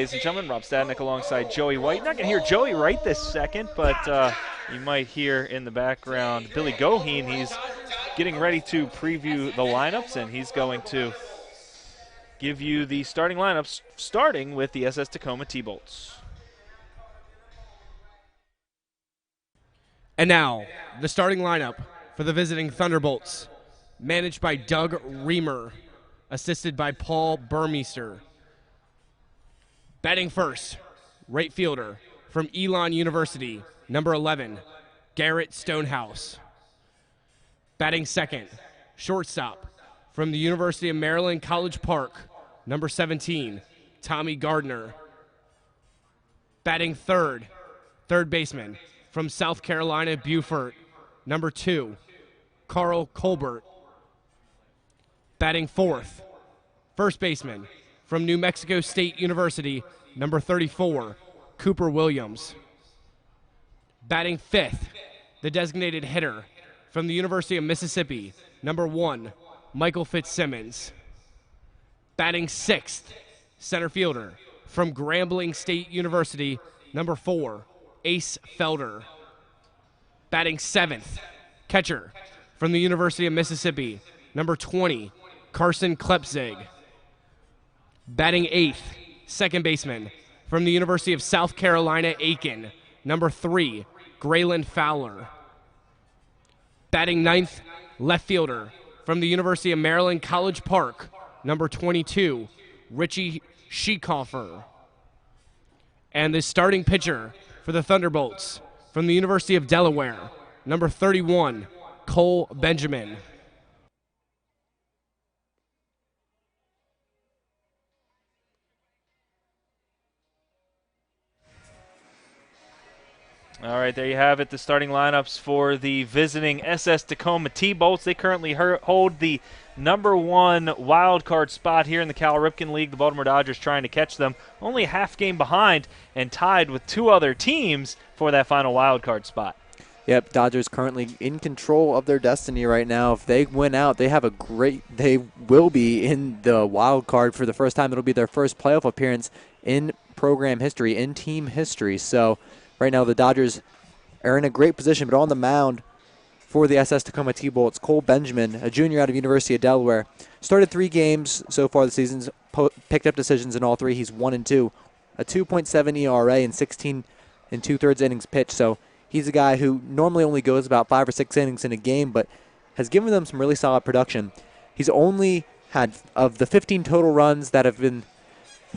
ladies and gentlemen. Rob Stadnick alongside Joey White. Not going to hear Joey right this second, but you might hear in the background Billy Goheen. He's getting ready to preview the lineups, and he's going to give you the starting lineups, starting with the SS Tacoma T-Bolts. And now, the starting lineup for the visiting Thunderbolts, managed by Doug Reamer, assisted by Paul Burmeister. Batting first, right fielder from Elon University, number 11, Garrett Stonehouse. Batting second, shortstop from the University of Maryland College Park, number 17, Tommy Gardner. Batting third, third baseman from South Carolina Beaufort, number 2, Carl Colbert. Batting fourth, first baseman from New Mexico State University, number 34, Cooper Williams. Batting fifth, the designated hitter from the University of Mississippi, number 1, Michael Fitzsimmons. Batting sixth, center fielder from Grambling State University, number 4, Ace Felder. Batting seventh, catcher from the University of Mississippi, number 20, Carson Klepzig. Batting eighth, second baseman from the University of South Carolina Aiken, number 3, Graylin Fowler. Batting ninth, left fielder from the University of Maryland College Park, number 22, Richie Schieckhofer. And the starting pitcher for the Thunderbolts from the University of Delaware, number 31, Cole Benjamin. All right, there you have it, the starting lineups for the visiting SS Tacoma T-Bolts. They currently hold the number 1 wild card spot here in the Cal Ripken League. The Baltimore Dodgers trying to catch them, only a half game behind and tied with 2 other teams for that final wild card spot. Yep, Dodgers currently in control of their destiny right now. If they win out, they will be in the wild card for the first time. It'll be their first playoff appearance in program history, in team history. So right now the Dodgers are in a great position, but on the mound for the SS Tacoma T-Bolts, Cole Benjamin, a junior out of University of Delaware, started 3 games so far this season, picked up decisions in all 3. He's 1-2, a 2.7 ERA in 16 2/3 innings pitched. So he's a guy who normally only goes about 5 or 6 innings in a game, but has given them some really solid production. He's only had, of the 15 total runs that have been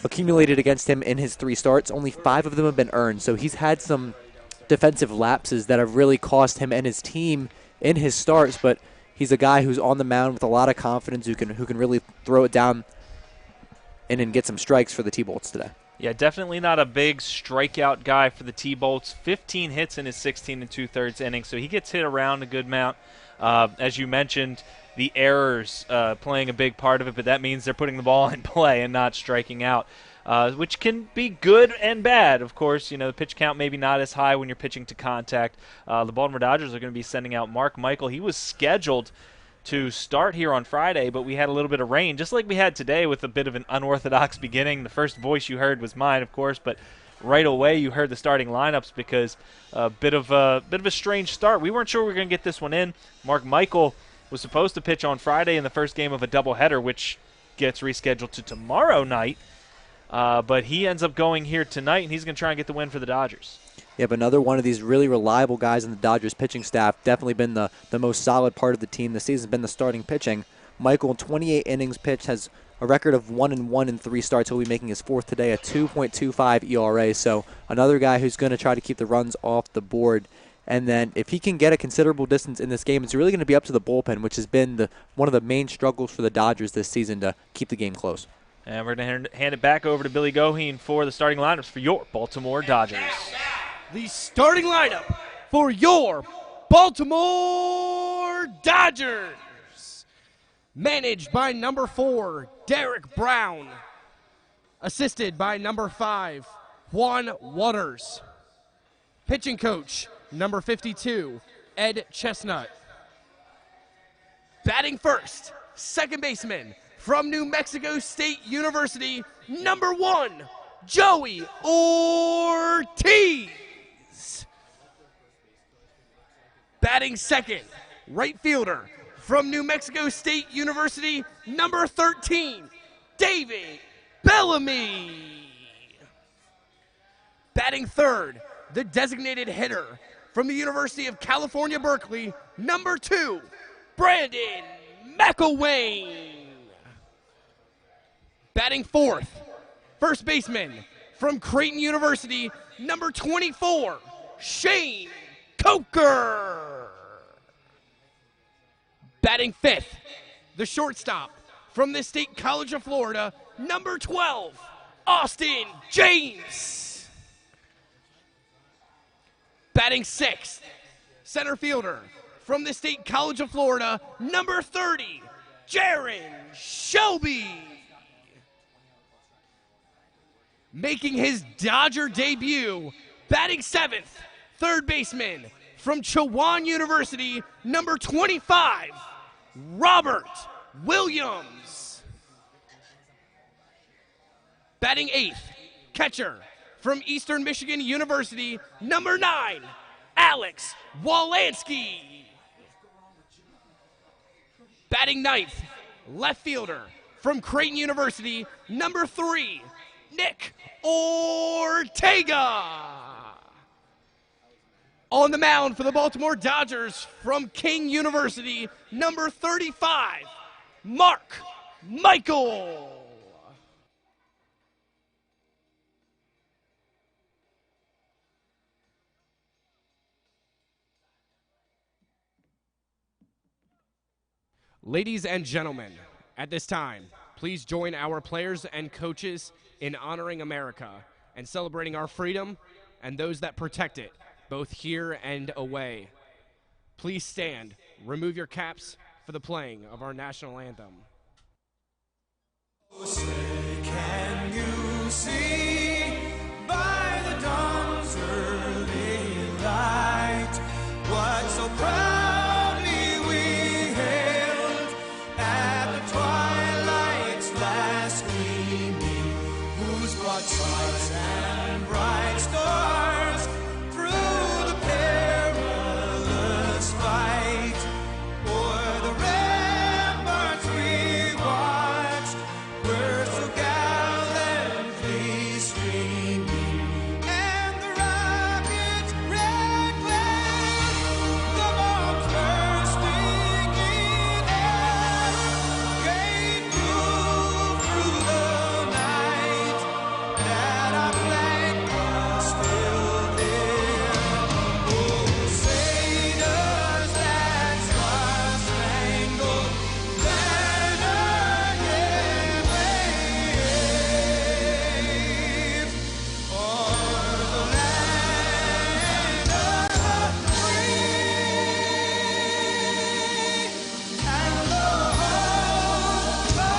accumulated against him in his 3 starts, only 5 of them have been earned. So he's had some defensive lapses that have really cost him and his team in his starts, but he's a guy who's on the mound with a lot of confidence, who can really throw it down and then get some strikes for the T-Bolts today. Yeah, definitely not a big strikeout guy for the T-Bolts. 15 hits in his 16 2/3 innings, so he gets hit around a good amount. As you mentioned, the errors playing a big part of it, but that means they're putting the ball in play and not striking out, which can be good and bad. Of course, the pitch count maybe not as high when you're pitching to contact. The Baltimore Dodgers are going to be sending out Mark Michael. He was scheduled to start here on Friday, but we had a little bit of rain, just like we had today with a bit of an unorthodox beginning. The first voice you heard was mine, of course, but right away you heard the starting lineups because a bit of a strange start. We weren't sure we were going to get this one in. Mark Michael was supposed to pitch on Friday in the first game of a doubleheader, which gets rescheduled to tomorrow night, but he ends up going here tonight, and he's going to try and get the win for the Dodgers. Yep, another one of these really reliable guys in the Dodgers pitching staff. Definitely been the most solid part of the team this season, been the starting pitching. Michael, 28 innings pitched, has a record of 1-1 in 3 starts. He'll be making his 4th today, a 2.25 ERA. So another guy who's going to try to keep the runs off the board. And then if he can get a considerable distance in this game, it's really going to be up to the bullpen, which has been one of the main struggles for the Dodgers this season to keep the game close. And we're going to hand it back over to Billy Goheen for the starting lineups for your Baltimore Dodgers. The starting lineup for your Baltimore Dodgers, managed by number 4, Derek Brown, assisted by number 5, Juan Waters. Pitching coach, number 52, Ed Chestnut. Batting first, second baseman from New Mexico State University, number 1, Joey Ortiz. Batting second, right fielder from New Mexico State University, number 13, David Bellamy. Batting third, the designated hitter from the University of California, Berkeley, number 2, Brandon McElwain. Batting fourth, first baseman from Creighton University, number 24, Shane Coker. Batting fifth, the shortstop from the State College of Florida, number 12, Austin James. Batting sixth, center fielder from the State College of Florida, number 30, Jaron Shelby. Making his Dodger debut, batting seventh, third baseman from Chowan University, number 25, Robert Williams. Batting eighth, catcher from Eastern Michigan University, number 9, Alex Walansky. Batting ninth, left fielder from Creighton University, number 3, Nick Ortega. On the mound for the Baltimore Dodgers from King University, number 35, Mark Michael. Ladies and gentlemen, at this time, please join our players and coaches in honoring America and celebrating our freedom and those that protect it, both here and away. Please stand, remove your caps for the playing of our national anthem. Say, can you see by the dawn's early light what so proudly we hailed at the twilight's last gleaming, whose broad stripes and bright stars through the perilous fight o'er the ramparts we watched were so gallantly streaming, and the rocket's red glare, the bombs bursting in air, gave proof through the night that our flag was still there. Oh, say does that star-spangled banner yet wave o'er the land of the free and the home of the brave.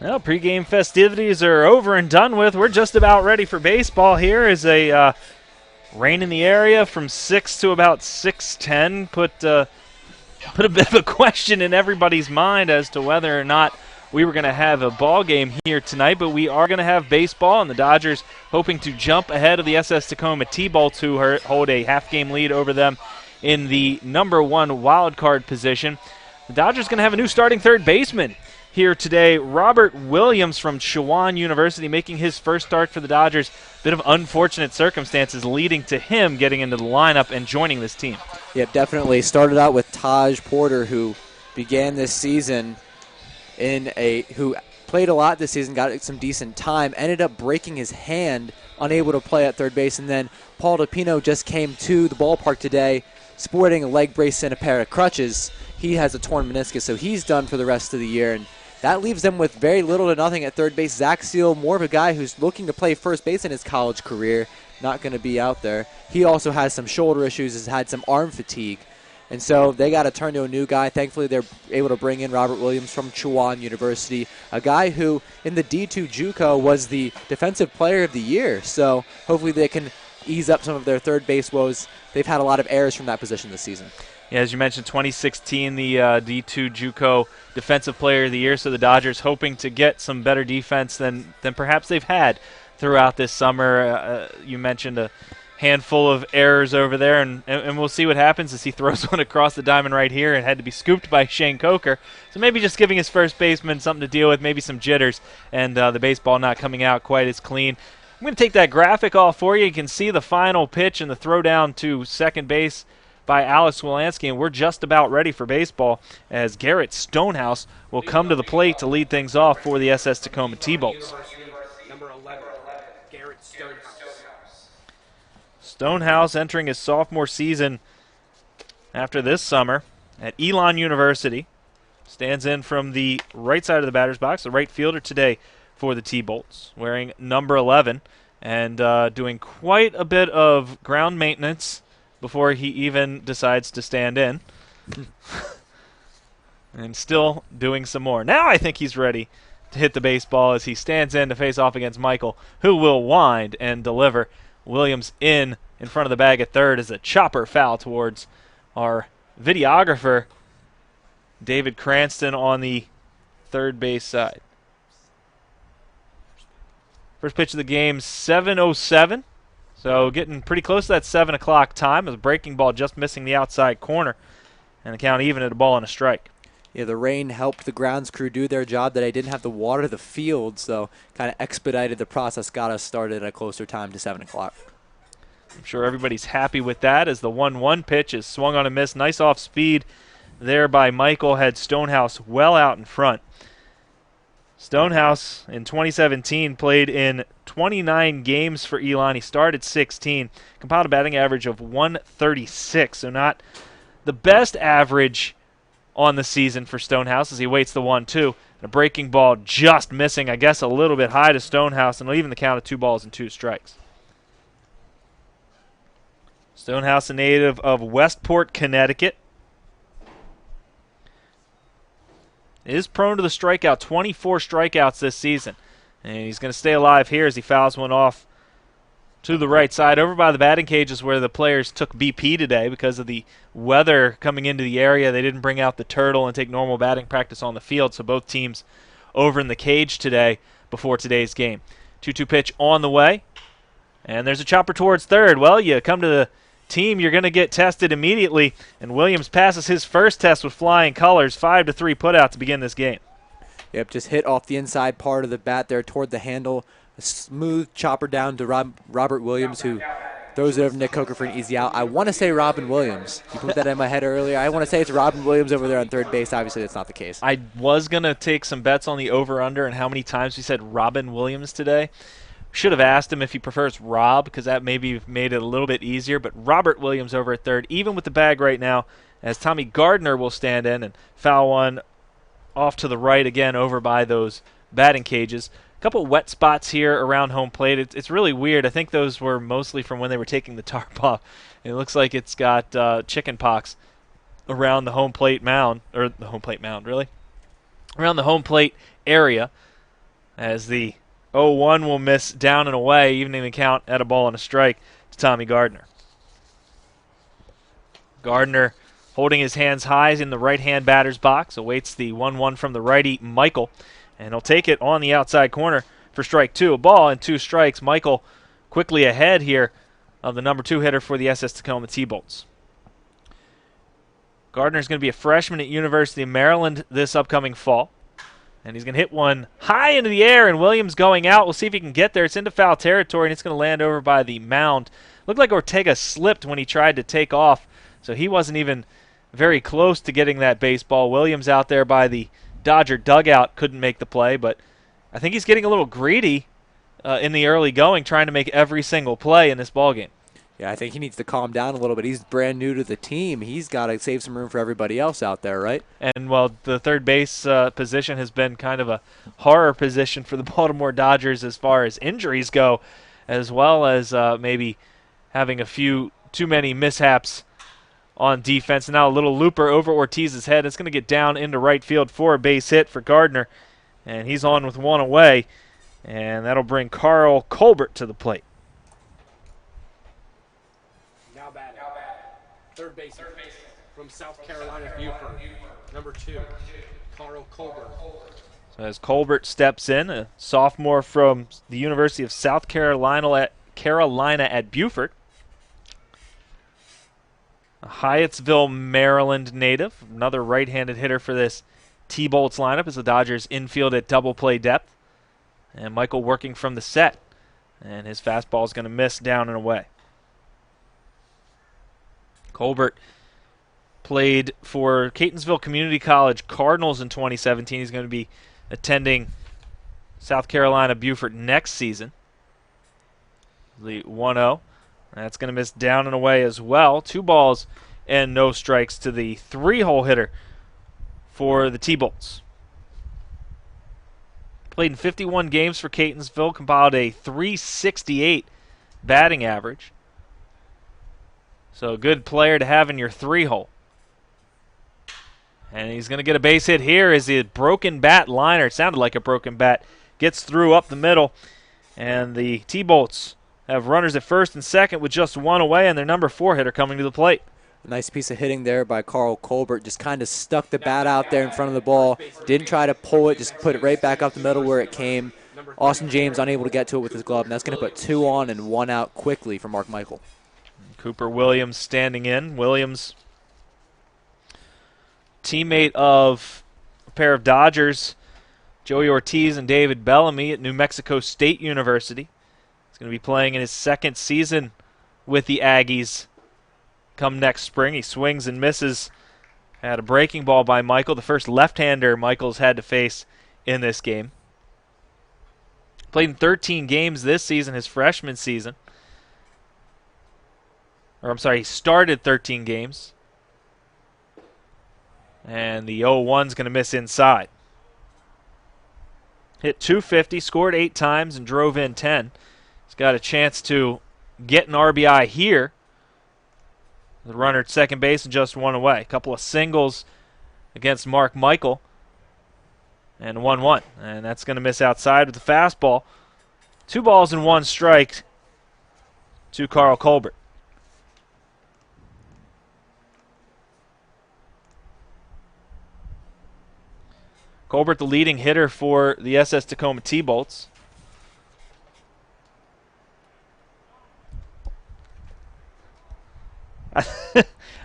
Well, pregame festivities are over and done with. We're just about ready for baseball here as a rain in the area from 6 to about 6:10 put a bit of a question in everybody's mind as to whether or not we were going to have a ball game here tonight, but we are going to have baseball, and the Dodgers hoping to jump ahead of the SS Tacoma T-Bolts, who hold a half-game lead over them in the number 1 wild card position. The Dodgers going to have a new starting third baseman here today. Robert Williams from Chowan University making his first start for the Dodgers. Bit of unfortunate circumstances leading to him getting into the lineup and joining this team. Yep, definitely. Started out with Taj Porter, who began this season who played a lot this season, got some decent time, ended up breaking his hand, unable to play at third base, and then Paul DePino just came to the ballpark today sporting a leg brace and a pair of crutches. He has a torn meniscus, so he's done for the rest of the year, and that leaves them with very little to nothing at third base. Zach Seal, more of a guy who's looking to play first base in his college career, not going to be out there. He also has some shoulder issues, has had some arm fatigue. And so they got to turn to a new guy. Thankfully, they're able to bring in Robert Williams from Chowan University, a guy who in the D2 JUCO was the Defensive Player of the Year. So hopefully they can ease up some of their third base woes. They've had a lot of errors from that position this season. Yeah, as you mentioned, 2016, the D2 JUCO Defensive Player of the Year. So the Dodgers hoping to get some better defense than perhaps they've had throughout this summer. You mentioned a handful of errors over there, and we'll see what happens as he throws one across the diamond right here and had to be scooped by Shane Coker. So maybe just giving his first baseman something to deal with, maybe some jitters, and the baseball not coming out quite as clean. I'm going to take that graphic off for you. You can see the final pitch and the throw down to second base by Alex Wilansky, and we're just about ready for baseball as Garrett Stonehouse will come to the plate to lead things off for the SS Tacoma T-Bolts. Number 11, Garrett Stonehouse. Stonehouse entering his sophomore season after this summer at Elon University. Stands in from the right side of the batter's box, the right fielder today for the T-Bolts, wearing number 11 and doing quite a bit of ground maintenance before he even decides to stand in. And still doing some more. Now I think he's ready to hit the baseball as he stands in to face off against Michael, who will wind and deliver. Williams in front of the bag at third as a chopper foul towards our videographer, David Cranston, on the third base side. First pitch of the game, 7:07. So getting pretty close to that 7 o'clock time as a breaking ball just missing the outside corner. And the count even at a ball and a strike. Yeah, the rain helped the grounds crew do their job that they didn't have to water the field, so kind of expedited the process, got us started at a closer time to 7 o'clock. I'm sure everybody's happy with that as the 1-1 pitch is swung on a miss. Nice off speed there by Michael, had Stonehouse well out in front. Stonehouse in 2017 played in 29 games for Elon. He started 16, compiled a batting average of 136, so not the best average on the season for Stonehouse as he waits the 1-2. A breaking ball just missing, I guess, a little bit high to Stonehouse, and leaving the count at 2 balls and 2 strikes. Stonehouse, a native of Westport, Connecticut, is prone to the strikeout, 24 strikeouts this season. And he's going to stay alive here as he fouls one off to the right side. Over by the batting cages where the players took BP today because of the weather coming into the area. They didn't bring out the turtle and take normal batting practice on the field, so both teams over in the cage today before today's game. 2-2 pitch on the way. And there's a chopper towards third. Well, you come to the team, you're going to get tested immediately, and Williams passes his first test with flying colors, 5-3 putout to begin this game. Yep, just hit off the inside part of the bat there toward the handle. A smooth chopper down to Robert Williams, who throws it over Nick Coker for an easy out. I want to say Robin Williams. You put that in my head earlier. I want to say it's Robin Williams over there on third base. Obviously, that's not the case. I was going to take some bets on the over-under and how many times we said Robin Williams today. Should have asked him if he prefers Rob, because that maybe made it a little bit easier. But Robert Williams over at third, even with the bag right now, as Tommy Gardner will stand in and foul one off to the right again over by those batting cages. A couple wet spots here around home plate. It's really weird. I think those were mostly from when they were taking the tarp off. It looks like it's got chicken pox around the home plate mound, or the home plate mound, really? Around the home plate area as the 0-1 will miss down and away, evening the count at a ball and a strike to Tommy Gardner. Gardner holding his hands high in the right-hand batter's box, awaits the 1-1 from the righty Michael, and he'll take it on the outside corner for strike 2. A ball and 2 strikes. Michael quickly ahead here of the number 2 hitter for the SS Tacoma T-Bolts. Gardner's going to be a freshman at University of Maryland this upcoming fall. And he's going to hit one high into the air, and Williams going out. We'll see if he can get there. It's into foul territory, and it's going to land over by the mound. Looked like Ortega slipped when he tried to take off, so he wasn't even very close to getting that baseball. Williams out there by the Dodger dugout couldn't make the play, but I think he's getting a little greedy in the early going, trying to make every single play in this ballgame. Yeah, I think he needs to calm down a little bit. He's brand new to the team. He's got to save some room for everybody else out there, right? And, well, the third base position has been kind of a horror position for the Baltimore Dodgers as far as injuries go, as well as maybe having a few too many mishaps on defense. And now a little looper over Ortiz's head. It's going to get down into right field for a base hit for Gardner, and he's on with one away, and that'll bring Carl Colbert to the plate. baseman from South Carolina Buford, number 2, Carl Colbert. So as Colbert steps in, a sophomore from the University of South Carolina at Beaufort. A Hyattsville, Maryland native. Another right-handed hitter for this T-Bolts lineup as the Dodgers infield at double play depth. And Michael working from the set. And his fastball is going to miss down and away. Colbert played for Catonsville Community College Cardinals in 2017. He's going to be attending South Carolina Beaufort next season. The 1-0. That's going to miss down and away as well. 2 balls and no strikes to the 3-hole hitter for the T-Bolts. Played in 51 games for Catonsville, compiled a .368 batting average. So a good player to have in your 3-hole. And he's going to get a base hit here as the broken bat liner, it sounded like a broken bat, gets through up the middle. And the T-Bolts have runners at first and second with just 1 away, and their number 4 hitter coming to the plate. A nice piece of hitting there by Carl Colbert. Just kind of stuck the bat out there in front of the ball. Didn't try to pull it, just put it right back up the middle where it came. Austin James unable to get to it with his glove, and that's going to put 2 on and 1 out quickly for Mark Michael. Cooper Williams standing in. Williams, teammate of a pair of Dodgers, Joey Ortiz and David Bellamy at New Mexico State University. He's going to be playing in his 2nd season with the Aggies come next spring. He swings and misses at a breaking ball by Michael, the first left-hander Michael's had to face in this game. Played in 13 games this season, his freshman season. He started 13 games. And the 0-1's going to miss inside. Hit .250, scored 8 times, and drove in 10. He's got a chance to get an RBI here. The runner at second base and just 1 away. A couple of singles against Mark Michael. And 1-1. And that's going to miss outside with the fastball. 2 balls and 1 strike to Carl Colbert. Colbert, the leading hitter for the SS Tacoma T-Bolts.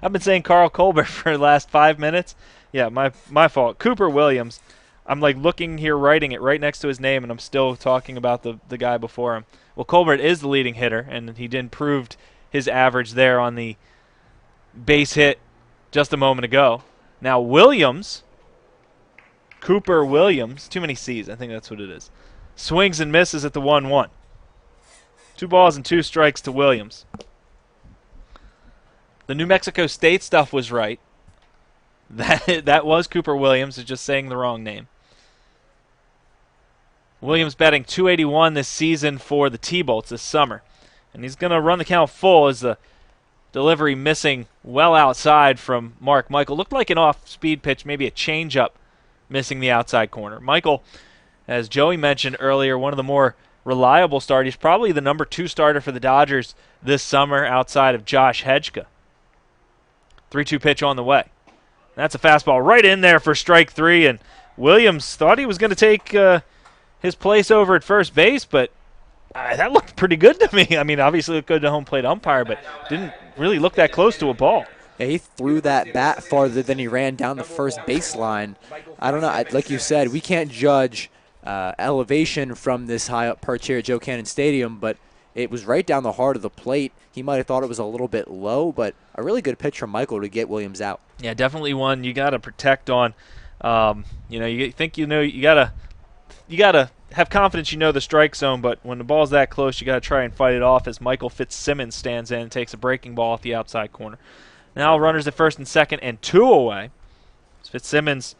I've been saying Carl Colbert for the last 5 minutes. Yeah, my fault. Cooper Williams. I'm like looking here, writing it right next to his name, and I'm still talking about the guy before him. Well, Colbert is the leading hitter, and he improved his average there on the base hit just a moment ago. Now Williams, Cooper Williams, too many C's, I think that's what it is, swings and misses at the 1-1. 2 balls and 2 strikes to Williams. The New Mexico State stuff was right. That was Cooper Williams, is just saying the wrong name. Williams batting .281 this season for the T-Bolts this summer. And he's going to run the count full as the delivery missing well outside from Mark Michael. Looked like an off-speed pitch, maybe a changeup missing the outside corner. Michael, as Joey mentioned earlier, one of the more reliable starters. He's probably the number 2 starter for the Dodgers this summer outside of Josh Hedgeka. 3-2 pitch on the way. That's a fastball right in there for strike 3, and Williams thought he was going to take his place over at first base, but that looked pretty good to me. I mean, obviously it looked good to home plate umpire, but didn't really look that close to a ball. Yeah, he threw that bat farther than he ran down the first baseline. I don't know. Like you said, we can't judge elevation from this high up perch here at Joe Cannon Stadium, but it was right down the heart of the plate. He might have thought it was a little bit low, but a really good pitch from Michael to get Williams out. Yeah, definitely one you got to protect on. You think you gotta have confidence you know the strike zone, but when the ball's that close, you got to try and fight it off as Michael Fitzsimmons stands in and takes a breaking ball off the outside corner. Now runners at first and second and 2 away. It's Fitzsimmons,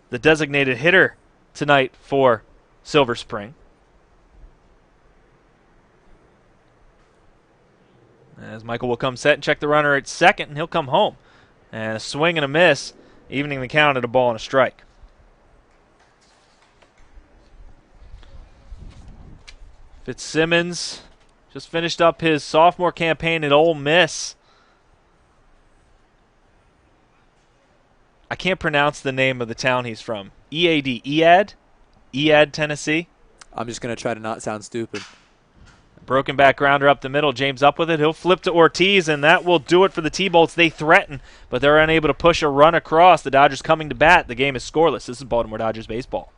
the designated hitter tonight for Silver Spring. As Michael will come set and check the runner at second, and he'll come home. And a swing and a miss, evening the count at a ball and a strike. Fitzsimmons just finished up his sophomore campaign at Ole Miss. I can't pronounce the name of the town he's from. Ead, Tennessee. I'm just going to try to not sound stupid. Broken back grounder up the middle. James up with it. He'll flip to Ortiz, and that will do it for the T-Bolts. They threaten, but they're unable to push a run across. The Dodgers coming to bat. The game is scoreless. This is Baltimore Dodgers baseball.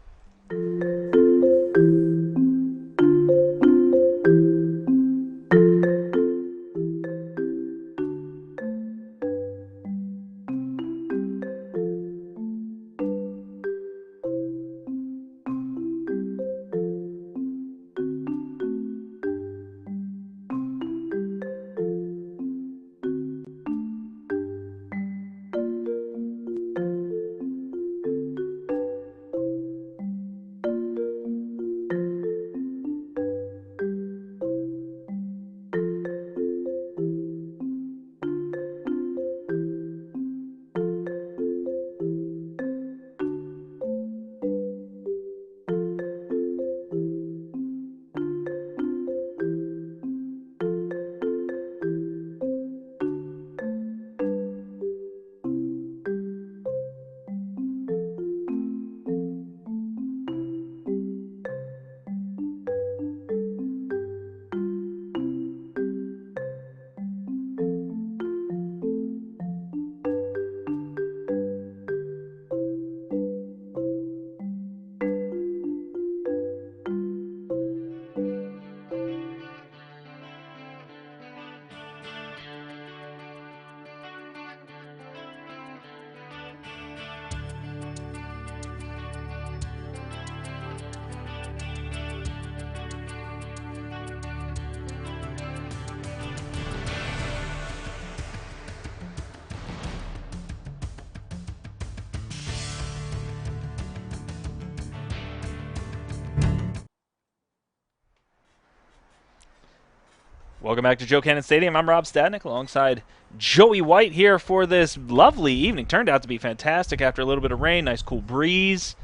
Welcome back to Joe Cannon Stadium. I'm Rob Stadnick alongside Joey White here for this lovely evening. Turned out to be fantastic after a little bit of rain. Nice cool breeze.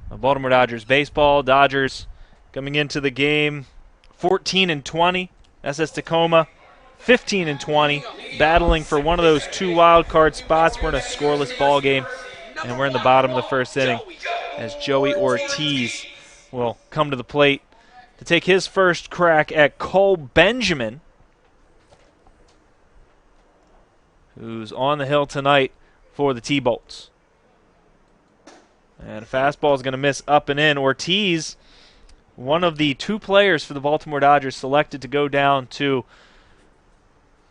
Baltimore Dodgers baseball. Dodgers coming into the game 14-20. SS Tacoma 15-20. Battling for one of those two wild card spots. We're in a scoreless ball game, and we're in the bottom of the first inning as Joey Ortiz will come to the plate to take his first crack at Cole Benjamin, who's on the hill tonight for the T-Bolts. And a fastball is going to miss up and in. Ortiz, one of the two players for the Baltimore Dodgers selected to go down to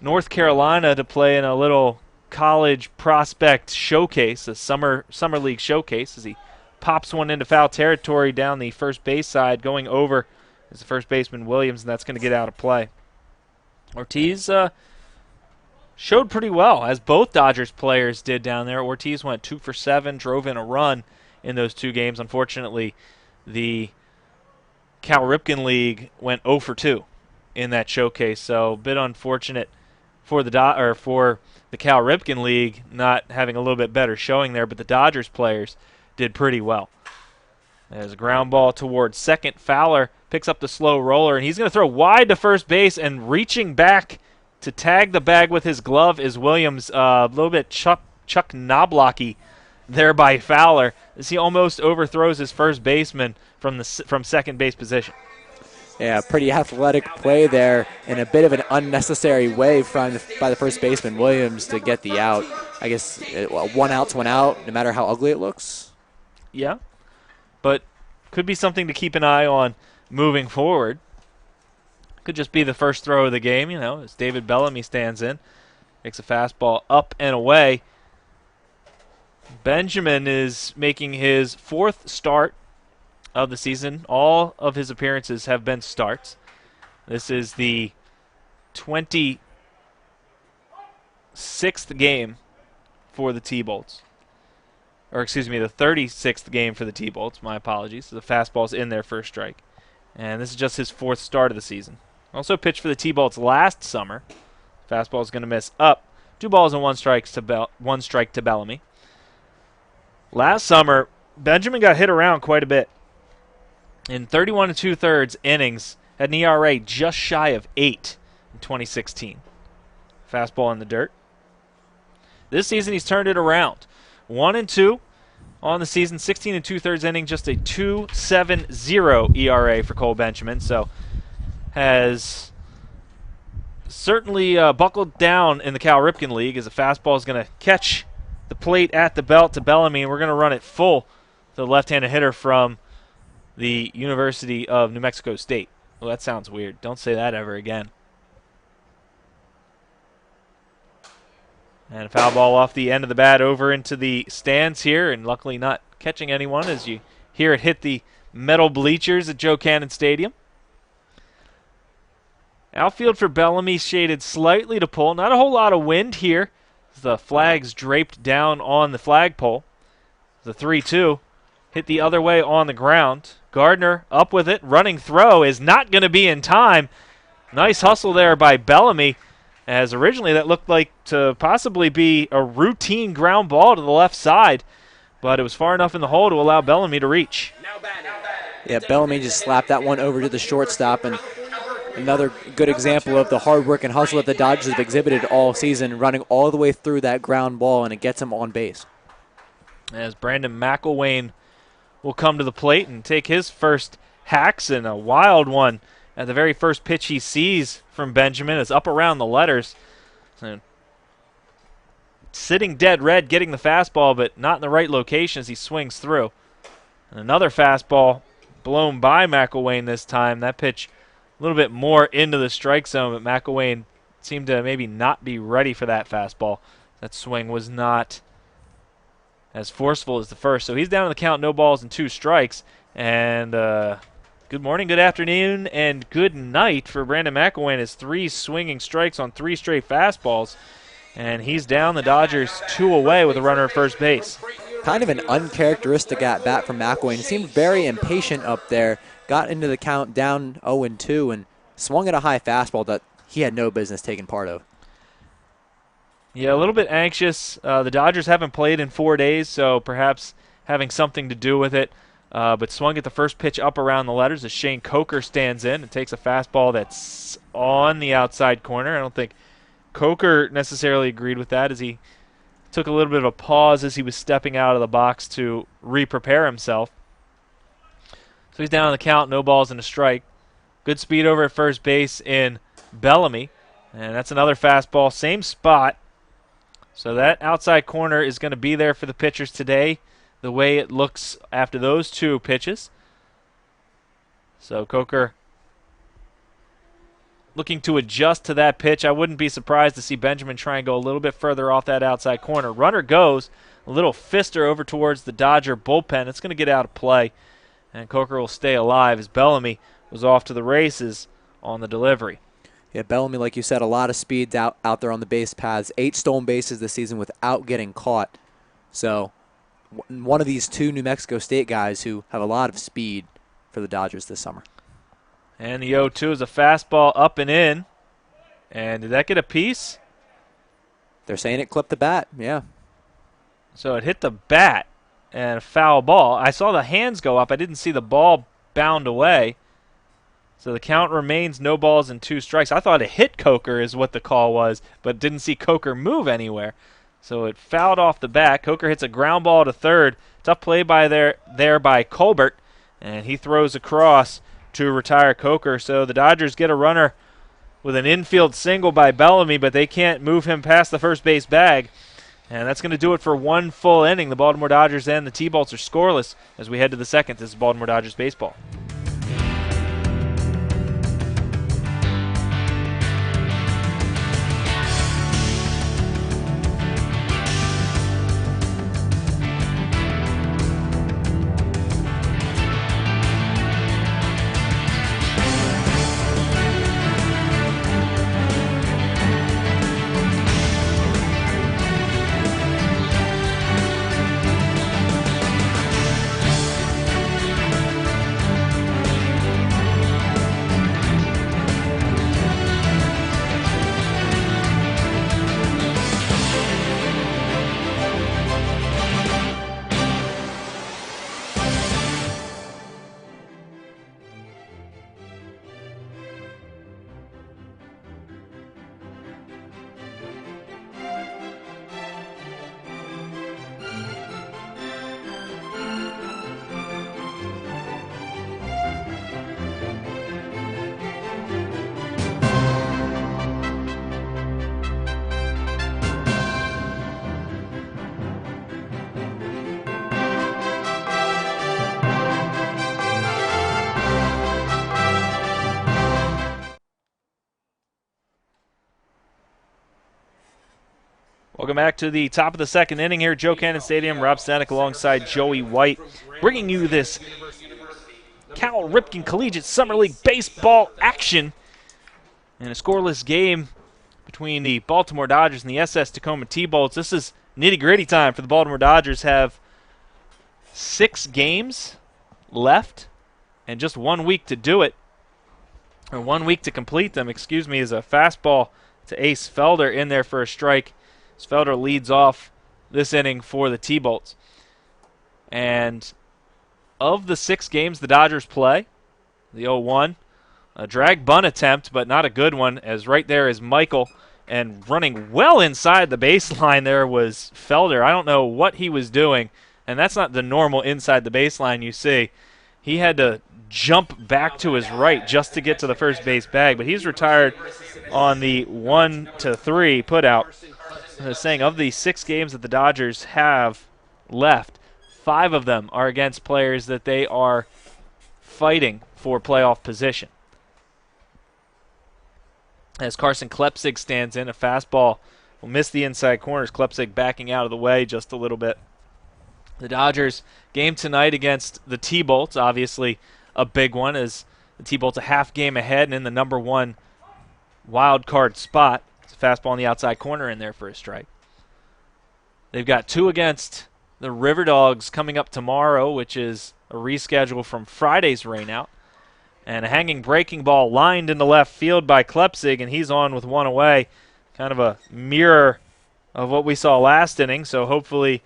North Carolina to play in a little college prospect showcase, a summer league showcase, as he pops one into foul territory down the first base side. Going over is the first baseman Williams, and that's going to get out of play. Ortiz showed pretty well, as both Dodgers players did down there. Ortiz went 2 for 7, drove in a run in those two games. Unfortunately, the Cal Ripken League went 0 for 2 in that showcase, so a bit unfortunate for the Cal Ripken League not having a little bit better showing there, but the Dodgers players did pretty well. There's a ground ball towards second. Fowler picks up the slow roller, and he's going to throw wide to first base, and reaching back to tag the bag with his glove is Williams. A little bit Chuck Knoblocky there by Fowler, as he almost overthrows his first baseman from second base position. Yeah, pretty athletic play there in a bit of an unnecessary way by the first baseman Williams to get the out. I guess 1 out's 1 out, no matter how ugly it looks. Yeah, but could be something to keep an eye on moving forward. Could just be the first throw of the game, as David Bellamy stands in. Makes a fastball up and away. Benjamin is making his 4th start of the season. All of his appearances have been starts. This is the 26th game for the T-Bolts. Or excuse me, the 36th game for the T-Bolts. My apologies. The fastball's in there for a strike. And this is just his 4th start of the season. Also pitched for the T-Bolts last summer. Fastball's going to miss up. 2 balls and 1 strike to Bellamy. Last summer, Benjamin got hit around quite a bit. In 31 2/3 innings, had an ERA just shy of 8 in 2016. Fastball in the dirt. This season, he's turned it around 1-2 on the season, 16 2/3 inning, just a 2.70 ERA for Cole Benjamin. So has certainly buckled down in the Cal Ripken League as the fastball is going to catch the plate at the belt to Bellamy, and we're going to run it full to the left-handed hitter from the University of New Mexico State. Well, that sounds weird. Don't say that ever again. And a foul ball off the end of the bat over into the stands here, and luckily not catching anyone as you hear it hit the metal bleachers at Joe Cannon Stadium. Outfield for Bellamy shaded slightly to pull. Not a whole lot of wind here. The flag's draped down on the flagpole. The 3-2 hit the other way on the ground. Gardner up with it. Running throw is not going to be in time. Nice hustle there by Bellamy, as originally that looked like to possibly be a routine ground ball to the left side, but it was far enough in the hole to allow Bellamy to reach. Yeah, Bellamy just slapped that one over to the shortstop, and another good example of the hard work and hustle that the Dodgers have exhibited all season, running all the way through that ground ball, and it gets him on base. As Brandon McElwain will come to the plate and take his first hacks, and a wild one at the very first pitch he sees from Benjamin is up around the letters. And sitting dead red, getting the fastball, but not in the right location as he swings through. And another fastball blown by McElwain this time. That pitch a little bit more into the strike zone, but McElwain seemed to maybe not be ready for that fastball. That swing was not as forceful as the first. So he's down on the count, no balls and 2 strikes. And good morning, good afternoon, and good night for Brandon McElwain. His 3 swinging strikes on 3 straight fastballs. And he's down the Dodgers 2 away with a runner at first base. Kind of an uncharacteristic at-bat from McElwain. He seemed very impatient up there, got into the count down 0-2, and swung at a high fastball that he had no business taking part of. Yeah, a little bit anxious. The Dodgers haven't played in 4 days, so perhaps having something to do with it. But swung at the first pitch up around the letters as Shane Coker stands in and takes a fastball that's on the outside corner. I don't think Coker necessarily agreed with that, as he took a little bit of a pause as he was stepping out of the box to re-prepare himself. So he's down on the count, no balls and a strike. Good speed over at first base in Bellamy. And that's another fastball, same spot. So that outside corner is going to be there for the pitchers today, the way it looks after those 2 pitches. So Coker looking to adjust to that pitch. I wouldn't be surprised to see Benjamin try and go a little bit further off that outside corner. Runner goes, a little fister over towards the Dodger bullpen. It's going to get out of play, and Coker will stay alive as Bellamy was off to the races on the delivery. Yeah, Bellamy, like you said, a lot of speeds out there on the base paths. 8 stolen bases this season without getting caught. So one of these 2 New Mexico State guys who have a lot of speed for the Dodgers this summer. And the 0-2 is a fastball up and in. And did that get a piece? They're saying it clipped the bat, yeah. So it hit the bat and a foul ball. I saw the hands go up. I didn't see the ball bound away. So the count remains no balls and 2 strikes. I thought it hit Coker is what the call was, but didn't see Coker move anywhere. So it fouled off the bat. Coker hits a ground ball to third. Tough play by there by Colbert, and he throws across to retire Coker. So the Dodgers get a runner with an infield single by Bellamy, but they can't move him past the first base bag. And that's going to do it for 1 full inning. The Baltimore Dodgers and the T-Bolts are scoreless as we head to the second. This is Baltimore Dodgers baseball. Welcome back to the top of the second inning here at Joe Cannon Stadium. Rob Stanek alongside Joey White, bringing you this Cal Ripken Collegiate Summer League baseball action in a scoreless game between the Baltimore Dodgers and the SS Tacoma T-Bolts. This is nitty-gritty time for the Baltimore Dodgers. Have 6 games left and just 1 week to do it, or 1 week to complete them, excuse me, is a fastball to Ace Felder in there for a strike. Felder leads off this inning for the T-Bolts. And of the 6 games the Dodgers play, the 0-1, a drag bunt attempt, but not a good one, as right there is Michael. And running well inside the baseline there was Felder. I don't know what he was doing, and that's not the normal inside the baseline you see. He had to jump back to his right just to get to the first base bag, but he's retired on the 1-3 putout. I was saying, of the 6 games that the Dodgers have left, 5 of them are against players that they are fighting for playoff position. As Carson Klepsig stands in, a fastball will miss the inside corners. Klepsig backing out of the way just a little bit. The Dodgers game tonight against the T-Bolts, obviously a big one, as the T-Bolts a half game ahead and in the number 1 wild card spot. It's a fastball in the outside corner in there for a strike. They've got 2 against the River Dogs coming up tomorrow, which is a reschedule from Friday's rainout. And a hanging breaking ball lined into left field by Klepsig, and he's on with 1 away. Kind of a mirror of what we saw last inning, so hopefully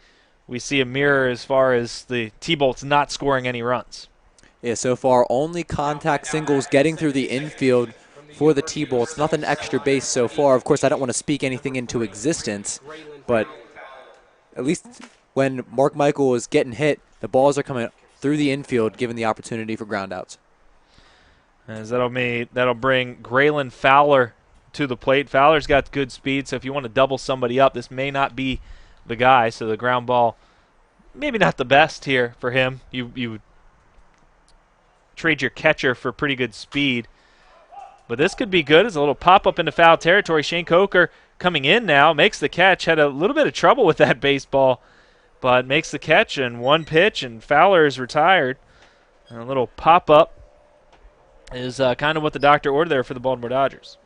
we see a mirror as far as the T-Bolts not scoring any runs. Yeah, so far only contact singles getting through the infield for the T-Bolts. Nothing extra base so far. Of course, I don't want to speak anything into existence, but at least when Mark Michael is getting hit, the balls are coming through the infield, given the opportunity for groundouts. As that'll bring Graylin Fowler to the plate. Fowler's got good speed, so if you want to double somebody up, this may not be the guy. So the ground ball, maybe not the best here for him. You trade your catcher for pretty good speed. But this could be good as a little pop-up into foul territory. Shane Coker coming in now, makes the catch. Had a little bit of trouble with that baseball, but makes the catch and 1 pitch, and Fowler is retired. And a little pop-up is kind of what the doctor ordered there for the Baltimore Dodgers.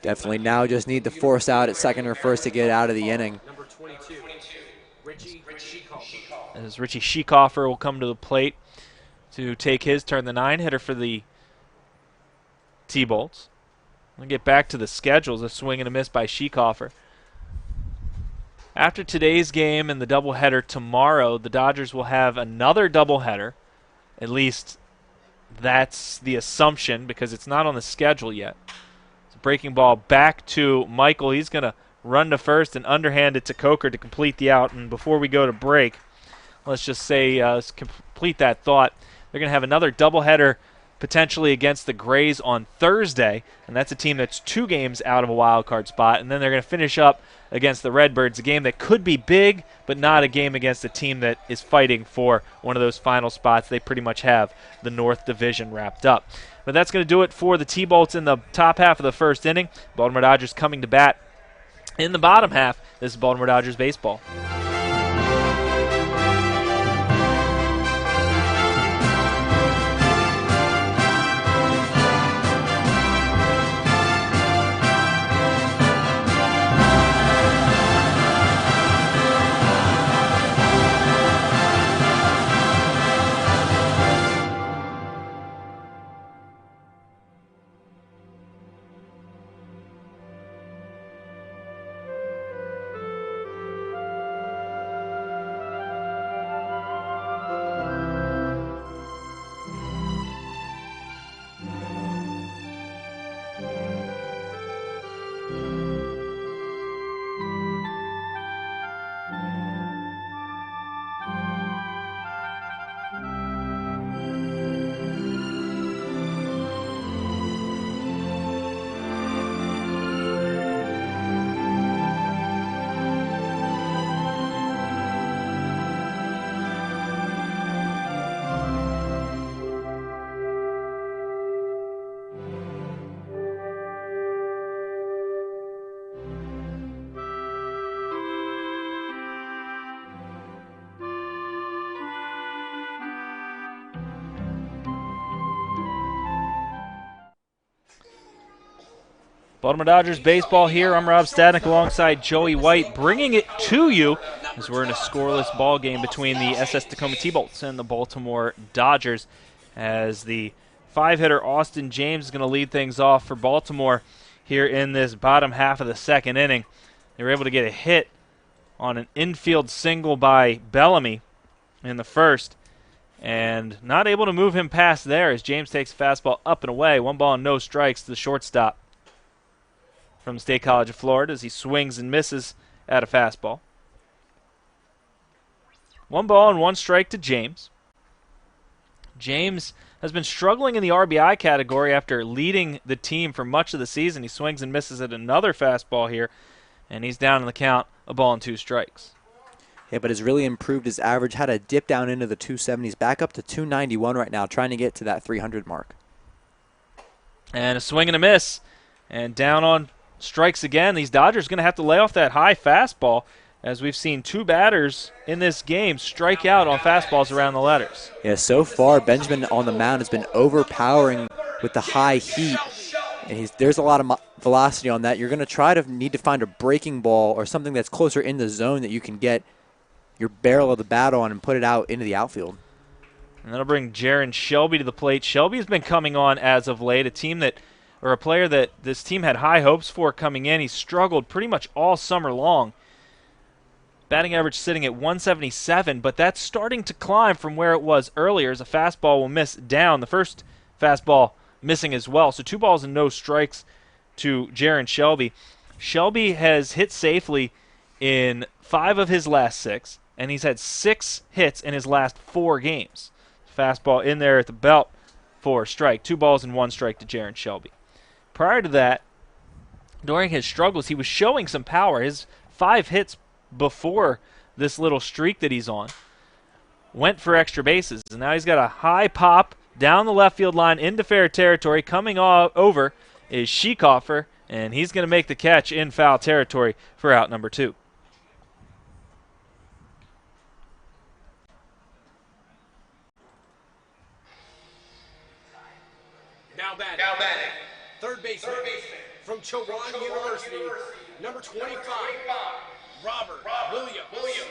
Definitely now just need to force out at second or first to get out of the inning. As Richie Schieckhofer will come to the plate to take his turn, the 9-hitter for the T-Bolts. We'll get back to the schedules. A swing and a miss by Schieckhofer. After today's game and the doubleheader tomorrow, the Dodgers will have another doubleheader. At least that's the assumption, because it's not on the schedule yet. It's a breaking ball back to Michael. He's going to run to first and underhand it to Coker to complete the out. And before we go to break, let's just say, complete that thought. They're going to have another doubleheader potentially against the Grays on Thursday, and that's a team that's 2 games out of a wild card spot. And then they're going to finish up against the Redbirds, a game that could be big, but not a game against a team that is fighting for one of those final spots. They pretty much have the North Division wrapped up. But that's going to do it for the T-Bolts in the top half of the first inning. Baltimore Dodgers coming to bat in the bottom half. This is Baltimore Dodgers baseball. Baltimore Dodgers baseball here. I'm Rob Stadnick alongside Joey White, bringing it to you as we're in a scoreless ball game between the SS Tacoma T-Bolts and the Baltimore Dodgers, as the 5-hitter Austin James is going to lead things off for Baltimore here in this bottom half of the second inning. They were able to get a hit on an infield single by Bellamy in the first, and not able to move him past there as James takes a fastball up and away. 1 ball and no strikes to the shortstop from the State College of Florida as he swings and misses at a fastball. 1 ball and 1 strike to James. James has been struggling in the RBI category after leading the team for much of the season. He swings and misses at another fastball here, and he's down in the count, 1 ball and 2 strikes. Yeah, but has really improved his average. Had a dip down into the 270s, back up to 291 right now, trying to get to that 300 mark. And a swing and a miss, and down on strikes again. These Dodgers going to have to lay off that high fastball, as we've seen 2 batters in this game strike out on fastballs around the letters. Yeah, so far Benjamin on the mound has been overpowering with the high heat, and there's a lot of velocity on that. You're going to need to find a breaking ball or something that's closer in the zone that you can get your barrel of the bat on and put it out into the outfield. And that'll bring Jaron Shelby to the plate. Shelby has been coming on as of late, a player that this team had high hopes for coming in. He's struggled pretty much all summer long. Batting average sitting at 177, but that's starting to climb from where it was earlier as a fastball will miss down. The first fastball missing as well. So 2 balls and no strikes to Jaron Shelby. Shelby has hit safely in 5 of his last 6, and he's had 6 hits in his last 4 games. Fastball in there at the belt for a strike. 2 balls and 1 strike to Jaron Shelby. Prior to that, during his struggles, he was showing some power. His 5 hits before this little streak that he's on went for extra bases, and now he's got a high pop down the left field line into fair territory. Coming over is Schieckhofer, and he's going to make the catch in foul territory for out number 2. Now batting. Third baseman from Chowan University, number 25, Robert Williams.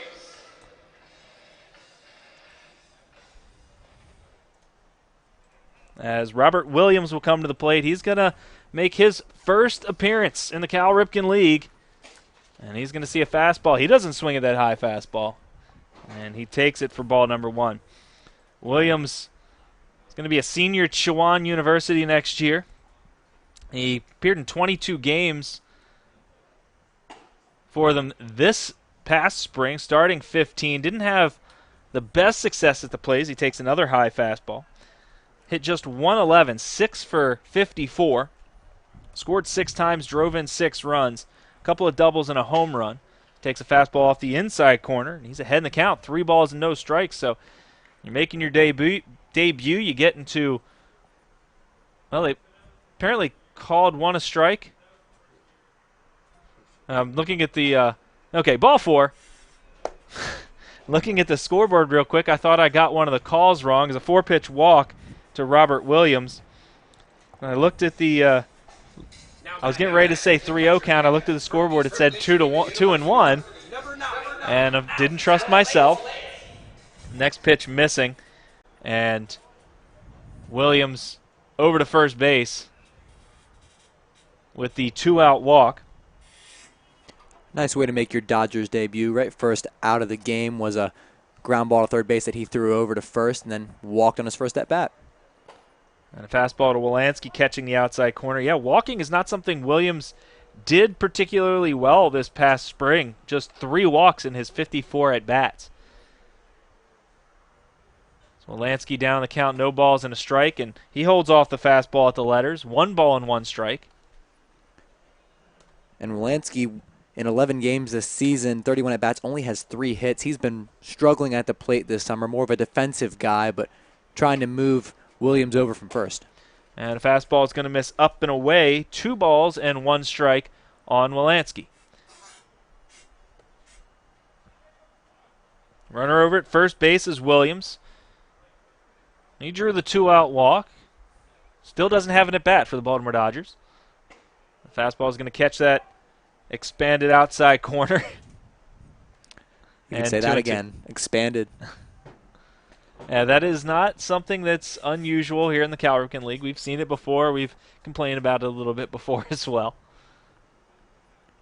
As Robert Williams will come to the plate, he's going to make his first appearance in the Cal Ripken League, and he's going to see a fastball. He doesn't swing at that high fastball, and he takes it for ball number 1. Williams is going to be a senior at Chowan University next year. He appeared in 22 games for them this past spring, starting 15. Didn't have the best success at the plate. He takes another high fastball. Hit just 111, 6 for 54. Scored 6 times, drove in 6 runs. A couple of doubles and a home run. Takes a fastball off the inside corner, and he's ahead in the count. 3 balls and no strikes. So you're making your debut. You get into, well, they apparently called 1 a strike. Looking at the, okay, ball 4. Looking at the scoreboard real quick, I thought I got one of the calls wrong. It's a 4-pitch walk to Robert Williams. When I looked at the, I was getting ready to say 3-0 count. I looked at the scoreboard. It said 2-1, and I didn't trust myself. Next pitch missing, and Williams over to first base with the 2-out walk. Nice way to make your Dodgers debut. Right first out of the game was a ground ball to third base that he threw over to first and then walked on his first at-bat. And a fastball to Wolanski catching the outside corner. Yeah, walking is not something Williams did particularly well this past spring. Just 3 walks in his 54 at-bats. So Wolanski down the count, no balls and a strike, and he holds off the fastball at the letters. 1 ball and 1 strike. And Wolanski, in 11 games this season, 31 at-bats, only has 3 hits. He's been struggling at the plate this summer, more of a defensive guy, but trying to move Williams over from first. And a fastball is going to miss up and away. 2 balls and 1 strike on Wolanski. Runner over at first base is Williams. He drew the 2-out walk. Still doesn't have an at-bat for the Baltimore Dodgers. Fastball is going to catch that expanded outside corner. You can say that again. Expanded. Yeah, that is not something that's unusual here in the Cal Ripken League. We've seen it before. We've complained about it a little bit before as well.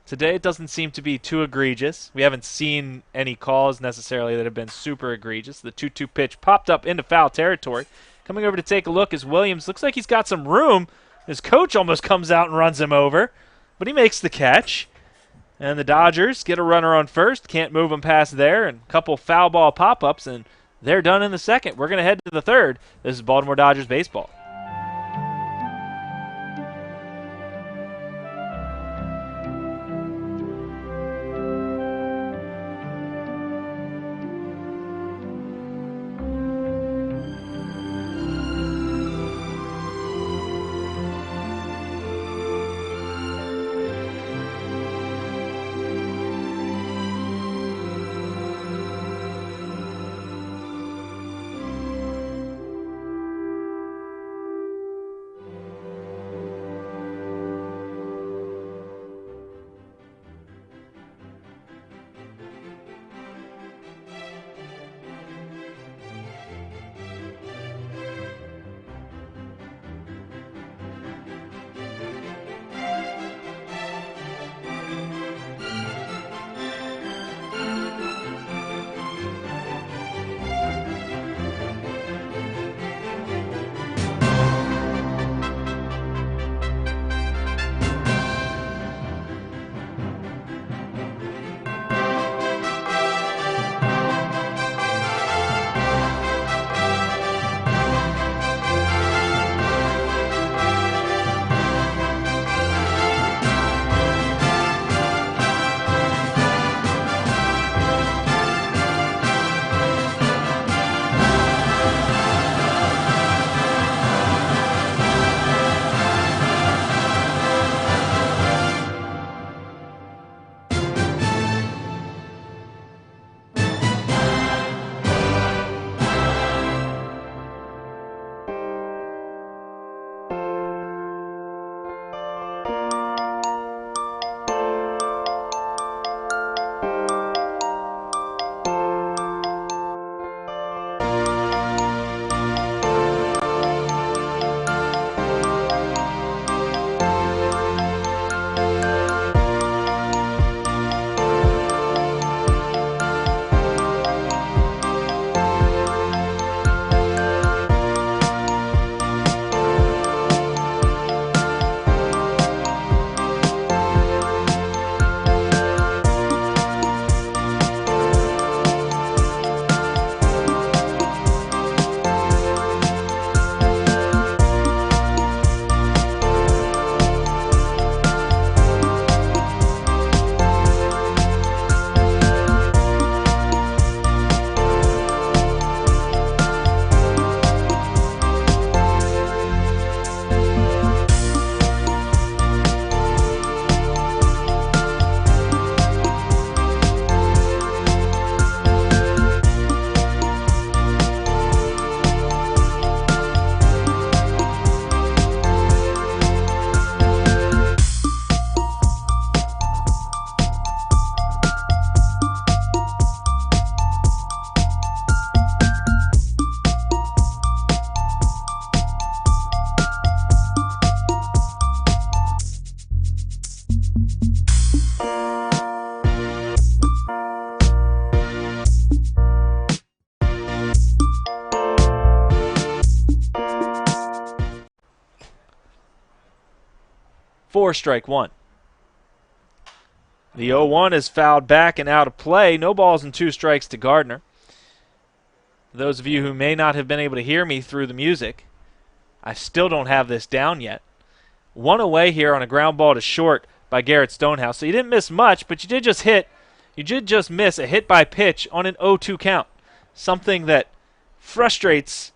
Today it doesn't seem to be too egregious. We haven't seen any calls necessarily that have been super egregious. The 2-2 pitch popped up into foul territory. Coming over to take a look is Williams. Looks like he's got some room. His coach almost comes out and runs him over, but he makes the catch. And the Dodgers get a runner on first. Can't move him past there. And a couple foul ball pop-ups, and they're done in the second. We're going to head to the third. This is Baltimore Dodgers baseball. Four, strike one. The 0-1 is fouled back and out of play. No balls and 2 strikes to Gardner. For those of you who may not have been able to hear me through the music, I still don't have this down yet. One away here on a ground ball to short by Garrett Stonehouse. So you didn't miss much, but you did just miss a hit by pitch on an 0-2 count. Something that frustrates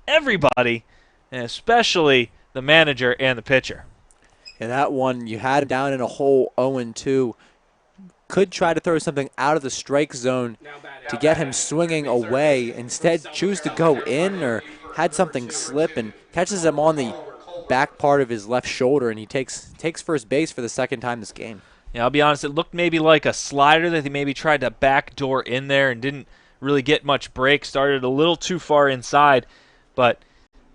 everybody, and especially the manager and the pitcher. And that one, you had him down in a hole 0-2. Could try to throw something out of the strike zone to get him swinging away. Instead, choose to go in or had something slip and catches him on the back part of his left shoulder, and he takes first base for the second time this game. Yeah, I'll be honest, it looked maybe like a slider that he maybe tried to backdoor in there and didn't really get much break. Started a little too far inside, but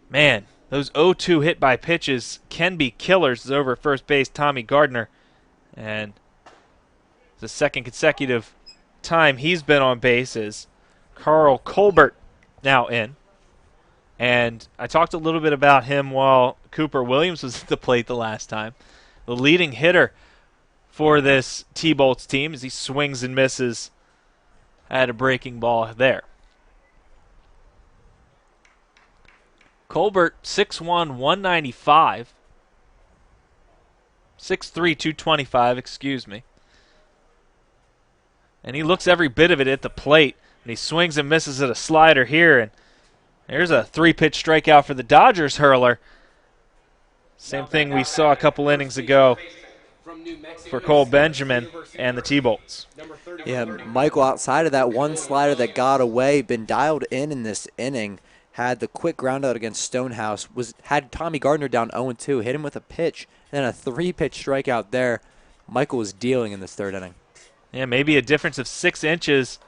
man, those 0-2 hit by pitches can be killers. Is over at first base, Tommy Gardner, and the second consecutive time he's been on base is Carl Colbert now in. And I talked a little bit about him while Cooper Williams was at the plate the last time. The leading hitter for this T-Bolts team as he swings and misses at a breaking ball there. Colbert, 6'1", 195. 6'3", 225, excuse me. And he looks every bit of it at the plate. And he swings and misses at a slider here. And there's a 3-pitch strikeout for the Dodgers hurler. Same thing we saw a couple innings ago for Cole Benjamin and the T-Bolts. Yeah, Michael, outside of that one slider that got away, been dialed in this inning, had the quick ground out against Stonehouse, had Tommy Gardner down 0-2, hit him with a pitch, and then a 3-pitch strikeout there. Michael was dealing in this third inning. Yeah, maybe a difference of 6 inches.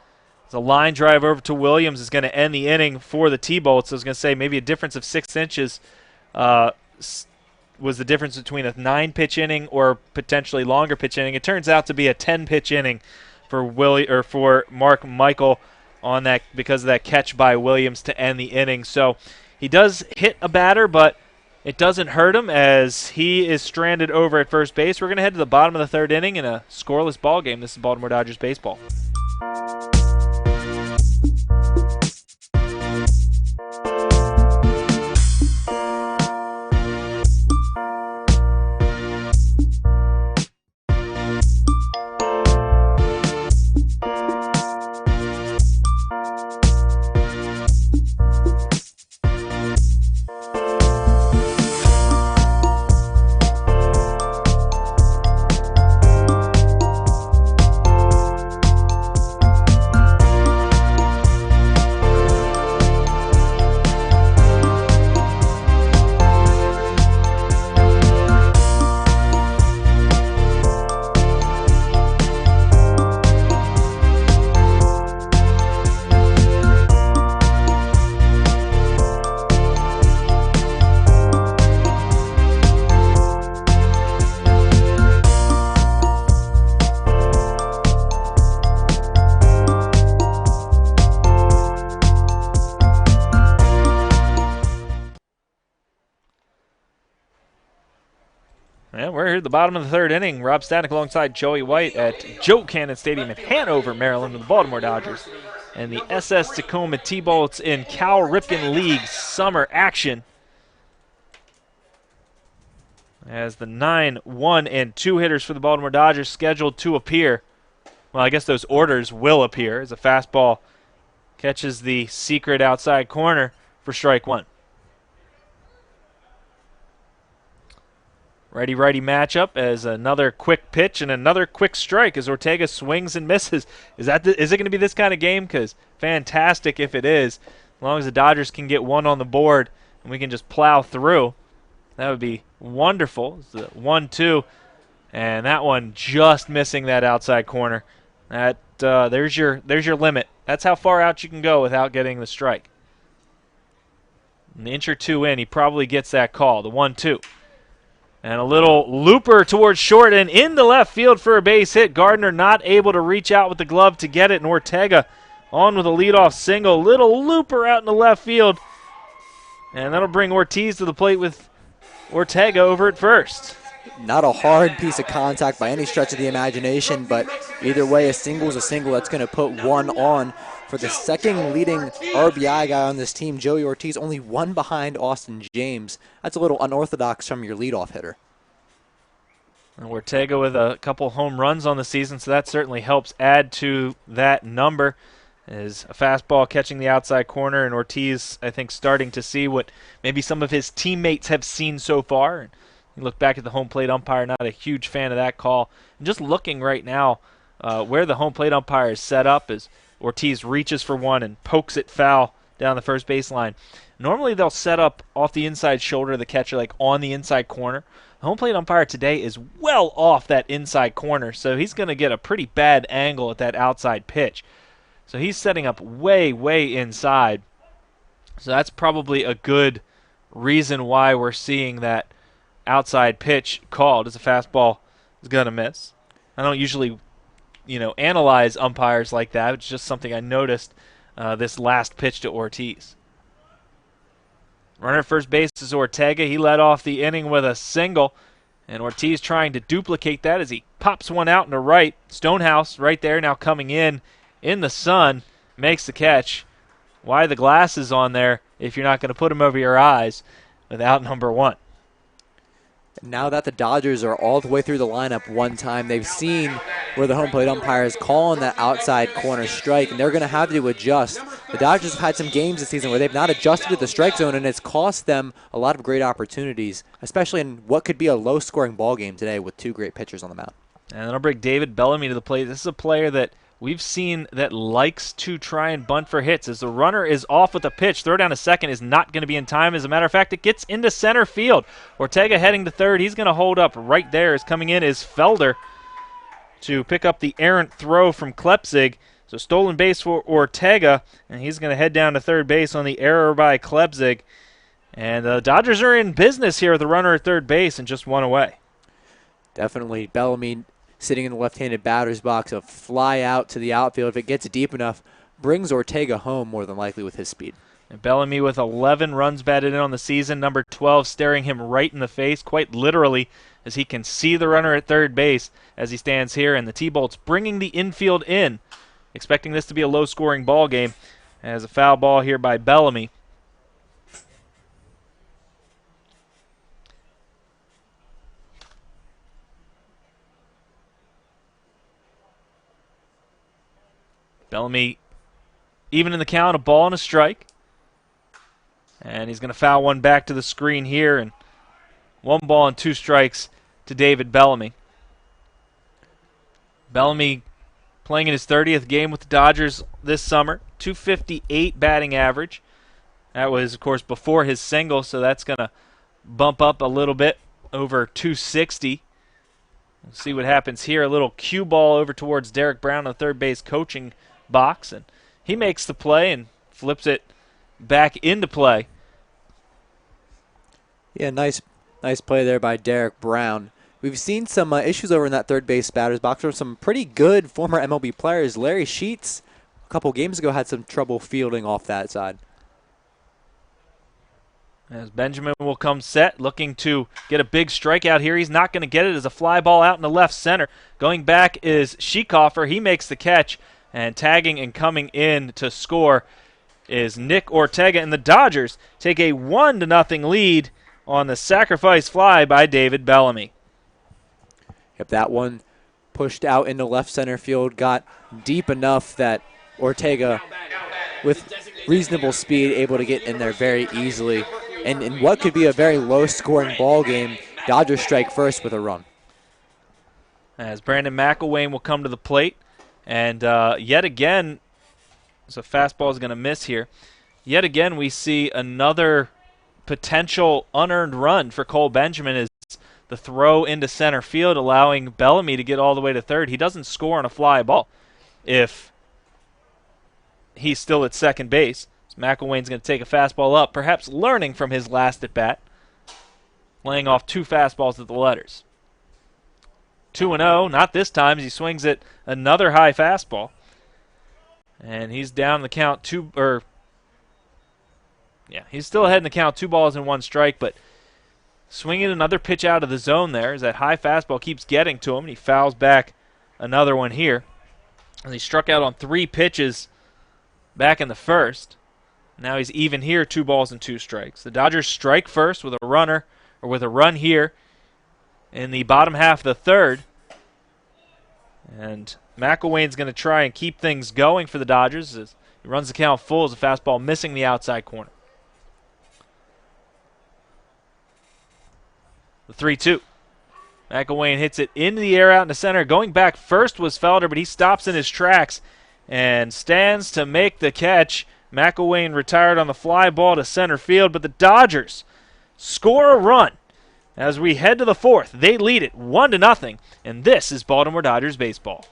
The line drive over to Williams is going to end the inning for the T-Bolts. I was going to say maybe a difference of 6 inches was the difference between a 9-pitch inning or potentially longer pitch inning. It turns out to be a 10-pitch inning for Mark Michael on that because of that catch by Williams to end the inning. So he does hit a batter, but it doesn't hurt him as he is stranded over at first base. We're going to head to the bottom of the third inning in a scoreless ball game. This is Baltimore Dodgers baseball. And we're here at the bottom of the third inning. Rob Stanek alongside Joey White at Joe Cannon Stadium in Hanover, Maryland, with the Baltimore Dodgers and the SS Tacoma T-Bolts in Cal Ripken League summer action. As the 9, 1, and 2 hitters for the Baltimore Dodgers scheduled to appear. Well, I guess those orders will appear as a fastball catches the secret outside corner for strike one. Righty-righty matchup as another quick pitch and another quick strike as Ortega swings and misses. Is it going to be this kind of game? Because fantastic if it is. As long as the Dodgers can get one on the board and we can just plow through, that would be wonderful. It's the 1-2, and that one just missing that outside corner. That there's your limit. That's how far out you can go without getting the strike. An inch or two in, he probably gets that call. The 1-2. And a little looper towards short and into left field for a base hit. Gardner not able to reach out with the glove to get it, and Ortega on with a leadoff single. Little looper out in the left field. And that'll bring Ortiz to the plate with Ortega over at first. Not a hard piece of contact by any stretch of the imagination, but either way, a single is a single. That's going to put one on for the second leading RBI guy on this team, Joey Ortiz, only one behind Austin James. That's a little unorthodox from your leadoff hitter. And Ortega with a couple home runs on the season, so that certainly helps add to that number. Is a fastball catching the outside corner, and Ortiz, I think, starting to see what maybe some of his teammates have seen so far. And you look back at the home plate umpire, not a huge fan of that call. And just looking right now where the home plate umpire is set up is Ortiz reaches for one and pokes it foul down the first baseline. Normally they'll set up off the inside shoulder of the catcher, like on the inside corner. The home plate umpire today is well off that inside corner, so he's going to get a pretty bad angle at that outside pitch. So he's setting up way, way inside. So that's probably a good reason why we're seeing that outside pitch called as a fastball is going to miss. I don't usually, analyze umpires like that. It's just something I noticed this last pitch to Ortiz. Runner at first base is Ortega. He led off the inning with a single, and Ortiz trying to duplicate that as he pops one out into right. Stonehouse right there now coming in the sun, makes the catch. Why the glasses on there if you're not going to put them over your eyes without number one? Now that the Dodgers are all the way through the lineup one time, they've seen where the home plate umpire is calling that outside corner strike, and they're going to have to adjust. The Dodgers have had some games this season where they've not adjusted to the strike zone, and it's cost them a lot of great opportunities, especially in what could be a low-scoring ball game today with two great pitchers on the mound. And then I'll bring David Bellamy to the plate. This is a player that we've seen that likes to try and bunt for hits. As the runner is off with a pitch, throw down to second is not going to be in time. As a matter of fact, it gets into center field. Ortega heading to third. He's going to hold up right there. As coming in is Felder to pick up the errant throw from Klepzig. So stolen base for Ortega, and he's going to head down to third base on the error by Klepzig. And the Dodgers are in business here with the runner at third base and just one away. Definitely Bellamy sitting in the left-handed batter's box, a fly out to the outfield. If it gets deep enough, brings Ortega home more than likely with his speed. And Bellamy with 11 runs batted in on the season, number 12 staring him right in the face, quite literally, as he can see the runner at third base as he stands here. And the T-Bolts bringing the infield in, expecting this to be a low-scoring ball game, as a foul ball here by Bellamy. Bellamy even in the count, a ball and a strike. And he's going to foul one back to the screen here. And 1 ball and 2 strikes to David Bellamy. Bellamy playing in his 30th game with the Dodgers this summer. .258 batting average. That was, of course, before his single, so that's going to bump up a little bit over .260. We'll see what happens here. A little cue ball over towards Derek Brown on the third base coaching box, and he makes the play and flips it back into play. Yeah, nice play there by Derek Brown. We've seen some issues over in that third base batter's box from some pretty good former MLB players. Larry Sheets, a couple games ago, had some trouble fielding off that side. As Benjamin will come set, looking to get a big strikeout here. He's not going to get it as a fly ball out in the left center. Going back is Schieckhofer. He makes the catch, and tagging and coming in to score is Nick Ortega. And the Dodgers take a 1-0 lead on the sacrifice fly by David Bellamy. If that one pushed out into left center field, got deep enough that Ortega, with reasonable speed, able to get in there very easily. And in what could be a very low-scoring ball game, Dodgers strike first with a run. As Brandon McElwain will come to the plate. And yet again, so fastball is going to miss here. Yet again, we see another potential unearned run for Cole Benjamin as the throw into center field, allowing Bellamy to get all the way to third. He doesn't score on a fly ball if he's still at second base. So McElwain's going to take a fastball up, perhaps learning from his last at-bat, laying off 2 fastballs at the letters. 2-0, not this time, as he swings at another high fastball. And he's down the count he's still ahead in the count, 2 balls and 1 strike, but swinging another pitch out of the zone there as that high fastball keeps getting to him, and he fouls back another one here. And he struck out on 3 pitches back in the first. Now he's even here, 2 balls and 2 strikes. The Dodgers strike first with a run here in the bottom half of the third. And McElwain's going to try and keep things going for the Dodgers as he runs the count full as a fastball missing the outside corner. The 3-2. McElwain hits it into the air out in the center. Going back first was Felder, but he stops in his tracks and stands to make the catch McElwain retired on the fly ball to center field, but the Dodgers score a run. As we head to the fourth, they lead it 1-0, and this is Baltimore Dodgers baseball.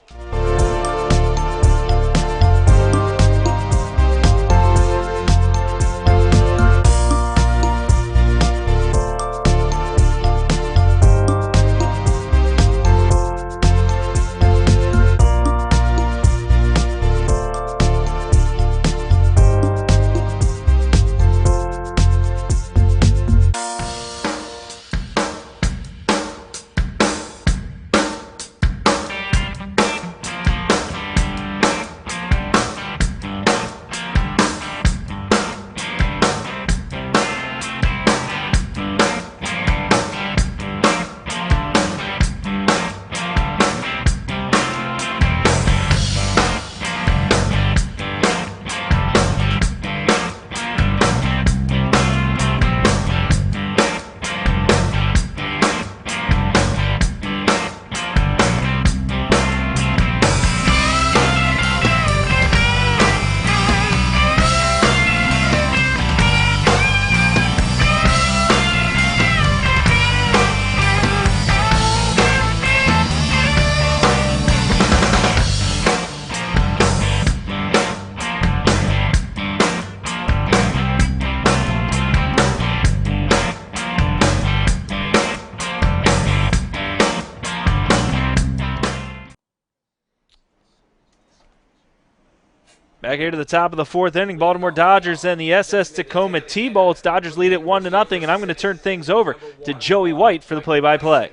Back here to the top of the fourth inning, Baltimore Dodgers and the SS Tacoma T-Bolts. Dodgers lead it 1-0, and I'm going to turn things over to Joey White for the play-by-play.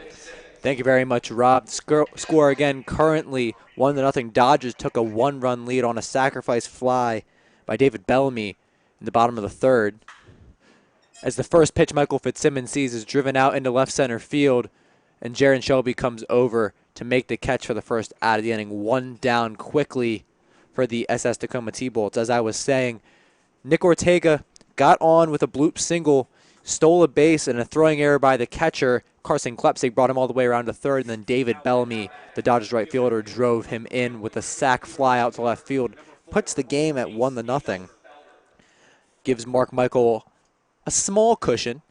Thank you very much, Rob. Score again currently 1-0. Dodgers took a one-run lead on a sacrifice fly by David Bellamy in the bottom of the third. As the first pitch Michael Fitzsimmons sees is driven out into left center field, and Jaron Shelby comes over to make the catch for the first out of the inning. One down quickly for the SS Tacoma T-Bolts. As I was saying, Nick Ortega got on with a bloop single, stole a base, and a throwing error by the catcher. Carson Klepsig brought him all the way around to third, and then David Bellamy, the Dodgers right fielder, drove him in with a sac fly out to left field. Puts the game at 1-0. Gives Mark Michael a small cushion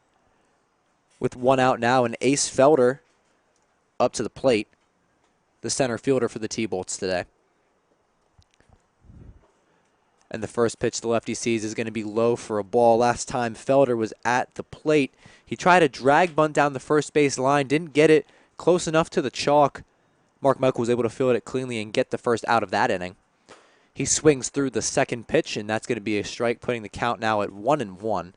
with one out now, and Ace Felder up to the plate, the center fielder for the T-Bolts today. And the first pitch the lefty sees is going to be low for a ball. Last time Felder was at the plate, he tried a drag bunt down the first base line, didn't get it close enough to the chalk. Mark Michael was able to field it cleanly and get the first out of that inning. He swings through the second pitch, and that's going to be a strike, putting the count now at 1-1.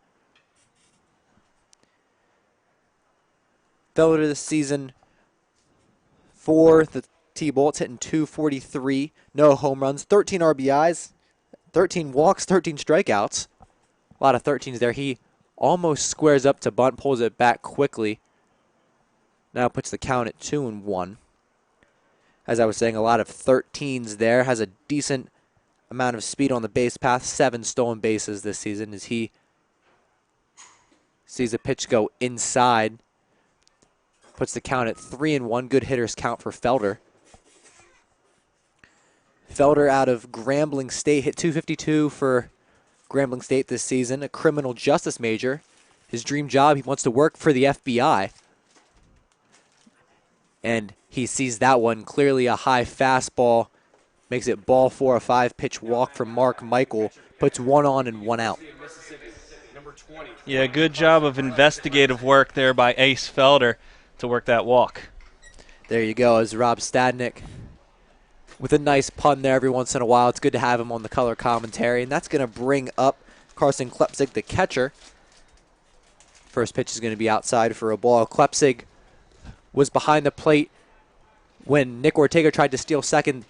Felder this season for the T-Bolts, hitting .243, no home runs, 13 RBIs, 13 walks, 13 strikeouts. A lot of 13s there. He almost squares up to bunt, pulls it back quickly. Now puts the count at 2-1. As I was saying, a lot of 13s there. Has a decent amount of speed on the base path. 7 stolen bases this season as he sees a pitch go inside. Puts the count at 3-1. Good hitters count for Felder. Felder out of Grambling State, hit .252 for Grambling State this season, a criminal justice major. His dream job, he wants to work for the FBI. And he sees that one, clearly a high fastball, makes it ball 4, a 5-pitch walk from Mark Michael, puts one on and one out. Yeah, good job of investigative work there by Ace Felder to work that walk. There you go, as Rob Stadnick with a nice pun there every once in a while. It's good to have him on the color commentary, and that's going to bring up Carson Klepsig, the catcher. First pitch is going to be outside for a ball. Klepsig was behind the plate when Nick Ortega tried to steal second.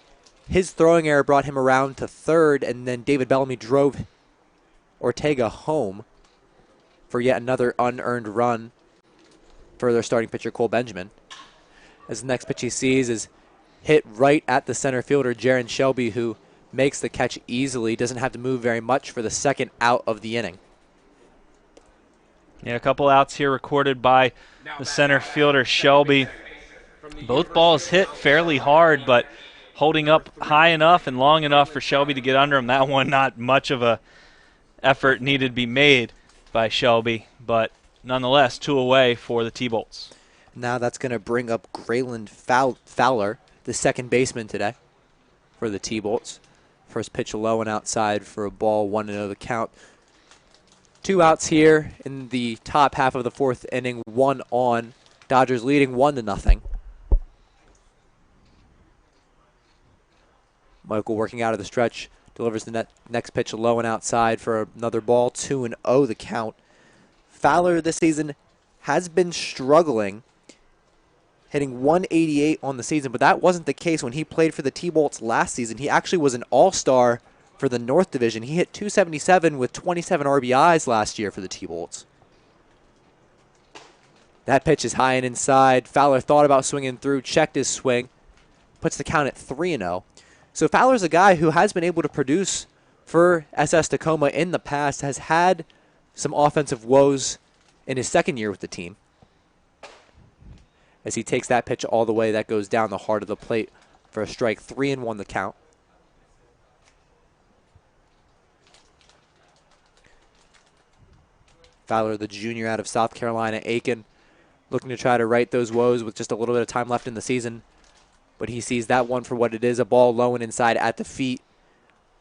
His throwing error brought him around to third, and then David Bellamy drove Ortega home for yet another unearned run for their starting pitcher, Cole Benjamin. As the next pitch he sees is hit right at the center fielder, Jaron Shelby, who makes the catch easily, doesn't have to move very much for the second out of the inning. Yeah, a couple outs here recorded by the center fielder, Shelby. Both balls hit fairly hard, but holding up high enough and long enough for Shelby to get under him. That one not much of a effort needed to be made by Shelby, but nonetheless, 2 away for the T-Bolts. Now that's going to bring up Grayland Fowler, the second baseman today for the T-Bolts. First pitch low and outside for a ball, 1-0 the count. 2 outs here in the top half of the 4th inning, 1 on. Dodgers leading 1-0. Michael working out of the stretch, delivers the next pitch low and outside for another ball, 2-0 the count. Fowler this season has been struggling, hitting 188 on the season, but that wasn't the case when he played for the T-Bolts last season. He actually was an all-star for the North Division. He hit 277 with 27 RBIs last year for the T-Bolts. That pitch is high and inside. Fowler thought about swinging through, checked his swing, puts the count at 3-0. So Fowler's a guy who has been able to produce for SS Tacoma in the past, has had some offensive woes in his second year with the team. As he takes that pitch all the way, that goes down the heart of the plate for a strike, 3-1 the count. Fowler, the junior out of South Carolina, Aiken, looking to try to right those woes with just a little bit of time left in the season. But he sees that one for what it is, a ball low and inside at the feet.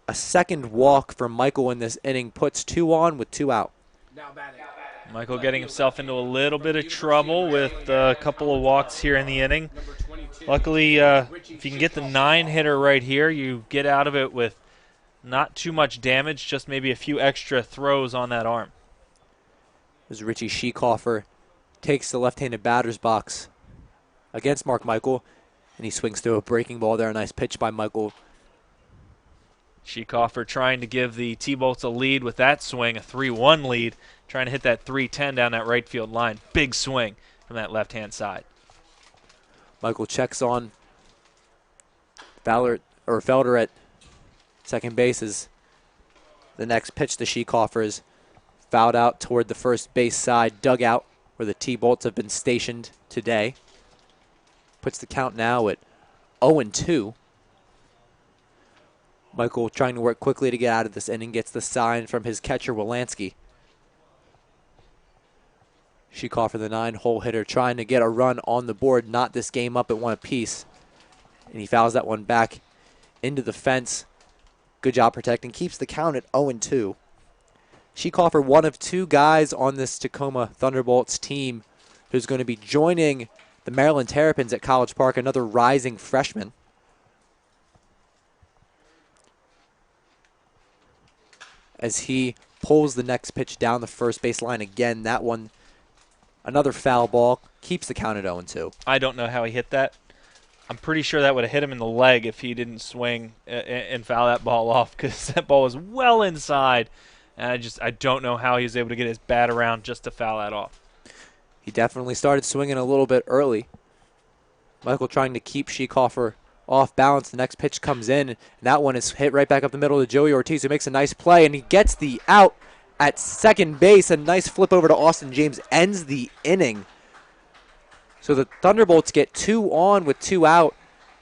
A second walk for Michael in this inning puts 2 on with 2 out. Michael getting himself into a little bit of trouble with a couple of walks here in the inning. Luckily, if you can get the 9-hitter right here, you get out of it with not too much damage, just maybe a few extra throws on that arm. As Richie Schiekofer takes the left-handed batter's box against Mark Michael, and he swings through a breaking ball there. A nice pitch by Michael. Schiekofer trying to give the T-Bolts a lead with that swing, a 3-1 lead, trying to hit that 310 down that right field line. Big swing from that left-hand side. Michael checks on Felder at second base as the next pitch to Schiekofer is fouled out toward the first base side dugout where the T-Bolts have been stationed today. Puts the count now at 0-2. Michael trying to work quickly to get out of this inning, gets the sign from his catcher, Wilansky. Schiekofer, the 9-hole hitter, trying to get a run on the board, knot this game up at 1 apiece. And he fouls that one back into the fence. Good job protecting. Keeps the count at 0-2. Schiekofer, one of 2 guys on this Tacoma Thunderbolts team who's going to be joining the Maryland Terrapins at College Park, another rising freshman. As he pulls the next pitch down the first base line again, that one, another foul ball, keeps the count at 0-2. I don't know how he hit that. I'm pretty sure that would have hit him in the leg if he didn't swing and foul that ball off, because that ball was well inside. And I don't know how he was able to get his bat around just to foul that off. He definitely started swinging a little bit early. Michael trying to keep Schiekofer off balance. The next pitch comes in, and that one is hit right back up the middle to Joey Ortiz, who makes a nice play, and he gets the out at second base. A nice flip over to Austin James ends the inning. So the Thunderbolts get 2 on with 2 out,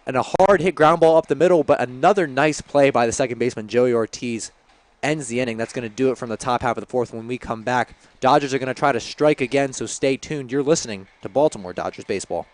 and a hard hit ground ball up the middle, but another nice play by the second baseman, Joey Ortiz, ends the inning. That's going to do it from the top half of the 4th. When we come back, Dodgers are going to try to strike again, so stay tuned. You're listening to Baltimore Dodgers Baseball.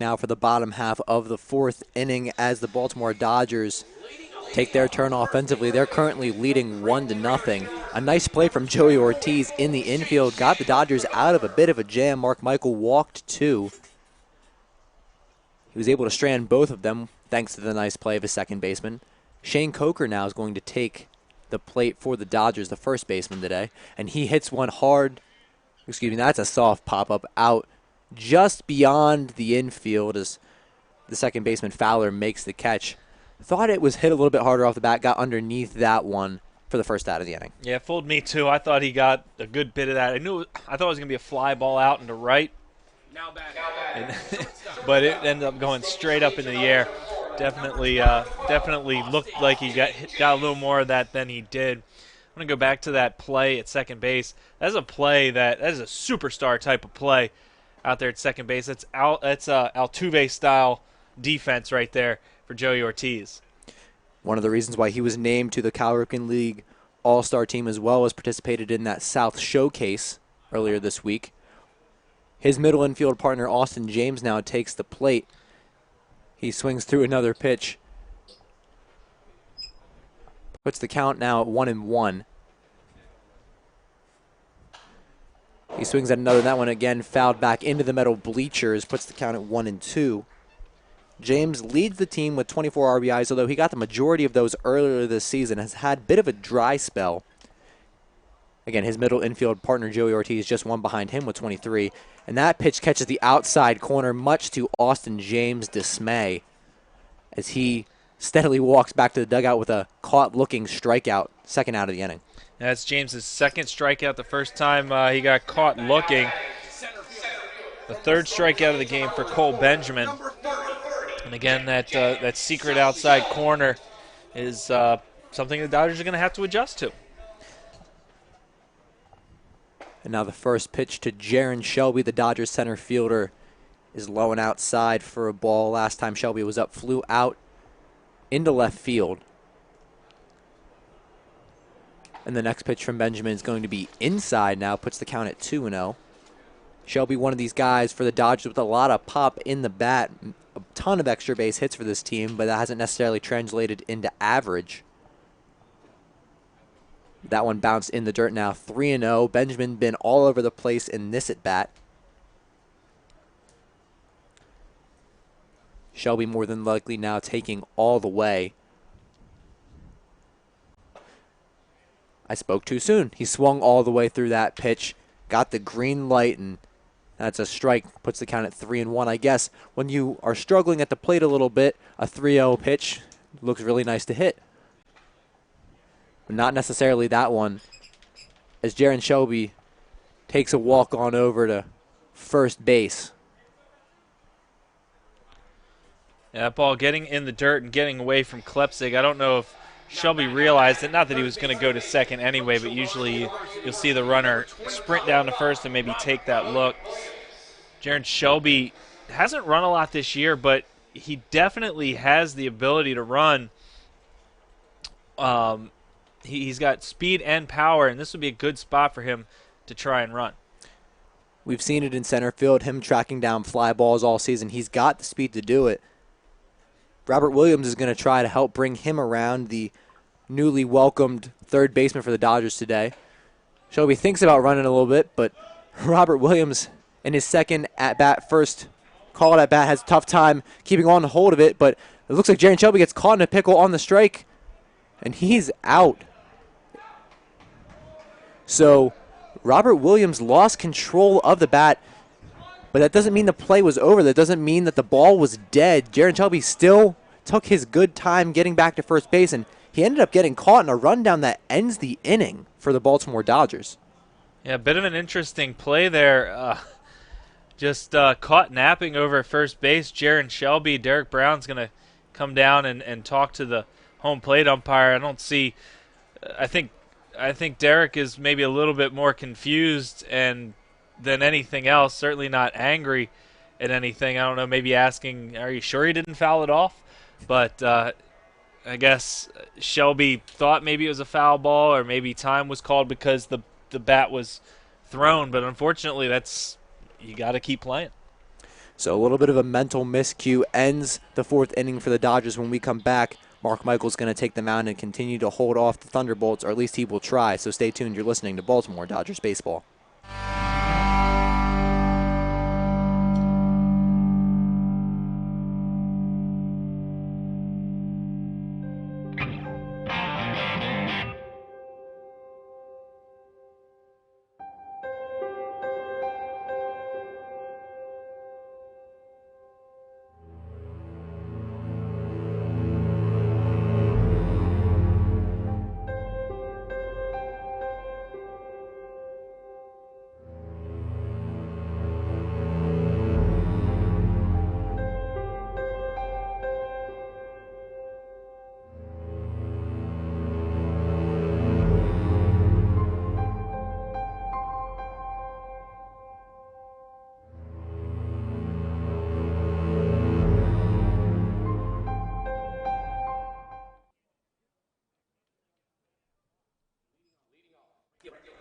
now for the bottom half of the fourth inning as the Baltimore Dodgers take their turn offensively. They're currently leading 1-0. A nice play from Joey Ortiz in the infield got the Dodgers out of a bit of a jam. Mark Michael walked 2. He was able to strand both of them thanks to the nice play of his second baseman. Shane Coker now is going to take the plate for the Dodgers, the first baseman today, and he hits one hard. Excuse me, that's a soft pop-up out just beyond the infield as the second baseman Fowler makes the catch. Thought it was hit a little bit harder off the bat, got underneath that one for the first out of the inning. Yeah, it fooled me too. I thought he got a good bit of that. I thought it was going to be a fly ball out into right. Now back. But it ended up going straight up into the air. Definitely looked like he got a little more of that than he did. I'm going to go back to that play at second base. That's a play that is a superstar type of play out there at second base. That's Altuve style defense right there for Joey Ortiz. One of the reasons why he was named to the Cal Ripken League All-Star team as well as participated in that South Showcase earlier this week. His middle infield partner Austin James now takes the plate. He swings through another pitch. Puts the count now at 1-1. He swings at another. That one again fouled back into the metal bleachers. Puts the count at 1-2. James leads the team with 24 RBIs, although he got the majority of those earlier this season. Has had a bit of a dry spell. Again, his middle infield partner Joey Ortiz just one behind him with 23. And that pitch catches the outside corner, much to Austin James' dismay, as he steadily walks back to the dugout with a caught-looking strikeout, second out of the inning. That's James's second strikeout. The first time he got caught looking. The third strikeout of the game for Cole Benjamin. And again, that secret outside corner is something the Dodgers are going to have to adjust to. And now the first pitch to Jaron Shelby, the Dodgers center fielder, is low and outside for a ball. Last time Shelby was up, flew out into left field. And the next pitch from Benjamin is going to be inside now, puts the count at 2-0. Shelby, one of these guys for the Dodgers with a lot of pop in the bat, a ton of extra base hits for this team, but that hasn't necessarily translated into average. That one bounced in the dirt now, 3-0. Benjamin been all over the place in this at-bat. Shelby more than likely now taking all the way. I spoke too soon. He swung all the way through that pitch, got the green light, and that's a strike. Puts the count at 3-1. I guess when you are struggling at the plate a little bit, a 3-0 pitch looks really nice to hit. But not necessarily that one, as Jaron Shelby takes a walk on over to first base. Yeah, that ball getting in the dirt and getting away from Klepsig. I don't know if Shelby realized it. Not that he was going to go to second anyway, but usually you'll see the runner sprint down to first and maybe take that look. Jaron Shelby hasn't run a lot this year, but he definitely has the ability to run. He's got speed and power, and this would be a good spot for him to try and run. We've seen it in center field, him tracking down fly balls all season. He's got the speed to do it. Robert Williams is going to try to help bring him around, the newly welcomed third baseman for the Dodgers today. Shelby thinks about running a little bit, but Robert Williams in his second at-bat, first call at-bat, has a tough time keeping on hold of it, but it looks like Jaron Shelby gets caught in a pickle on the strike, and he's out. So Robert Williams lost control of the bat, but that doesn't mean the play was over. That doesn't mean that the ball was dead. Jaron Shelby still took his good time getting back to first base, and he ended up getting caught in a rundown that ends the inning for the Baltimore Dodgers. Yeah, a bit of an interesting play there. Just caught napping over at first base. Jaron Shelby, Derek Brown's going to come down and talk to the home plate umpire. I think Derek is maybe a little bit more confused than anything else. Certainly not angry at anything. I don't know, maybe asking, are you sure he didn't foul it off? But I guess Shelby thought maybe it was a foul ball, or maybe time was called because the bat was thrown. But unfortunately, you got to keep playing. So a little bit of a mental miscue ends the fourth inning for the Dodgers. When we come back, Mark Michael's going to take the mound and continue to hold off the Thunderbolts, or at least he will try. So stay tuned. You're listening to Baltimore Dodgers Baseball.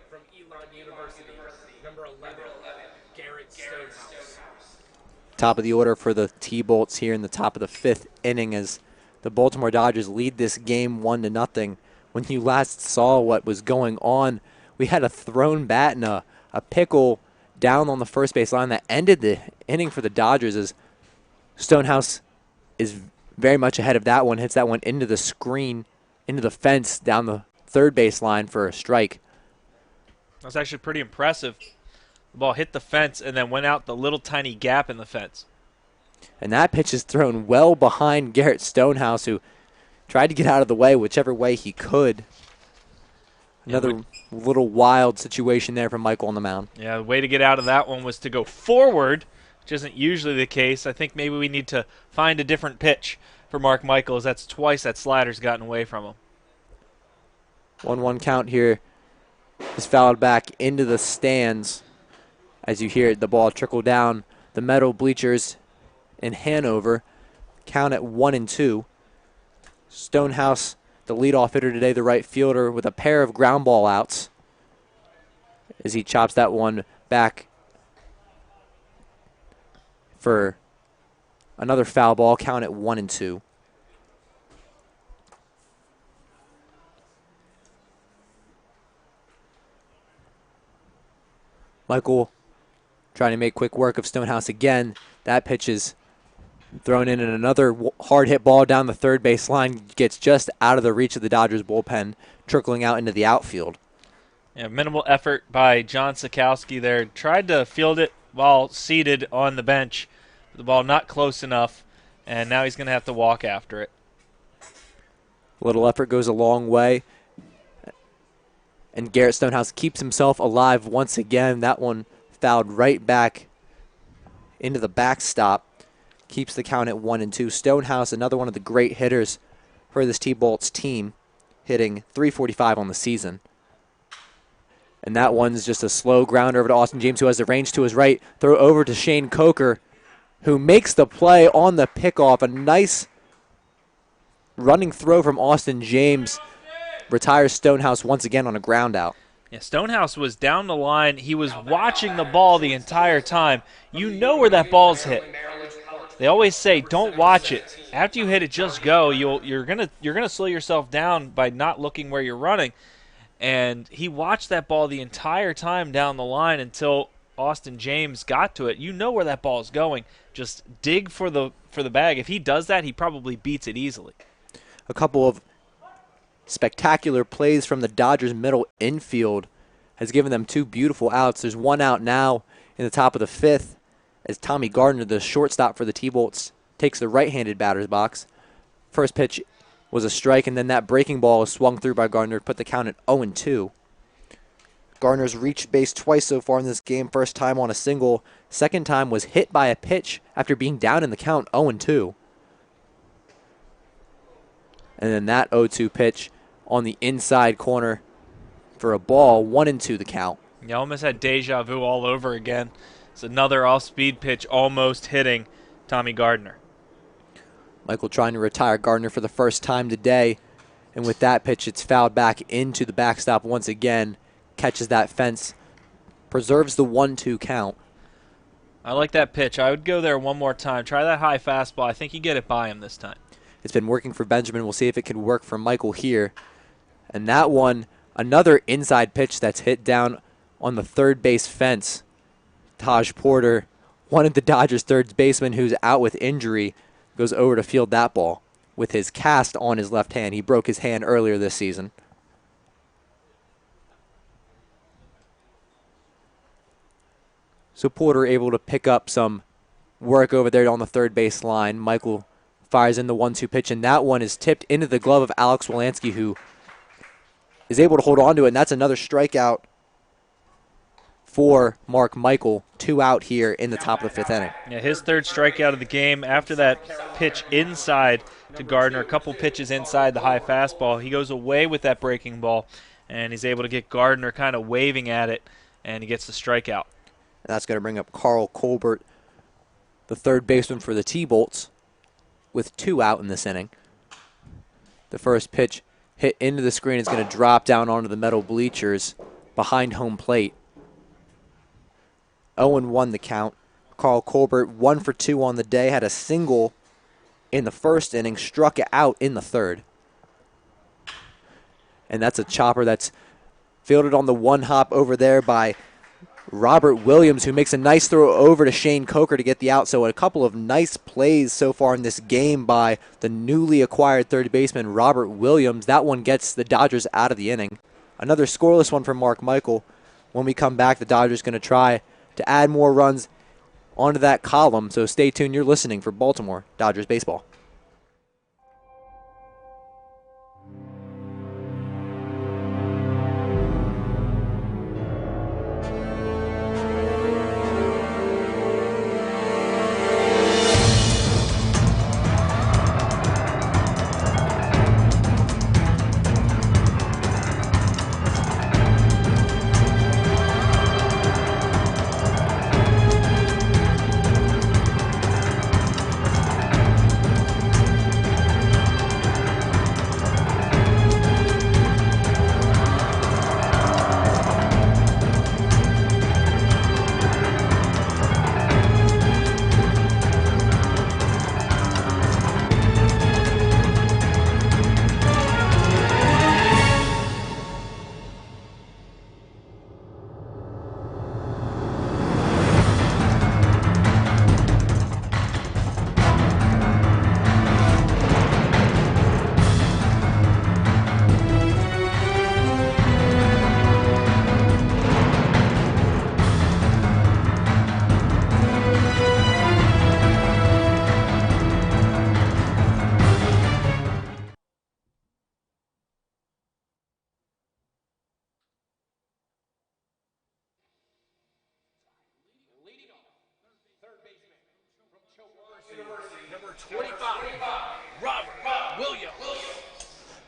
From Elon University, number 11, Garrett Stonehouse. Top of the order for the T-Bolts here in the top of the fifth inning as the Baltimore Dodgers lead this game 1-0. When you last saw what was going on, we had a thrown bat and a pickle down on the first base line that ended the inning for the Dodgers as Stonehouse is very much ahead of that one, hits that one into the screen, into the fence down the third base line for a strike. That's actually pretty impressive. The ball hit the fence and then went out the little tiny gap in the fence. And that pitch is thrown well behind Garrett Stonehouse, who tried to get out of the way whichever way he could. Another little wild situation there from Michael on the mound. Yeah, the way to get out of that one was to go forward, which isn't usually the case. I think maybe we need to find a different pitch for Mark Michaels. That's twice that slider's gotten away from him. 1-1 count here is fouled back into the stands as you hear the ball trickle down the metal bleachers in Hanover. Count at 1-2. Stonehouse, the leadoff hitter today, the right fielder, with a pair of ground ball outs as he chops that one back for another foul ball. Count at 1-2. Michael trying to make quick work of Stonehouse again. That pitch is thrown in, and another hard hit ball down the third base line gets just out of the reach of the Dodgers bullpen, trickling out into the outfield. Yeah, minimal effort by John Sikowski there. Tried to field it while seated on the bench. The ball not close enough, and now he's going to have to walk after it. A little effort goes a long way. And Garrett Stonehouse keeps himself alive once again. That one fouled right back into the backstop. Keeps the count at 1-2. Stonehouse, another one of the great hitters for this T-Bolts team, hitting .345 on the season. And that one's just a slow grounder over to Austin James, who has the range to his right. Throw over to Shane Coker, who makes the play on the pickoff. A nice running throw from Austin James retires Stonehouse once again on a ground out. Yeah, Stonehouse was down the line. He was watching the ball the entire time. You know where that ball's hit. They always say, don't watch it. After you hit it, just go. You're gonna slow yourself down by not looking where you're running. And he watched that ball the entire time down the line until Austin James got to it. You know where that ball is going. Just dig for the bag. If he does that, he probably beats it easily. A couple of spectacular plays from the Dodgers middle infield has given them two beautiful outs. There's one out now in the top of the fifth as Tommy Gardner, the shortstop for the T-Bolts, takes the right-handed batter's box. First pitch was a strike, and then that breaking ball was swung through by Gardner to put the count at 0-2. Gardner's reached base twice so far in this game. First time on a single. Second time was hit by a pitch after being down in the count 0-2. And then that 0-2 pitch on the inside corner for a ball, 1-2 the count. You almost had deja vu all over again. It's another off-speed pitch almost hitting Tommy Gardner. Michael trying to retire Gardner for the first time today. And with that pitch, it's fouled back into the backstop once again. Catches that fence. Preserves the 1-2 count. I like that pitch. I would go there one more time. Try that high fastball. I think you get it by him this time. It's been working for Benjamin. We'll see if it can work for Michael here. And that one, another inside pitch that's hit down on the third base fence. Taj Porter, one of the Dodgers' third baseman who's out with injury, goes over to field that ball with his cast on his left hand. He broke his hand earlier this season. So Porter able to pick up some work over there on the third base line. Michael fires in the 1-2 pitch, and that one is tipped into the glove of Alex Wolanski, who is able to hold on to it, and that's another strikeout for Mark Michael. 2 out here in the top of the 5th inning. Yeah, his third strikeout of the game after that pitch inside to Gardner, a couple pitches inside the high fastball. He goes away with that breaking ball, and he's able to get Gardner kind of waving at it, and he gets the strikeout. And that's going to bring up Carl Colbert, the third baseman for the T-Bolts, with 2 out in this inning. The first pitch hit into the screen is going to drop down onto the metal bleachers behind home plate. 0-1 the count. Carl Colbert 1 for 2 on the day, had a single in the first inning, struck it out in the third. And that's a chopper that's fielded on the one hop over there by Robert Williams, who makes a nice throw over to Shane Coker to get the out. So a couple of nice plays so far in this game by the newly acquired third baseman, Robert Williams. That one gets the Dodgers out of the inning. Another scoreless one from Mark Michael. When we come back, the Dodgers going to try to add more runs onto that column. So stay tuned. You're listening for Baltimore Dodgers Baseball.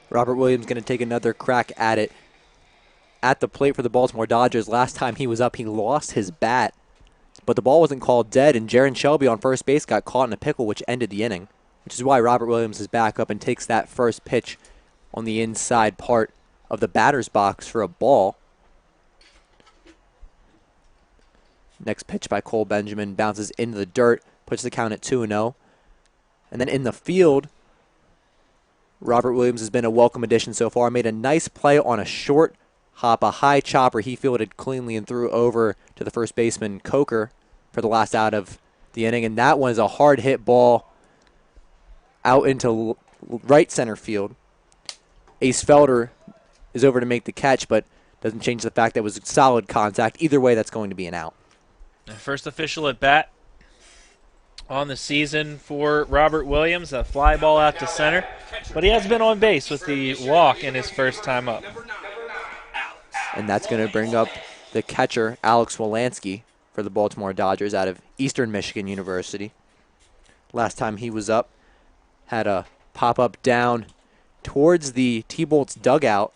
Robert Williams going to take another crack at it at the plate for the Baltimore Dodgers. Last time he was up, he lost his bat, but the ball wasn't called dead, and Jaron Shelby on first base got caught in a pickle, which ended the inning, which is why Robert Williams is back up and takes that first pitch on the inside part of the batter's box for a ball. Next pitch by Cole Benjamin bounces into the dirt, puts the count at 2-0. And then in the field, Robert Williams has been a welcome addition so far. Made a nice play on a short hop, a high chopper. He fielded cleanly and threw over to the first baseman, Coker, for the last out of the inning. And that one is a hard hit ball out into right center field. Ace Felder is over to make the catch, but doesn't change the fact that it was solid contact. Either way, that's going to be an out. First official at bat on the season for Robert Williams, a fly ball out to center, but he has been on base with the walk in his first time up. And that's going to bring up the catcher, Alex Wolanski, for the Baltimore Dodgers out of Eastern Michigan University. Last time he was up, had a pop-up down towards the T-Bolts dugout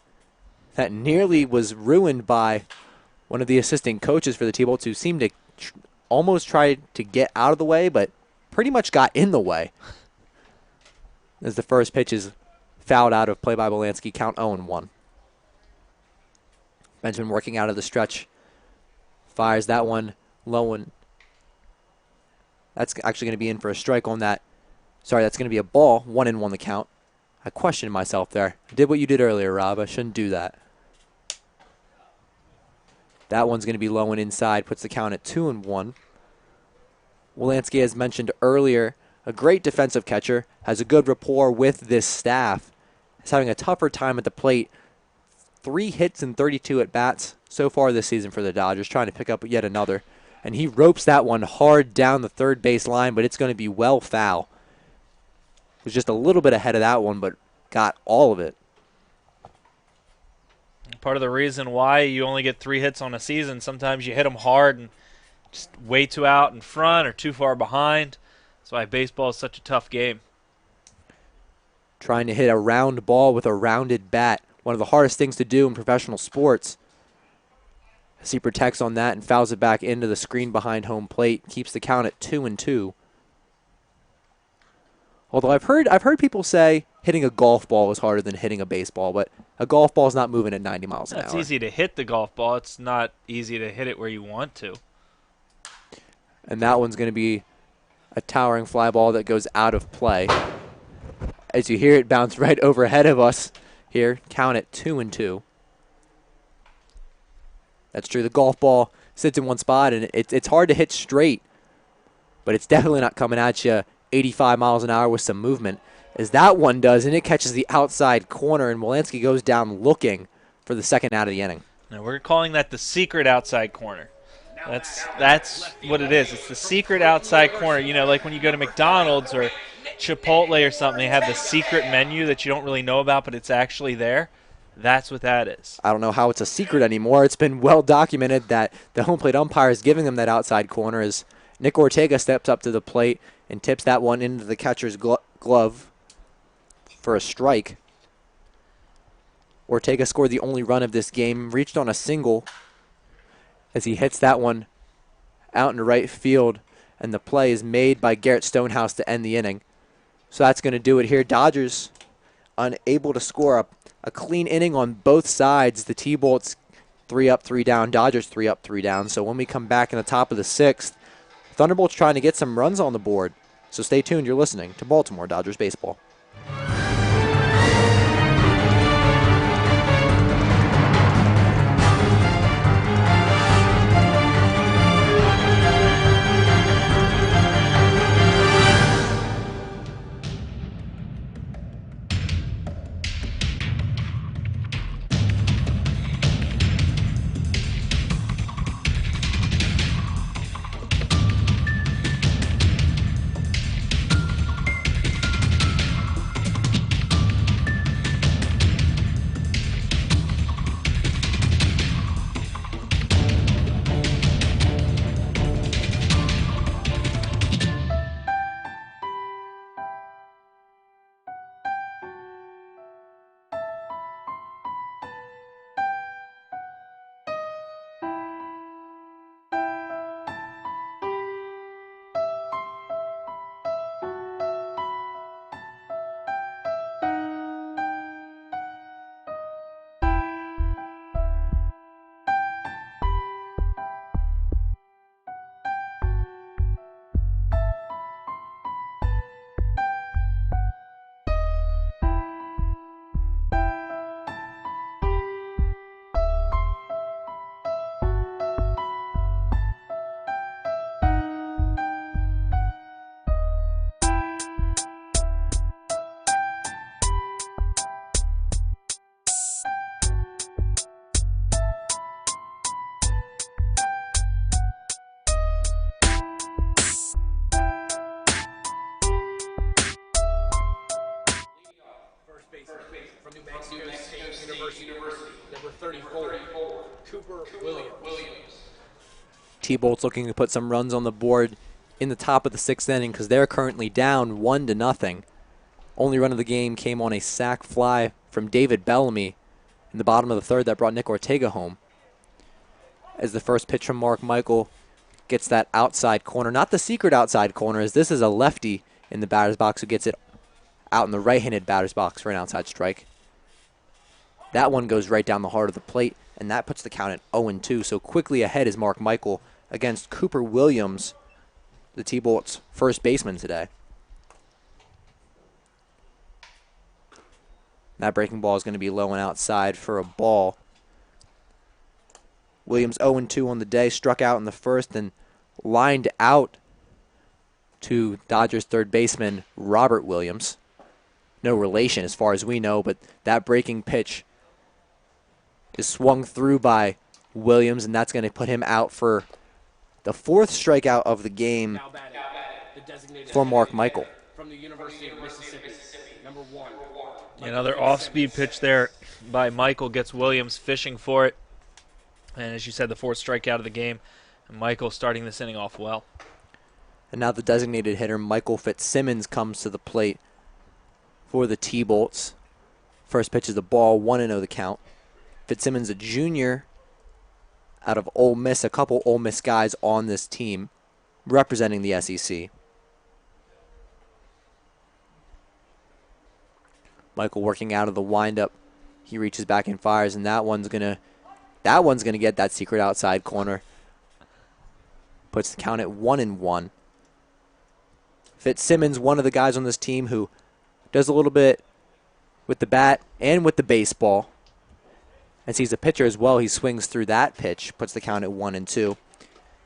that nearly was ruined by one of the assistant coaches for the T-Bolts, who seemed to almost try to get out of the way, but pretty much got in the way. As the first pitch is fouled out of play by Wolanski, count 0-1. Benjamin working out of the stretch. Fires that one low and That's actually going to be in for a strike on that. Sorry, that's going to be a ball. 1-1 the count. I questioned myself there. I did what you did earlier, Rob. I shouldn't do that. That one's going to be low and inside, puts the count at 2-1. Wolanski, as mentioned earlier, a great defensive catcher, has a good rapport with this staff. Is having a tougher time at the plate. 3 hits and 32 at-bats so far this season for the Dodgers, trying to pick up yet another. And he ropes that one hard down the third base line, but it's going to be well foul. Was just a little bit ahead of that one, but got all of it. Part of the reason why you only get 3 hits on a season, sometimes you hit them hard and just way too out in front or too far behind. That's why baseball is such a tough game. Trying to hit a round ball with a rounded bat. One of the hardest things to do in professional sports. As he protects on that and fouls it back into the screen behind home plate. Keeps the count at 2-2. Although I've heard people say hitting a golf ball is harder than hitting a baseball, but a golf ball is not moving at 90 miles an hour. It's easy to hit the golf ball. It's not easy to hit it where you want to. And that one's going to be a towering fly ball that goes out of play. As you hear it bounce right overhead of us here, count at 2-2. That's true. The golf ball sits in one spot, and it's hard to hit straight, but it's definitely not coming at you 85 miles an hour with some movement, as that one does, and it catches the outside corner, and Wolanski goes down looking for the second out of the inning. Now we're calling that the secret outside corner. That's what it is. It's the secret outside corner. You know, like when you go to McDonald's or Chipotle or something, they have the secret menu that you don't really know about, but it's actually there. That's what that is. I don't know how it's a secret anymore. It's been well documented that the home plate umpire is giving them that outside corner as Nick Ortega steps up to the plate and tips that one into the catcher's glove for a strike. Ortega scored the only run of this game, reached on a single as he hits that one out into right field, and the play is made by Garrett Stonehouse to end the inning. So that's going to do it here. Dodgers unable to score a clean inning on both sides. The T-Bolts 3 up, 3 down. Dodgers 3 up, 3 down. So when we come back in the top of the 6th, Thunderbolts trying to get some runs on the board. So stay tuned. You're listening to Baltimore Dodgers Baseball. Number 34, Cooper Williams. T-Bolts looking to put some runs on the board in the top of the 6th inning because they're currently down 1-0. Only run of the game came on a sac fly from David Bellamy in the bottom of the 3rd that brought Nick Ortega home. As the first pitch from Mark Michael gets that outside corner, not the secret outside corner, as this is a lefty in the batter's box who gets it out in the right-handed batter's box for an outside strike. That one goes right down the heart of the plate, and that puts the count at 0-2. So quickly ahead is Mark Michael against Cooper Williams, the T-Bolt's first baseman today. That breaking ball is going to be low and outside for a ball. Williams 0-2 on the day, struck out in the first and lined out to Dodgers third baseman Robert Williams. No relation as far as we know, but that breaking pitch is swung through by Williams, and that's going to put him out for the fourth strikeout of the game Now batting, the designated for Mark Michael. from the University of Mississippi, number 1. Another off-speed pitch there by Michael gets Williams fishing for it. And as you said, the fourth strikeout of the game. And Michael starting this inning off well. And now the designated hitter, Michael Fitzsimmons, comes to the plate for the T-Bolts. First pitch is the ball, 1-0 the count. Fitzsimmons, a junior out of Ole Miss, a couple Ole Miss guys on this team representing the SEC. Michael working out of the windup. He reaches back and fires, and that one's gonna get that secret outside corner. Puts the count at 1-1. Fitzsimmons, one of the guys on this team who does a little bit with the bat and with the baseball. As he's a pitcher as well, he swings through that pitch, puts the count at 1-2.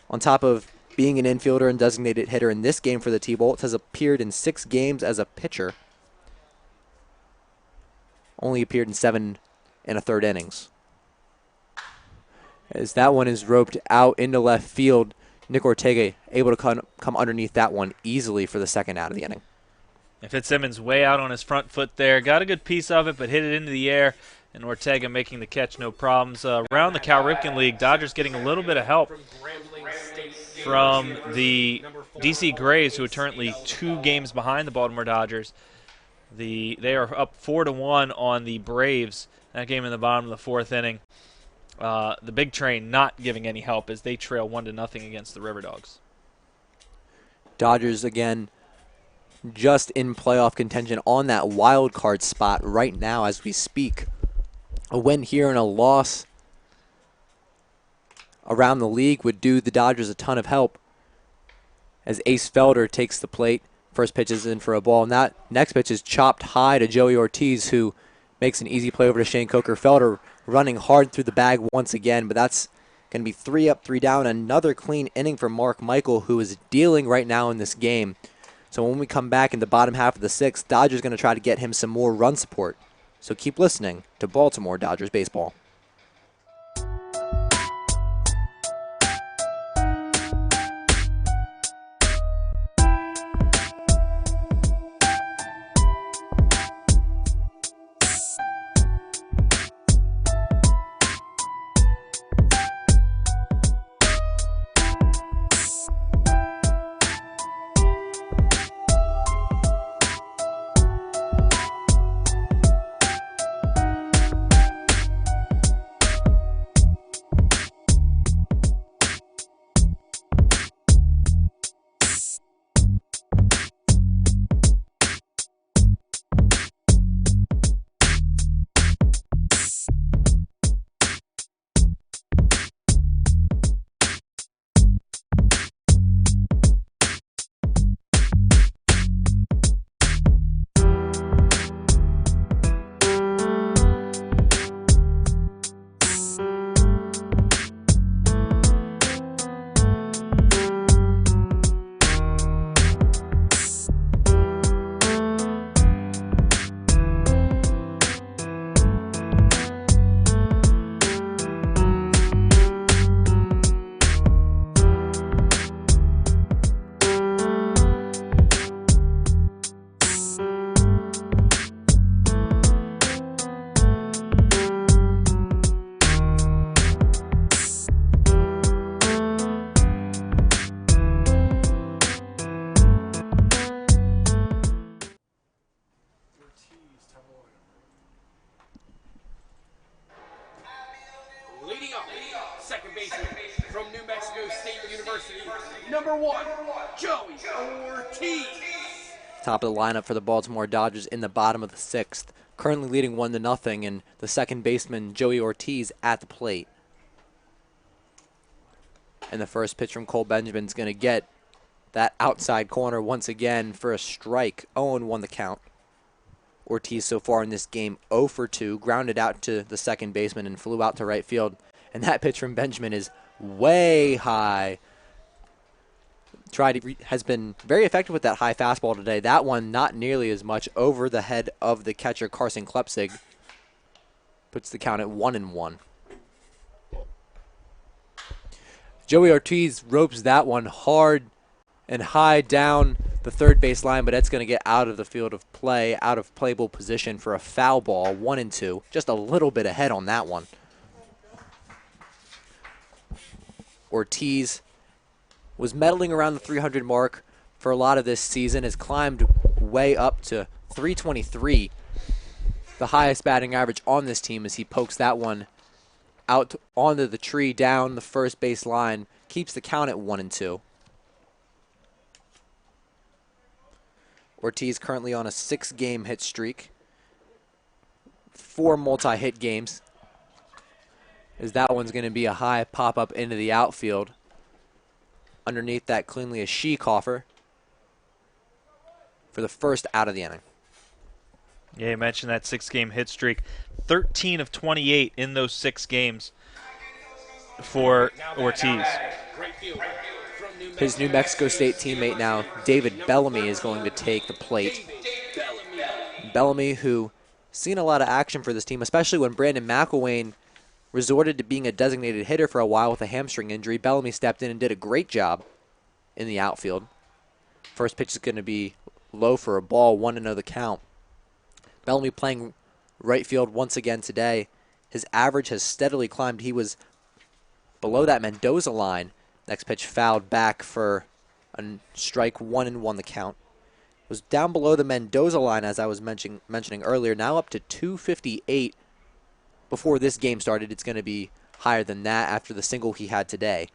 On top of being an infielder and designated hitter in this game for the T-Bolts, has appeared in 6 games as a pitcher. Only appeared in 7 1/3 innings. As that one is roped out into left field, Nick Ortega able to come underneath that one easily for the second out of the inning. And Fitzsimmons way out on his front foot there. Got a good piece of it, but hit it into the air. And Ortega making the catch, no problems. Around the Cal Ripken League, Dodgers getting a little bit of help from the DC Grays, who are currently 2 games behind the Baltimore Dodgers. They are up 4-1 on the Braves. That game in the bottom of the 4th inning. The Big Train not giving any help as they trail 1-0 against the River Dogs. Dodgers again just in playoff contention on that wild card spot right now as we speak. A win here and a loss around the league would do the Dodgers a ton of help. As Ace Felder takes the plate, first pitch is in for a ball, and that next pitch is chopped high to Joey Ortiz, who makes an easy play over to Shane Coker. Felder running hard through the bag once again, but that's going to be 3 up, 3 down. Another clean inning for Mark Michael, who is dealing right now in this game. So when we come back in the bottom half of the 6th, Dodgers going to try to get him some more run support. So keep listening to Baltimore Dodgers Baseball. second baseman from New Mexico State University, number 1, Joey Ortiz. Top of the lineup for the Baltimore Dodgers in the bottom of the 6th. Currently leading 1-0, and the second baseman, Joey Ortiz, at the plate. And the first pitch from Cole Benjamin is going to get that outside corner once again for a strike. 0-1 the count. Ortiz so far in this game 0 for 2, grounded out to the second baseman and flew out to right field. And that pitch from Benjamin is way high. Has been very effective with that high fastball today. That one not nearly as much, over the head of the catcher Carson Klepsig. Puts the count at 1-1. Joey Ortiz ropes that one hard and high down the third base line, but that's going to get out of the field of play, out of playable position for a foul ball. 1-2. Just a little bit ahead on that one. Ortiz was meddling around the 300 mark for a lot of this season, has climbed way up to 323, the highest batting average on this team, as he pokes that one out onto the tree down the first base line, keeps the count at 1-2. Ortiz currently on a 6-game hit streak, 4 multi-hit games, as that one's going to be a high pop-up into the outfield. Underneath that, cleanly a She-Coffer for the first out of the inning. Yeah, you mentioned that 6-game hit streak. 13 of 28 in those 6 games for Ortiz. His New Mexico State teammate now, David Bellamy, is going to take the plate. Bellamy, who seen a lot of action for this team, especially when Brandon McElwain resorted to being a designated hitter for a while with a hamstring injury. Bellamy stepped in and did a great job in the outfield. First pitch is going to be low for a ball, 1-0 the count. Bellamy playing right field once again today. His average has steadily climbed. He was below that Mendoza line. Next pitch fouled back for a strike. 1-1 the count. Was down below the Mendoza line, as I was mentioning earlier, now up to 258. Before this game started, it's going to be higher than that after the single he had today.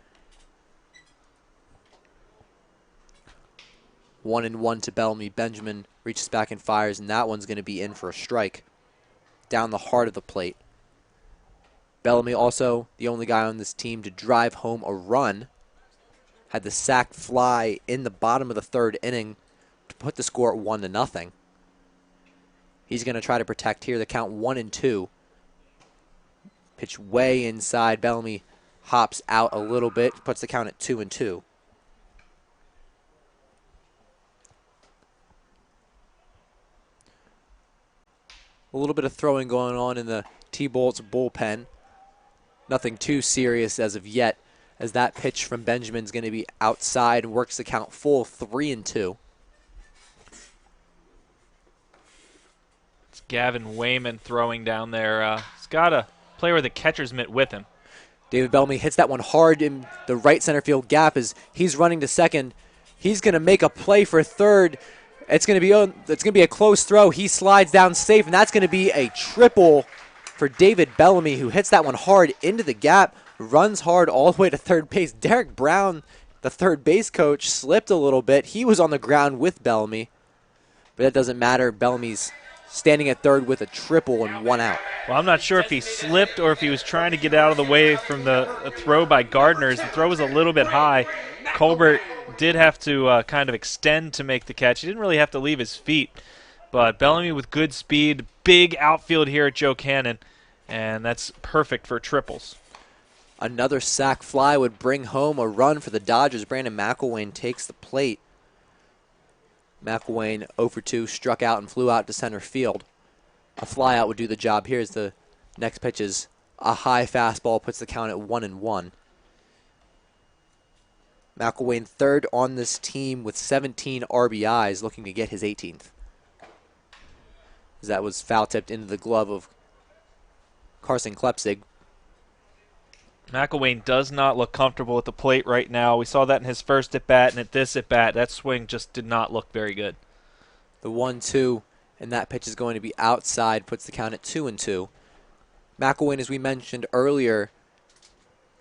1-1 to Bellamy. Benjamin reaches back and fires, and that one's going to be in for a strike down the heart of the plate. Bellamy also the only guy on this team to drive home a run. Had the sac fly in the bottom of the third inning to put the score at 1-0. He's going to try to protect here. The count 1-2. Pitch way inside. Bellamy hops out a little bit, puts the count at 2-2. A little bit of throwing going on in the T-Bolts bullpen. Nothing too serious as of yet, as that pitch from Benjamin's going to be outside and works the count full 3-2. It's Gavin Wayman throwing down there. He's got a player with a catcher's mitt with him. David Bellamy hits that one hard in the right center field gap as he's running to second. He's going to make a play for third. It's going to be a close throw. He slides down safe, and that's going to be a triple for David Bellamy, who hits that one hard into the gap, runs hard all the way to third base. Derek Brown, the third base coach, slipped a little bit. He was on the ground with Bellamy, but that doesn't matter. Bellamy's standing at third with a triple and 1 out. Well, I'm not sure if he slipped or if he was trying to get out of the way from the throw by Gardner's. The throw was a little bit high. Colbert did have to kind of extend to make the catch. He didn't really have to leave his feet. But Bellamy with good speed, big outfield here at Joe Cannon, and that's perfect for triples. Another sac fly would bring home a run for the Dodgers. Brandon McElwain takes the plate. McElwain 0 for 2, struck out and flew out to center field. A fly out would do the job here as the next pitch is a high fastball, puts the count at 1-1. McElwain third on this team with 17 RBIs, looking to get his 18th. As that was foul tipped into the glove of Carson Klepsig. McElwain does not look comfortable at the plate right now. We saw that in his first at-bat, and at this at-bat, that swing just did not look very good. The 1-2, and that pitch is going to be outside, puts the count at 2-2. McElwain, as we mentioned earlier,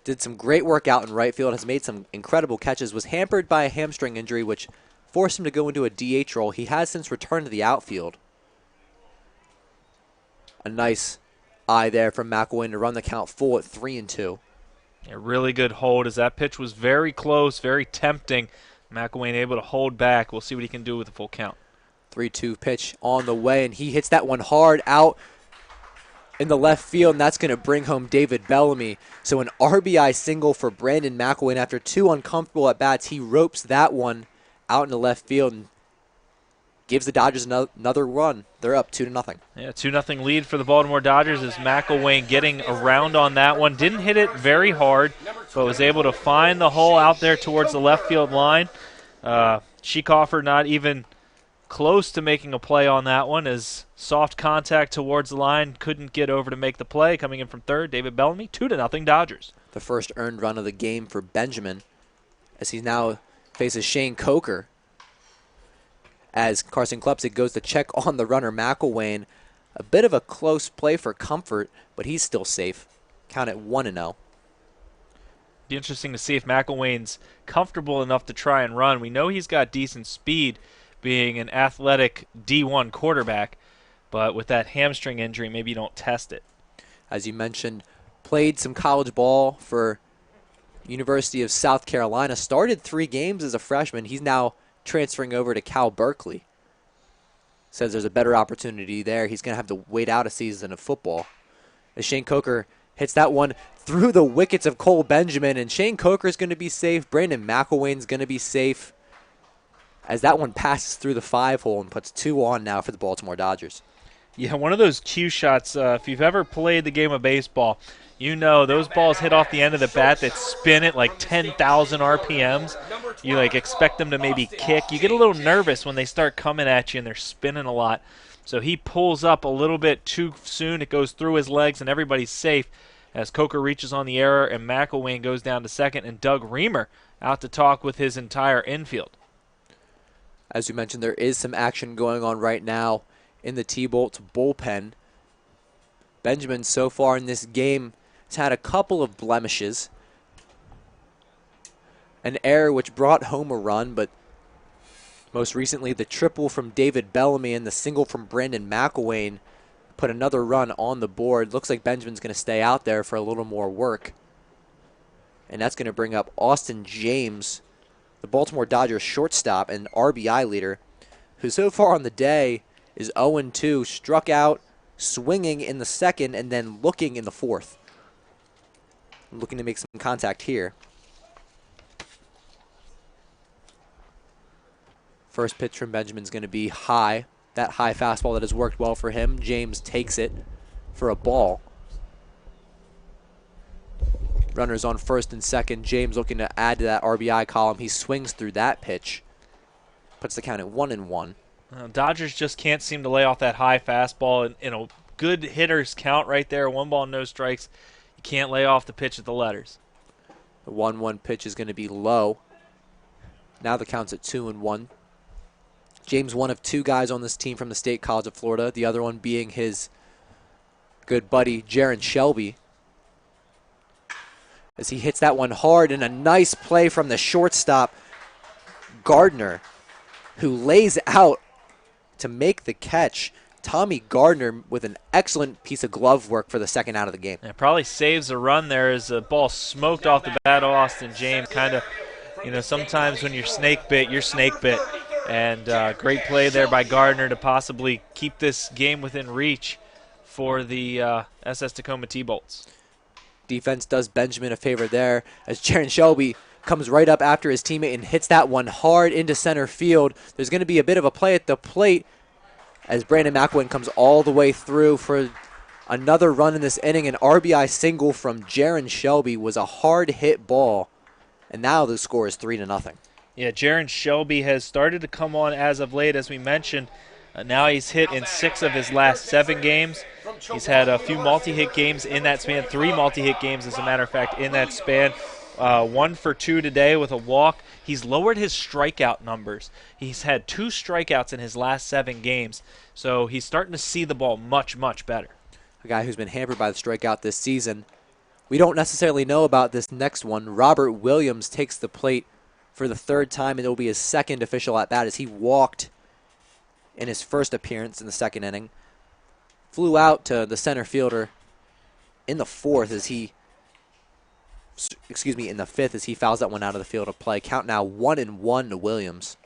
did some great work out in right field, has made some incredible catches, was hampered by a hamstring injury, which forced him to go into a DH role. He has since returned to the outfield. A nice eye there from McElwain to run the count full at 3-2. A really good hold as that pitch was very close, very tempting, McElwain able to hold back. We'll see what he can do with a full count. 3-2 pitch on the way, and he hits that one hard out in the left field, and that's going to bring home David Bellamy. So an RBI single for Brandon McElwain. After 2 uncomfortable at-bats, he ropes that one out in the left field and gives the Dodgers another run. They're up 2-0. Yeah, 2-0 lead for the Baltimore Dodgers as McElwain getting around on that one. Didn't hit it very hard, but was able to find the hole out there towards the left field line. Schieckhofer not even close to making a play on that one as soft contact towards the line. Couldn't get over to make the play. Coming in from third, David Bellamy, 2-0 Dodgers. The first earned run of the game for Benjamin as he now faces Shane Coker. As Carson Klepsik goes to check on the runner McElwain. A bit of a close play for Comfort, but he's still safe. Count at 1-0. Be interesting to see if McElwain's comfortable enough to try and run. We know he's got decent speed, being an athletic D1 quarterback, but with that hamstring injury, maybe you don't test it. As you mentioned, played some college ball for University of South Carolina. Started 3 games as a freshman. He's now transferring over to Cal Berkeley. Says there's a better opportunity there. He's going to have to wait out a season of football. As Shane Coker hits that one through the wickets of Cole Benjamin, and Shane Coker's going to be safe. Brandon McElwain's going to be safe as that one passes through the 5-hole and puts 2 on now for the Baltimore Dodgers. Yeah, one of those cue shots, if you've ever played the game of baseball, you know those balls hit off the end of the bat that spin at like 10,000 RPMs. You like expect them to maybe kick. You get a little nervous when they start coming at you and they're spinning a lot. So he pulls up a little bit too soon. It goes through his legs and everybody's safe as Coker reaches on the error and McElwain goes down to second and Doug Reamer out to talk with his entire infield. As we mentioned, there is some action going on right now in the T-Bolts bullpen. Benjamin so far in this game has had a couple of blemishes. An error which brought home a run, but most recently the triple from David Bellamy and the single from Brandon McElwain put another run on the board. Looks like Benjamin's going to stay out there for a little more work. And that's going to bring up Austin James, the Baltimore Dodgers shortstop and RBI leader, who so far on the day is 0-2, struck out, swinging in the second, and then looking in the fourth. Looking to make some contact here. First pitch from Benjamin's going to be high. That high fastball that has worked well for him. James takes it for a ball. Runners on first and second. James looking to add to that RBI column. He swings through that pitch. Puts the count at 1-1. Dodgers just can't seem to lay off that high fastball in a good hitter's count right there. 1 ball, no strikes. You can't lay off the pitch at the letters. The 1-1 pitch is going to be low. Now the count's at 2-1. James, one of 2 guys on this team from the State College of Florida, the other one being his good buddy, Jaron Shelby. As he hits that one hard, and a nice play from the shortstop, Gardner, who lays out to make the catch. Tommy Gardner with an excellent piece of glove work for the second out of the game. It probably saves a run there as the ball smoked off the bat of Austin James. Kind of, sometimes when you're snake bit, you're snake bit. And great play there by Gardner to possibly keep this game within reach for the SS Tacoma T-Bolts. Defense does Benjamin a favor there as Jaron Shelby comes right up after his teammate and hits that one hard into center field. There's going to be a bit of a play at the plate as Brandon McElwain comes all the way through for another run in this inning. An RBI single from Jaron Shelby was a hard hit ball, and now the score is 3-0. Yeah, Jaron Shelby has started to come on as of late, as we mentioned. Now he's hit in 6 of his last 7 games. He's had a few multi-hit games in that span, 3 multi-hit games, as a matter of fact, in that span. 1 for 2 today with a walk. He's lowered his strikeout numbers. He's had 2 strikeouts in his last 7 games, so he's starting to see the ball much, much better. A guy who's been hampered by the strikeout this season. We don't necessarily know about this next one. Robert Williams takes the plate for the 3rd time, and it will be his 2nd official at bat as he walked in his first appearance in the 2nd inning. Flew out to the center fielder in the 4th as he in the fifth as he fouls that one out of the field of play. Count now 1-1 to Williams.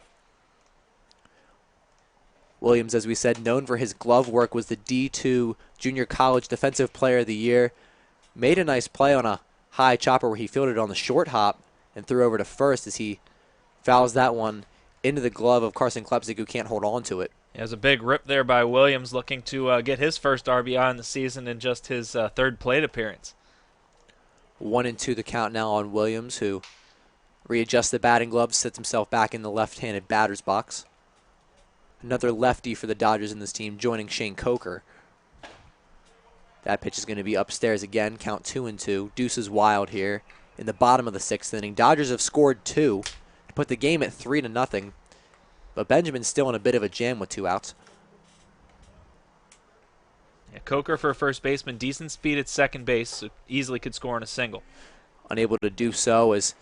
Williams, as we said, known for his glove work, was the D2 Junior College Defensive Player of the Year. Made a nice play on a high chopper where he fielded on the short hop and threw over to first as he fouls that one into the glove of Carson Klepsig, who can't hold on to it. There's a big rip there by Williams, looking to get his first RBI in the season in just his third plate appearance. 1-2 the count now on Williams, who readjusts the batting glove, sits himself back in the left-handed batter's box. Another lefty for the Dodgers in this team, joining Shane Coker. That pitch is going to be upstairs again. Count 2-2. Deuces wild here in the bottom of the sixth inning. Dodgers have scored 2 to put the game at 3-0. But Benjamin's still in a bit of a jam with 2 outs. Yeah, Coker for a first baseman, decent speed at second base, so easily could score on a single. Unable to do so as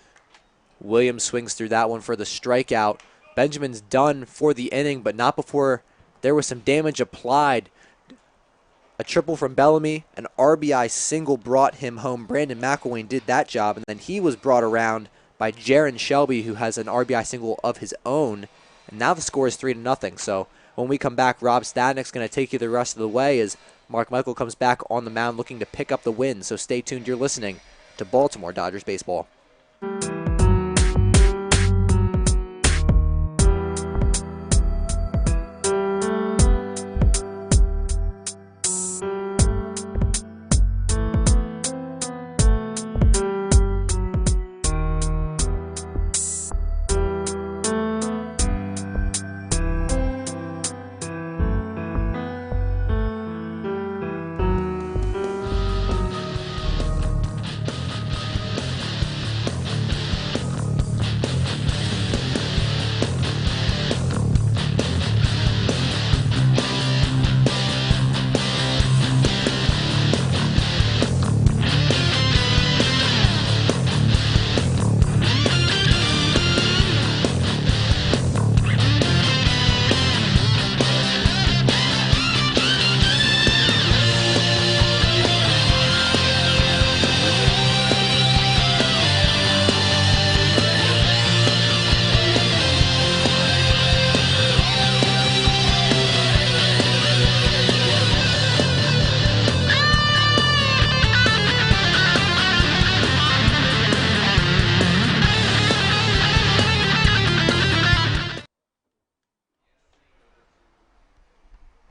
Williams swings through that one for the strikeout. Benjamin's done for the inning, but not before there was some damage applied. A triple from Bellamy, an RBI single brought him home. Brandon McElwain did that job, and then he was brought around by Jaron Shelby, who has an RBI single of his own. And now the score is 3-0. So when we come back, Rob Stadnick's going to take you the rest of the way as Mark Michael comes back on the mound looking to pick up the win. So stay tuned. You're listening to Baltimore Dodgers Baseball.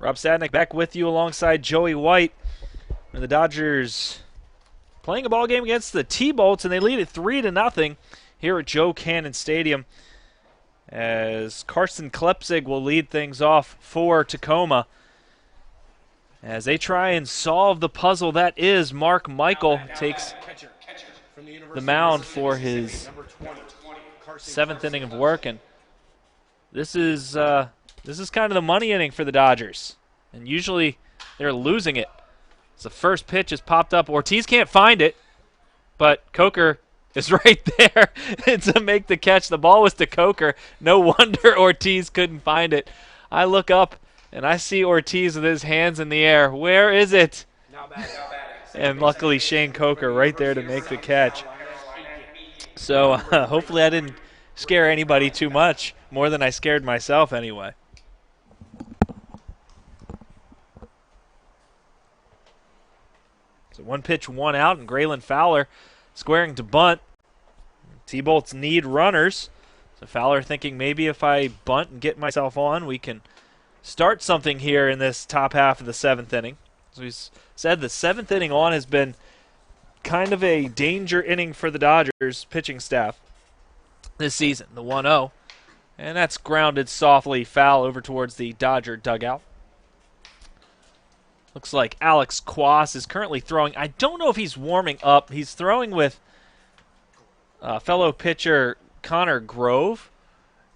Rob Stadnick back with you alongside Joey White. And the Dodgers playing a ball game against the T-Bolts, and they lead it 3-0 here at Joe Cannon Stadium, as Carson Klepsig will lead things off for Tacoma as they try and solve the puzzle that is Mark Michael. Takes the mound for his 7th inning of work, and this is kind of the money inning for the Dodgers, and usually they're losing it. So the first pitch has popped up. Ortiz can't find it, but Coker is right there to make the catch. The ball was to Coker. No wonder Ortiz couldn't find it. I look up, and I see Ortiz with his hands in the air. Where is it? And luckily Shane Coker right there to make the catch. So hopefully I didn't scare anybody too much, more than I scared myself anyway. So 1 pitch, 1 out, and Graylin Fowler squaring to bunt. T-Bolts need runners. So Fowler thinking maybe if I bunt and get myself on, we can start something here in this top half of the 7th inning. As we said, the 7th inning on has been kind of a danger inning for the Dodgers pitching staff this season, the 1-0. And that's grounded softly foul over towards the Dodger dugout. Looks like Alex Quas is currently throwing. I don't know if he's warming up. He's throwing with fellow pitcher Connor Grove.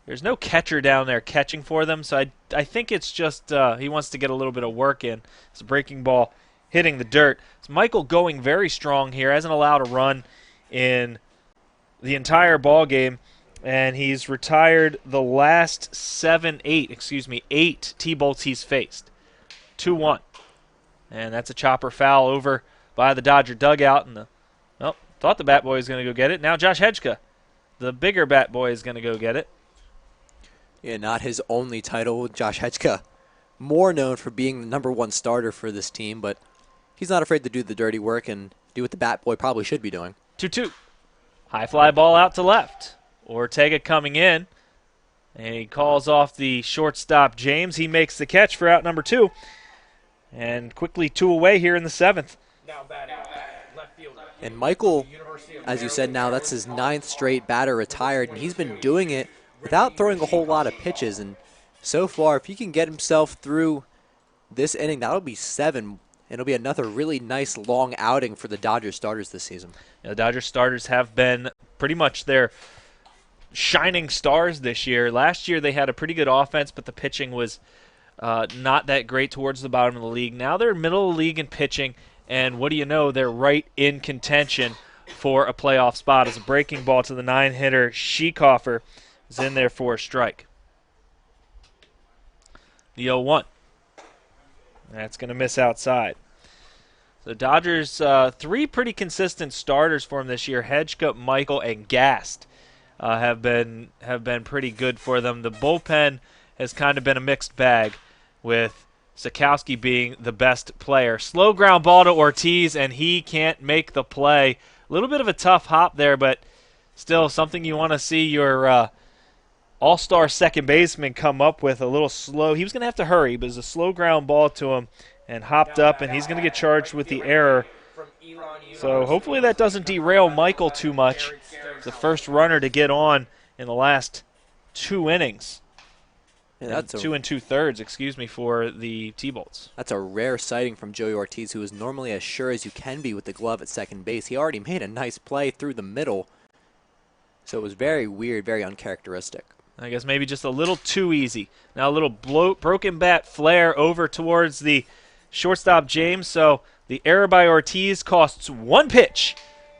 There's no catcher down there catching for them, so I think it's just he wants to get a little bit of work in. It's a breaking ball hitting the dirt. So Michael going very strong here. Hasn't allowed a run in the entire ball game, and he's retired the last 8 T-Bolts he's faced. 2-1. And that's a chopper foul over by the Dodger dugout, and the Thought the bat boy was going to go get it. Now Josh Hedgeka, the bigger bat boy, is going to go get it. Yeah, not his only title. Josh Hedgeka, more known for being the #1 starter for this team, but he's not afraid to do the dirty work and do what the bat boy probably should be doing. 2-2. High fly ball out to left. Ortega coming in. And he calls off the shortstop, James. He makes the catch for out number 2. And quickly 2 away here in the 7th. Now batting left fielder. And Michael, as you said now, that's his 9th straight batter retired, and he's been doing it without throwing a whole lot of pitches. And so far, if he can get himself through this inning, that'll be 7. It'll be another really nice long outing for the Dodgers starters this season. The Dodgers starters have been pretty much their shining stars this year. Last year they had a pretty good offense, but the pitching was not that great towards the bottom of the league. Now they're middle of the league in pitching, and what do you know, they're right in contention for a playoff spot. As a breaking ball to the 9-hitter, Schieckhofer is in there for a strike. The 0-1. That's going to miss outside. The Dodgers, 3 pretty consistent starters for them this year. Hedgeka, Michael, and Gast have been pretty good for them. The bullpen has kind of been a mixed bag, with Sikowski being the best player. Slow ground ball to Ortiz, and he can't make the play. A little bit of a tough hop there, but still something you want to see your all-star second baseman come up with. A little slow. He was going to have to hurry, but it was a slow ground ball to him and hopped up, and he's going to get charged with the error. So hopefully that doesn't derail Michael too much. The first runner to get on in the last 2 innings. Yeah, that's 2 2/3, excuse me, for the T-Bolts. That's a rare sighting from Joey Ortiz, who is normally as sure as you can be with the glove at second base. He already made a nice play through the middle, so it was very weird, very uncharacteristic. I guess maybe just a little too easy. Now a little broken bat flare over towards the shortstop, James. So the error by Ortiz costs 1 pitch,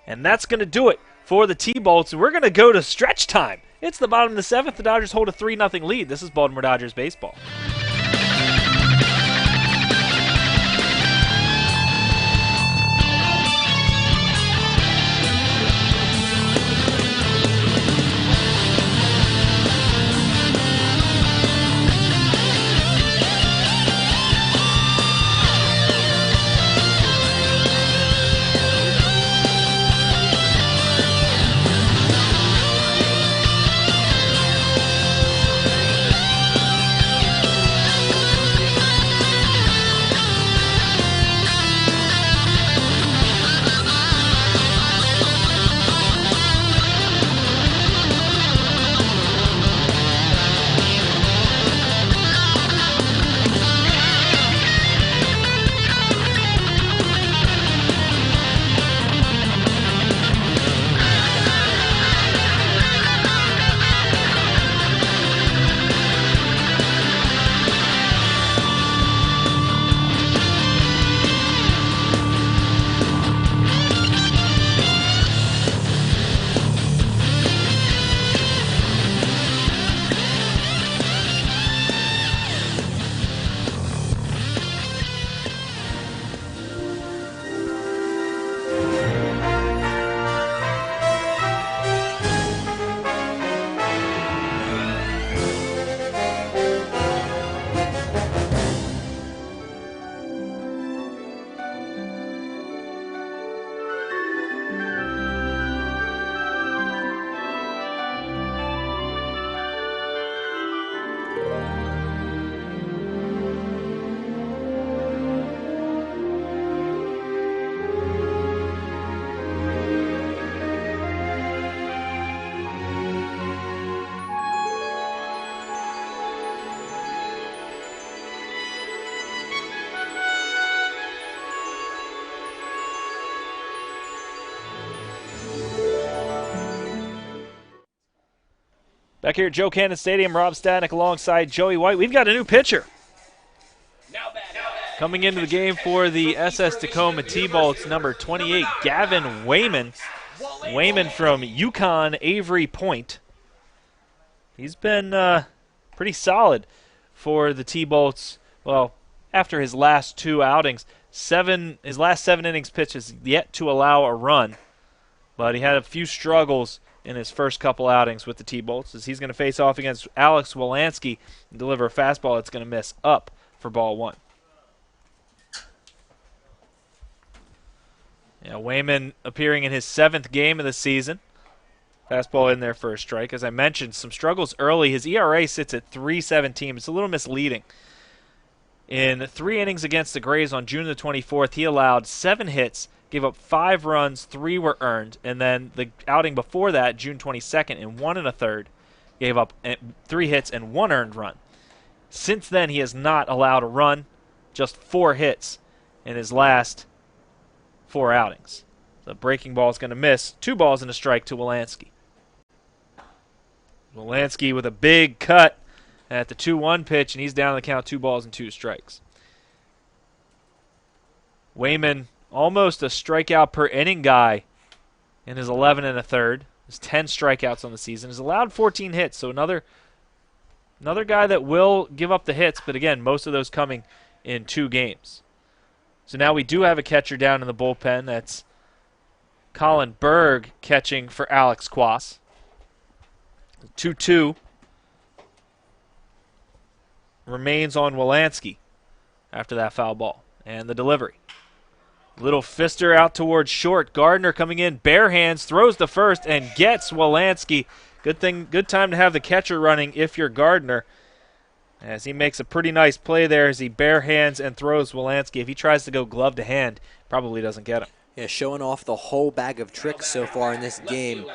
and that's going to do it for the T-Bolts. We're going to go to stretch time. It's the bottom of the 7th. The Dodgers hold a 3-0 lead. This is Baltimore Dodgers baseball. Back here at Joe Cannon Stadium, Rob Stanek alongside Joey White. We've got a new pitcher. Coming into the game for the SS Tacoma T-Bolts, number 28, Gavin Wayman. Wayman from Yukon Avery Point. He's been pretty solid for the T-Bolts. Well, after his last 2 outings, his last 7 innings pitch is yet to allow a run. but he had a few struggles in his first couple outings with the T-Bolts, as he's going to face off against Alex Wolanski and deliver a fastball that's going to miss up for ball one. Yeah, Wayman appearing in his 7th game of the season. Fastball in there for a strike. As I mentioned, some struggles early. His ERA sits at 3.17. It's a little misleading. In 3 innings against the Grays on June the 24th, he allowed 7 hits, gave up 5 runs, 3 were earned, and then the outing before that, June 22nd, in 1 1/3, gave up 3 hits and 1 earned run. Since then, he has not allowed a run, just 4 hits in his last 4 outings. The breaking ball is going to miss. 2 balls and a strike to Wolanski. Wolanski with a big cut at the 2-1 pitch, and he's down the count, 2 balls and 2 strikes. Wayman, almost a strikeout per inning guy in his 11 1/3. His 10 strikeouts on the season. Has allowed 14 hits, so another guy that will give up the hits, but again, most of those coming in 2 games. So now we do have a catcher down in the bullpen. That's Colin Berg catching for Alex Quas. 2-2 remains on Wolanski after that foul ball. And the delivery. Little fister out towards short. Gardner coming in, bare hands, throws the first and gets Wolanski. Good time to have the catcher running if you're Gardner, as he makes a pretty nice play there as he bare hands and throws Wolanski. If he tries to go glove to hand, probably doesn't get him. Yeah, showing off the whole bag of tricks so far in this game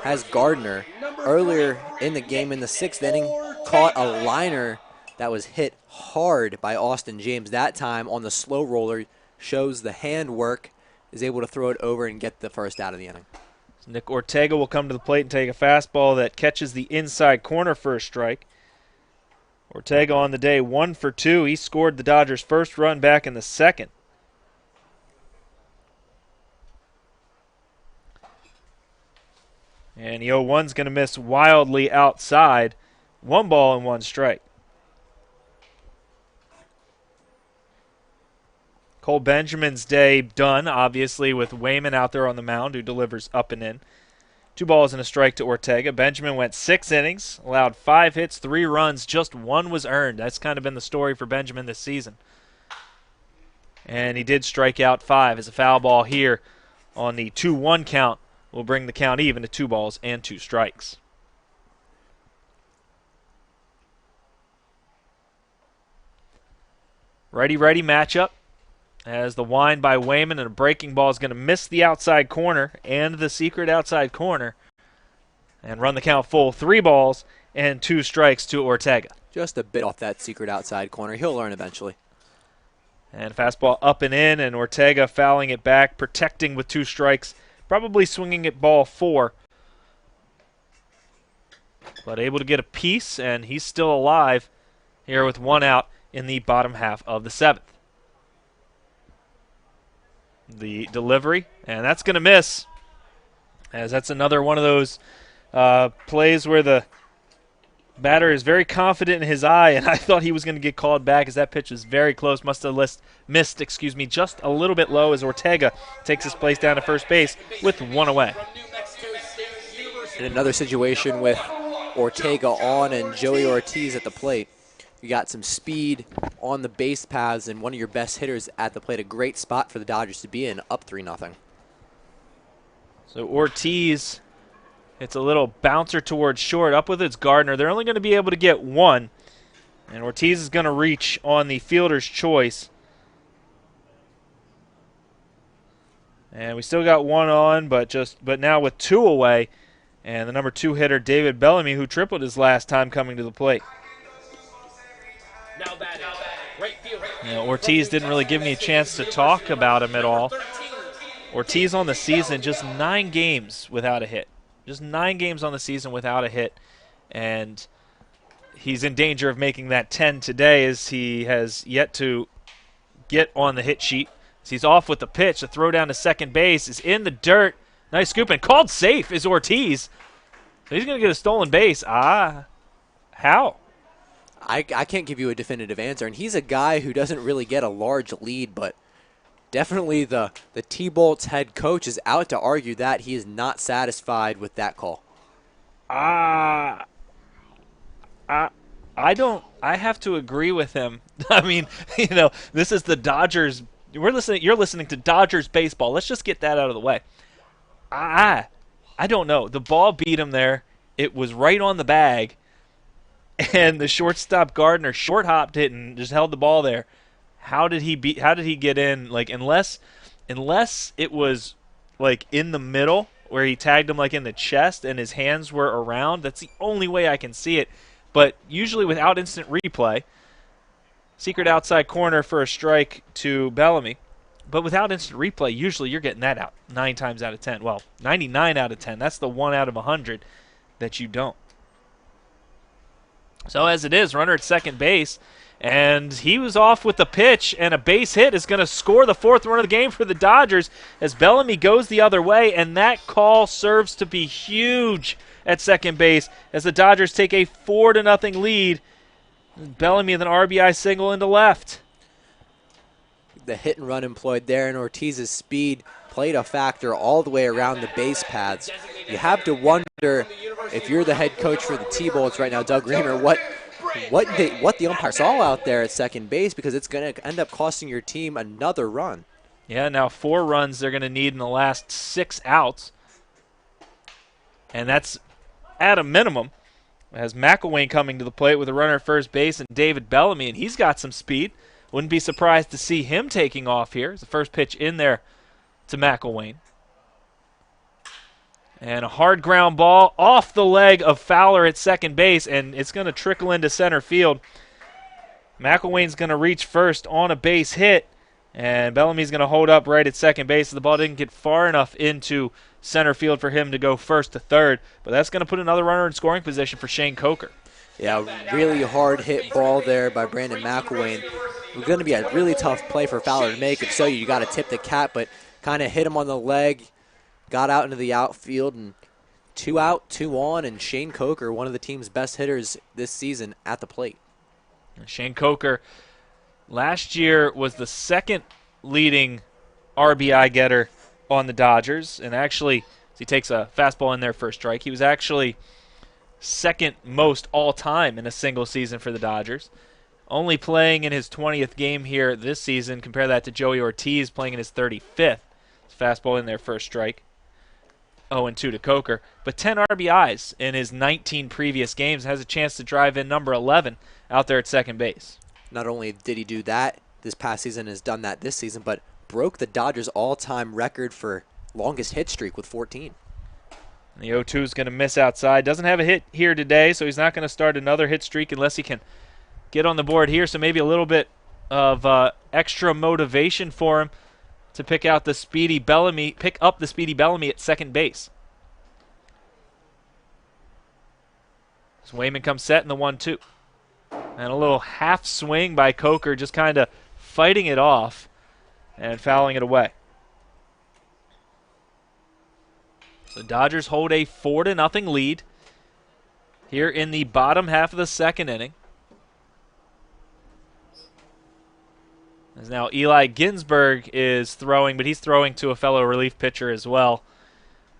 has Gardner. Earlier in the game in the 6th inning, caught a liner that was hit hard by Austin James. That time on the slow roller, shows the hand work, is able to throw it over and get the first out of the inning. Nick Ortega will come to the plate and take a fastball that catches the inside corner for a strike. Ortega on the day 1 for 2. He scored the Dodgers' first run back in the 2nd. And the 0-1's going to miss wildly outside. 1 ball and 1 strike. Cole Benjamin's day done, obviously, with Wayman out there on the mound, who delivers up and in. 2 balls and a strike to Ortega. Benjamin went 6 innings, allowed 5 hits, 3 runs, just 1 was earned. That's kind of been the story for Benjamin this season. And he did strike out 5 as a foul ball here on the 2-1 count will bring the count even to 2 balls and 2 strikes. Righty-righty matchup, as the wind by Wayman and a breaking ball is going to miss the outside corner and the secret outside corner and run the count full. 3 balls and 2 strikes to Ortega. Just a bit off that secret outside corner. He'll learn eventually. And fastball up and in, and Ortega fouling it back, protecting with 2 strikes, probably swinging at ball 4. But able to get a piece, and he's still alive here with 1 out in the bottom half of the 7th. The delivery, and that's going to miss, as that's another one of those plays where the batter is very confident in his eye, and I thought he was going to get called back as that pitch was very close. Must have missed just a little bit low as Ortega takes his place down to first base with 1 away. In another situation with Ortega on and Joey Ortiz at the plate. You got some speed on the base paths and one of your best hitters at the plate. A great spot for the Dodgers to be in, up 3-0. So Ortiz, it's a little bouncer towards short. Up with its Gardner. They're only going to be able to get 1. And Ortiz is going to reach on the fielder's choice. And we still got 1 on, but now with 2 away. And the number 2 hitter, David Bellamy, who tripled his last time coming to the plate. Now batting, right field. Ortiz didn't really give me a chance to talk about him at all. Ortiz on the season, just 9 games without a hit. Just 9 games on the season without a hit. And he's in danger of making that 10 today, as he has yet to get on the hit sheet. So he's off with the pitch. The throw down to second base is in the dirt. Nice scoop, and called safe is Ortiz. So he's going to get a stolen base. How? I can't give you a definitive answer, and he's a guy who doesn't really get a large lead, but definitely the T-Bolts head coach is out to argue that he is not satisfied with that call. I don't. I have to agree with him. I mean, this is the Dodgers. You're listening to Dodgers baseball. Let's just get that out of the way. I don't know. The ball beat him there. It was right on the bag, and the shortstop Gardner short hopped it and just held the ball there. How did he get in? Like unless it was like in the middle where he tagged him like in the chest and his hands were around. That's the only way I can see it. But usually without instant replay, secret outside corner for a strike to Bellamy. But without instant replay, usually you're getting that out 9 times out of 10. Well, 99 out of 10. That's the 1 out of 100 that you don't. So as it is, runner at second base, and he was off with the pitch, and a base hit is going to score the 4th run of the game for the Dodgers as Bellamy goes the other way, and that call serves to be huge at second base as the Dodgers take a 4-0 lead. Bellamy with an RBI single into left. The hit and run employed there, and Ortiz's speed played a factor all the way around the base paths. You have to wonder if you're the head coach for the T-Bolts right now, Doug Reamer, what the umpire saw out there at second base, because it's going to end up costing your team another run. Yeah, now 4 runs they're going to need in the last 6 outs. And that's at a minimum. As McElwain coming to the plate with a runner at first base and David Bellamy, and he's got some speed. Wouldn't be surprised to see him taking off here. It's the first pitch in there to McElwain. And a hard ground ball off the leg of Fowler at second base, and it's going to trickle into center field. McElwain's going to reach first on a base hit, and Bellamy's going to hold up right at second base. The ball didn't get far enough into center field for him to go first to third, but that's going to put another runner in scoring position for Shane Coker. Yeah, really hard hit ball there by Brandon McElwain. It's going to be a really tough play for Fowler to make. If so, you got to tip the cap, but kind of hit him on the leg, got out into the outfield, and 2 out, 2 on, and Shane Coker, one of the team's best hitters this season, at the plate. Shane Coker last year was the 2nd leading RBI getter on the Dodgers, and actually, he takes a fastball in there for a strike. He was actually 2nd most all-time in a single season for the Dodgers. Only playing in his 20th game here this season. Compare that to Joey Ortiz playing in his 35th. Fastball in there for a strike. 0-2 to Coker. But 10 RBIs in his 19 previous games. Has a chance to drive in number 11 out there at second base. Not only did he do that this past season, has done that this season, but broke the Dodgers' all-time record for longest hit streak with 14. And the 0-2 is going to miss outside. Doesn't have a hit here today, so he's not going to start another hit streak unless he can get on the board here. So maybe a little bit of extra motivation for him to pick up the speedy Bellamy at second base. So Wayman comes set in the 1-2. And a little half swing by Coker, just kind of fighting it off and fouling it away. So Dodgers hold a 4-0 lead here in the bottom half of the 2nd inning. As now Eli Ginsberg is throwing, but he's throwing to a fellow relief pitcher as well.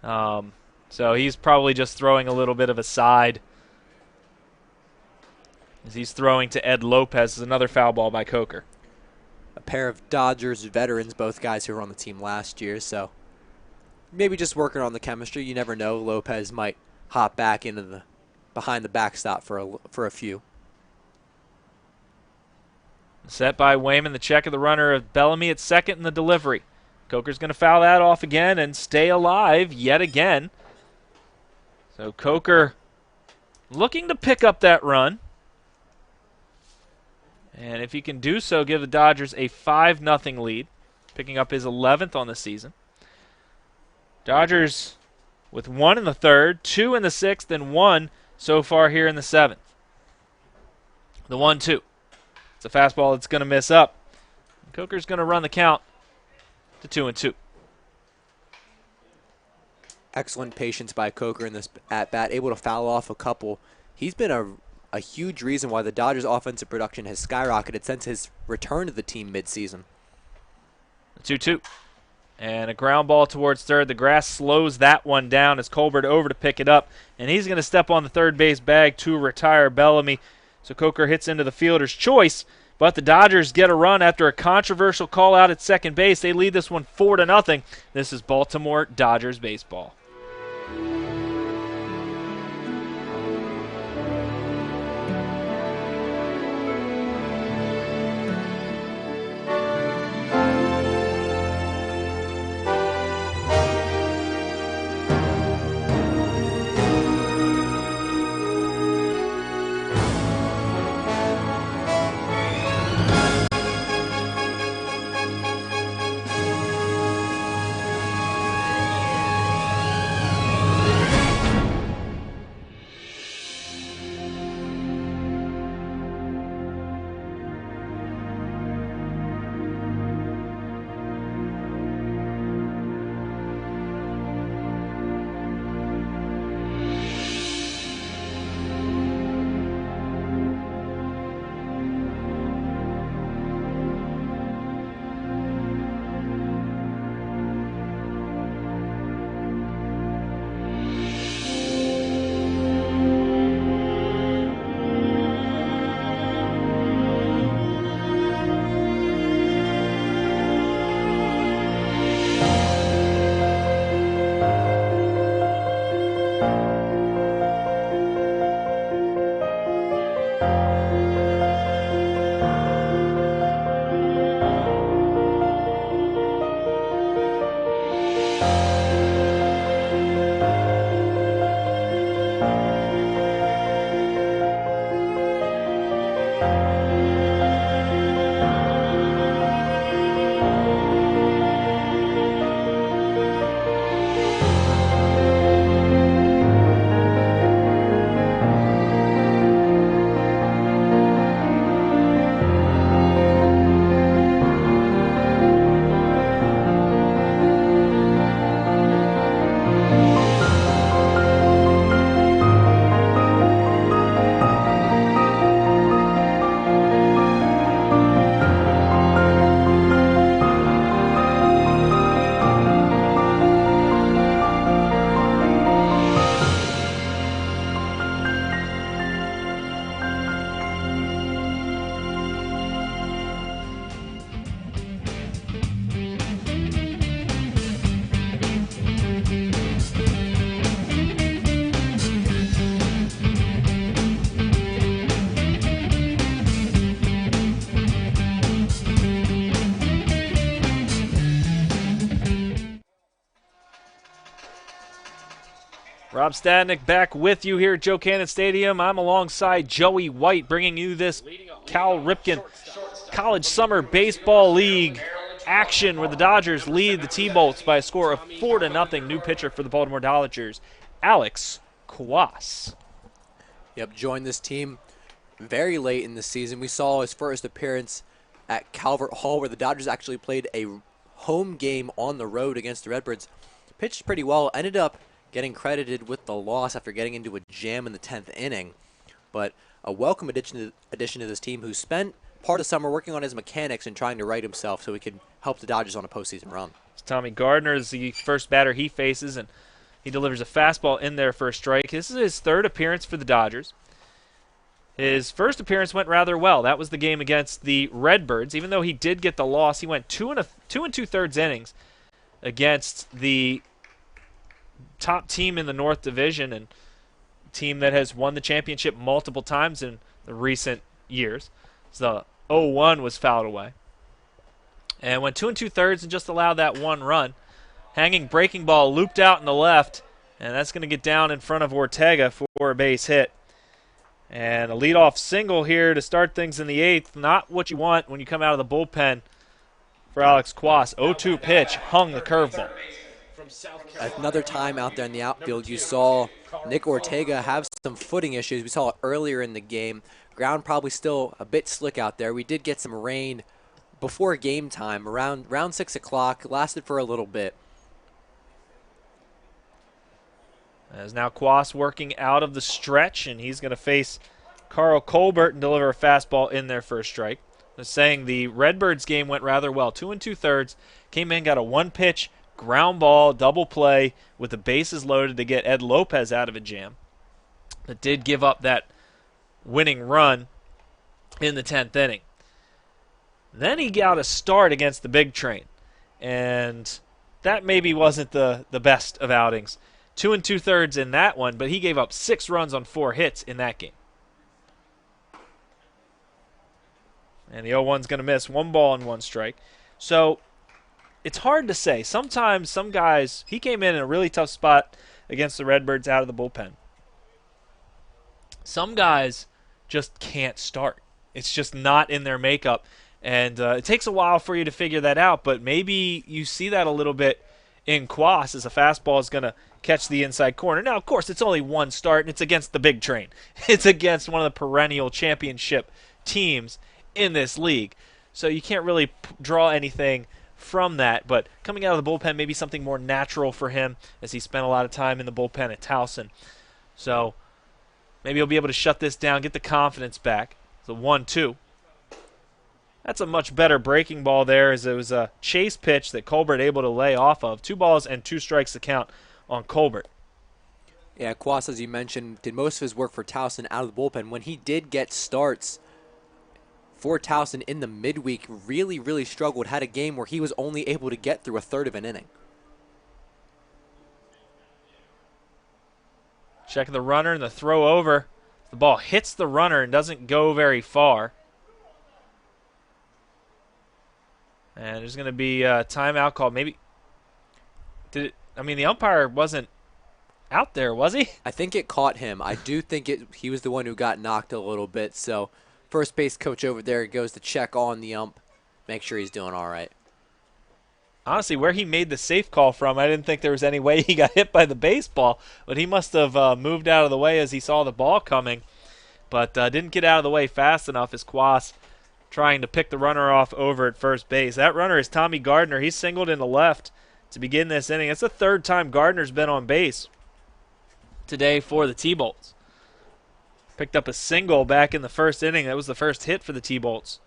So he's probably just throwing a little bit of a side as he's throwing to Ed Lopez. Is another foul ball by Coker. A pair of Dodgers veterans, both guys who were on the team last year, so maybe just working on the chemistry. You never know. Lopez might hop back into the behind the backstop for a few. Set by Wayman, the check of the runner of Bellamy at second in the delivery. Coker's going to foul that off again and stay alive yet again. So Coker looking to pick up that run. And if he can do so, give the Dodgers a 5-0 lead, picking up his 11th on the season. Dodgers with 1 in the 3rd, 2 in the 6th, and 1 so far here in the 7th. The 1-2. It's a fastball that's going to miss up. Coker's going to run the count to 2-2. Excellent patience by Coker in this at-bat, able to foul off a couple. He's been a huge reason why the Dodgers' offensive production has skyrocketed since his return to the team midseason. 2-2. And a ground ball towards third. The grass slows that one down as Colbert over to pick it up. And he's going to step on the third base bag to retire Bellamy. So Coker hits into the fielder's choice. But the Dodgers get a run after a controversial call out at second base. They lead this one 4-0. This is Baltimore Dodgers baseball. Rob Stadnick back with you here at Joe Cannon Stadium. I'm alongside Joey White bringing you this Cal Ripken College Summer Baseball League action where the Dodgers lead the T-Bolts by a score of 4-0. New pitcher for the Baltimore Dodgers, Alex Kwas. Yep, joined this team very late in the season. We saw his first appearance at Calvert Hall where the Dodgers actually played a home game on the road against the Redbirds. Pitched pretty well, ended up getting credited with the loss after getting into a jam in the 10th inning. But a welcome addition to this team who spent part of the summer working on his mechanics and trying to right himself so he could help the Dodgers on a postseason run. Tommy Gardner is the first batter he faces, and he delivers a fastball in there for a strike. This is his third appearance for the Dodgers. His first appearance went rather well. That was the game against the Redbirds. Even though he did get the loss, he went 2 2/3 innings against the top team in the North Division and team that has won the championship multiple times in the recent years. So the 0-1 was fouled away. And went 2 2/3 and just allowed that one run. Hanging breaking ball looped out in the left, and that's going to get down in front of Ortega for a base hit. And a leadoff single here to start things in the 8th. Not what you want when you come out of the bullpen for Alex Kwas. 0-2 pitch, hung the curveball. Another time out there in the outfield, you saw Nick Ortega have some footing issues. We saw it earlier in the game. Ground probably still a bit slick out there. We did get some rain before game time, around 6 o'clock. Lasted for a little bit. As now Kwas working out of the stretch, and he's going to face Carl Colbert and deliver a fastball in there for a strike. saying the Redbirds game went rather well. 2 2/3, came in, got a one-pitch ground ball double play with the bases loaded to get Ed Lopez out of a jam. That did give up that winning run in the 10th inning. Then he got a start against the big train, and that maybe wasn't the best of outings. 2 2/3 in that one, but he gave up 6 runs on 4 hits in that game. And the 0-1's going to miss. 1 ball and 1 strike. So it's hard to say. Sometimes some guys, he came in a really tough spot against the Redbirds out of the bullpen. Some guys just can't start. It's just not in their makeup. And it takes a while for you to figure that out, but maybe you see that a little bit in Quas as a fastball is going to catch the inside corner. Now, of course, it's only 1 start, and it's against the big train. It's against one of the perennial championship teams in this league. So you can't really draw anything from that. But coming out of the bullpen, maybe something more natural for him as he spent a lot of time in the bullpen at Towson. So maybe he'll be able to shut this down, get the confidence back. It's a 1-2. That's a much better breaking ball there, as it was a chase pitch that Colbert able to lay off of. 2 balls and 2 strikes to count on Colbert. Yeah, Quas, as you mentioned, did most of his work for Towson out of the bullpen. When he did get starts for Towson in the midweek, really struggled. Had a game where he was only able to get through a third of an inning. Checking the runner and the throw over. The ball hits the runner and doesn't go very far. And there's going to be a timeout call. Maybe the umpire wasn't out there, was he? I think it caught him. I do think he was the one who got knocked a little bit. So first base coach over there goes to check on the ump, make sure he's doing all right. Honestly, where he made the safe call from, I didn't think there was any way he got hit by the baseball, but he must have moved out of the way as he saw the ball coming, but didn't get out of the way fast enough as Quas trying to pick the runner off over at first base. That runner is Tommy Gardner. He's singled into left to begin this inning. It's the 3rd time Gardner's been on base today for the T-Bolts. Picked up a single back in the first inning. That was the first hit for the T-Bolts.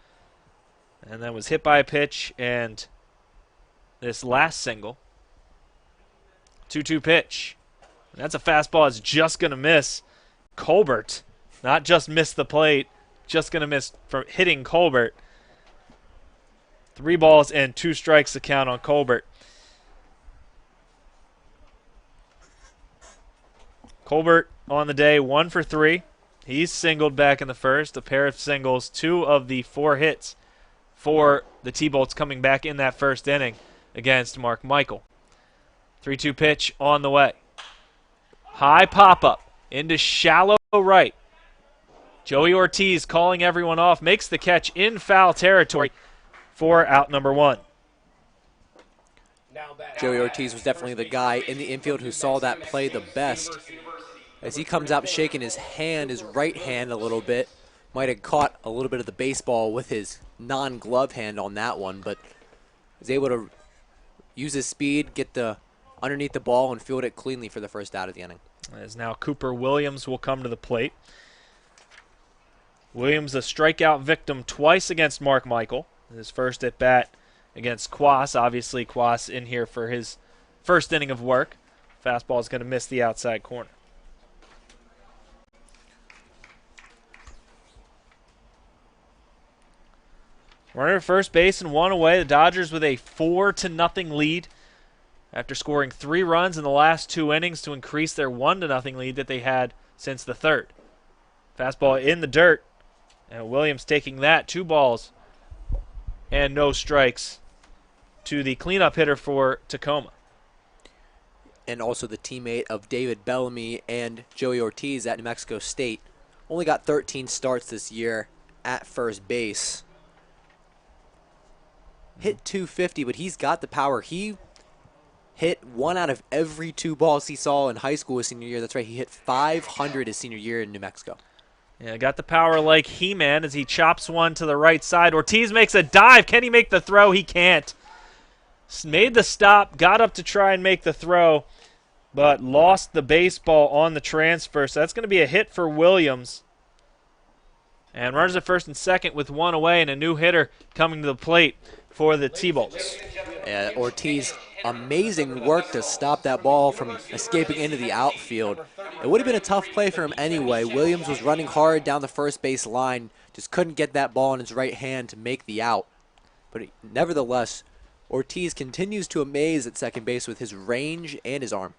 And then was hit by a pitch and this last single. 2-2 pitch. And that's a fastball that's just going to miss Colbert. Not just miss the plate, just going to miss from hitting Colbert. 3 balls and 2 strikes to count on Colbert. Colbert on the day, 1 for 3. He's singled back in the first, a pair of singles, 2 of the 4 hits for the T-Bolts coming back in that first inning against Mark Michael. 3-2 pitch on the way. High pop-up into shallow right. Joey Ortiz calling everyone off, makes the catch in foul territory for out number 1. Joey Ortiz was definitely the guy in the infield who saw that play the best. As he comes out shaking his right hand a little bit. Might have caught a little bit of the baseball with his non-glove hand on that one, but was able to use his speed, get underneath the ball, and field it cleanly for the first out of the inning. As now Cooper Williams will come to the plate. Williams, a strikeout victim twice against Mark Michael. His first at bat against Quas. Obviously, Quas in here for his first inning of work. Fastball is going to miss the outside corner. Runner at first base and 1 away. The Dodgers with a 4-0 lead after scoring 3 runs in the last 2 innings to increase their 1-0 lead that they had since the 3rd. Fastball in the dirt. And Williams taking that. 2 balls and no strikes to the cleanup hitter for Tacoma. And also the teammate of David Bellamy and Joey Ortiz at New Mexico State. Only got 13 starts this year at first base. Hit 250, but he's got the power. He hit 1 out of every 2 balls he saw in high school his senior year. That's right, he hit 500 his senior year in New Mexico. Yeah, got the power like He-Man as he chops one to the right side. Ortiz makes a dive. Can he make the throw? He can't. Made the stop, got up to try and make the throw, but lost the baseball on the transfer. So that's going to be a hit for Williams. And runners at first and second with one away and a new hitter coming to the plate for the T-Bolts. Ortiz, amazing work to stop that ball from escaping into the outfield. It would have been a tough play for him anyway. Williams was running hard down the first base line, just couldn't get that ball in his right hand to make the out. But nevertheless, Ortiz continues to amaze at second base with his range and his arm.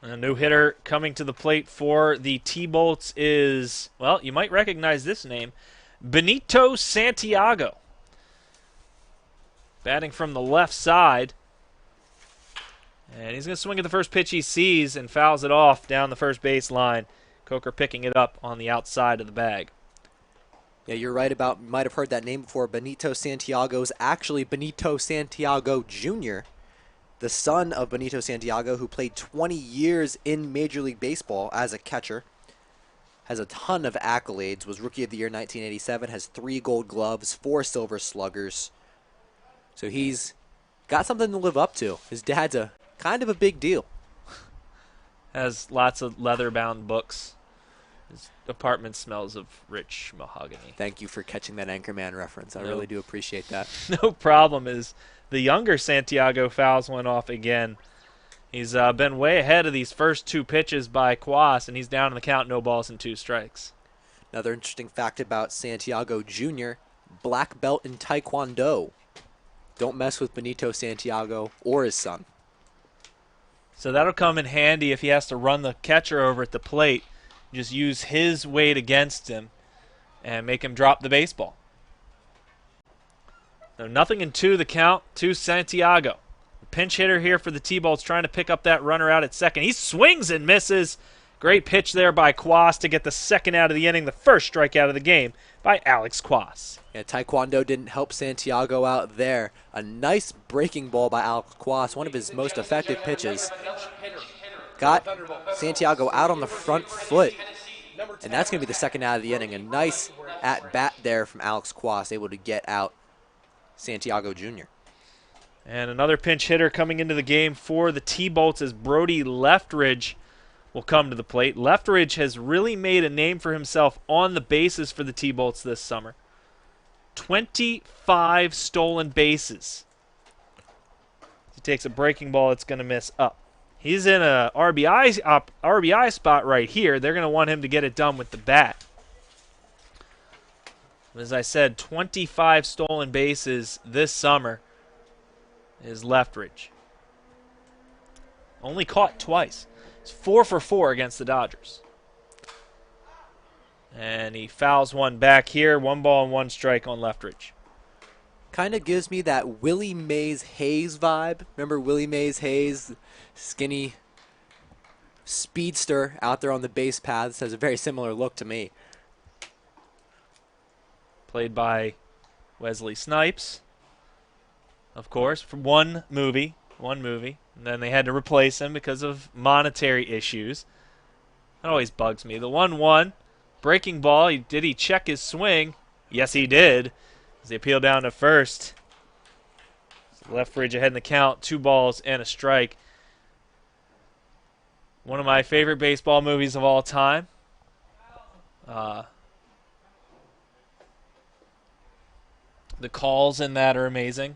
A new hitter coming to the plate for the T-Bolts is, well, you might recognize this name, Benito Santiago. Batting from the left side. And he's going to swing at the first pitch he sees and fouls it off down the first base line. Coker picking it up on the outside of the bag. Yeah, you're right about, might have heard that name before. Benito Santiago is actually Benito Santiago Jr., the son of Benito Santiago, who played 20 years in Major League Baseball as a catcher. Has a ton of accolades, was Rookie of the Year 1987, has 3 Gold Gloves, 4 Silver Sluggers. So he's got something to live up to. His dad's a kind of a big deal. Has lots of leather-bound books. His apartment smells of rich mahogany. Thank you for catching that Anchorman reference. I really do appreciate that. No problem. Is the younger Santiago fouls one off again. He's been way ahead of these first 2 pitches by Quas, and he's down in the count, no balls and 2 strikes. Another interesting fact about Santiago Jr., black belt in Taekwondo. Don't mess with Benito Santiago or his son. So that'll come in handy if he has to run the catcher over at the plate. Just use his weight against him and make him drop the baseball. So 0-2 the count to Santiago. The pinch hitter here for the T-Bolts trying to pick up that runner out at second. He swings and misses. Great pitch there by Quas to get the second out of the inning, the first strikeout of the game by Alex Quas. Yeah, Taekwondo didn't help Santiago out there. A nice breaking ball by Alex Quas, one of his most effective pitches. Got Santiago out on the front foot, and that's going to be the second out of the inning. A nice at-bat there from Alex Quas, able to get out Santiago Jr. And another pinch hitter coming into the game for the T-Bolts as Brody Leftridge will come to the plate. Leftridge has really made a name for himself on the bases for the T-Bolts this summer. 25 stolen bases. He takes a breaking ball, it's going to miss up. He's in a RBI spot right here. They're going to want him to get it done with the bat. As I said, 25 stolen bases this summer is Leftridge. Only caught twice. It's 4 for 4 against the Dodgers. And he fouls one back here. 1 ball and 1 strike on Leftridge. Kind of gives me that Willie Mays Hayes vibe. Remember Willie Mays Hayes, skinny speedster out there on the base paths, has a very similar look to me. Played by Wesley Snipes, of course, from one movie. And then they had to replace him because of monetary issues. That always bugs me. The 1-1. Breaking ball, did he check his swing? Yes, he did. As they appeal down to first. Leftridge ahead in the count, 2 balls and a strike. One of my favorite baseball movies of all time. The calls in that are amazing.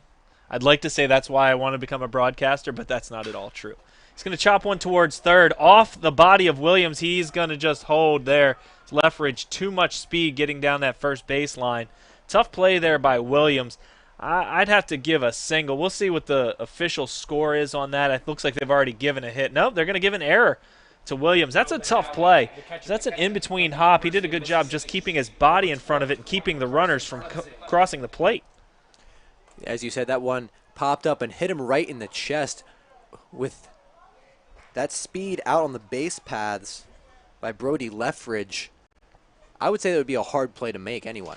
I'd like to say that's why I want to become a broadcaster, but that's not at all true. He's going to chop one towards third. Off the body of Williams, he's going to just hold there. Leftridge, too much speed getting down that first baseline. Tough play there by Williams. I'd have to give a single. We'll see what the official score is on that. It looks like they've already given a hit. Nope, they're going to give an error to Williams. That's a tough play. That's an in-between hop. He did a good job just keeping his body in front of it and keeping the runners from crossing the plate. As you said, that one popped up and hit him right in the chest with that speed out on the base paths by Brody Leftridge. I would say that would be a hard play to make anyway.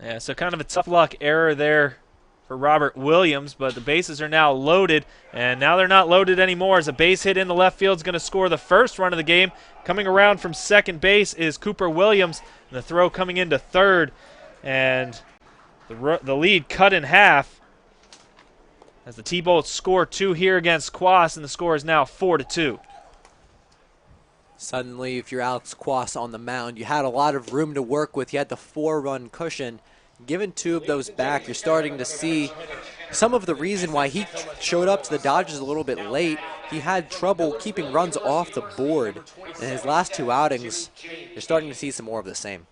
Yeah, so kind of a tough luck error there for Robert Williams, but the bases are now loaded, and now they're not loaded anymore as a base hit in the left field is going to score the first run of the game. Coming around from second base is Cooper Williams, and the throw coming into third, and the lead cut in half as the T-Bolts score 2 here against Quas, and the score is now 4-2. Suddenly, if you're Alex Quas on the mound, you had a lot of room to work with. You had the 4-run cushion. Given 2 of those back, you're starting to see some of the reason why he showed up to the Dodgers a little bit late. He had trouble keeping runs off the board in his last 2 outings. You're starting to see some more of the same.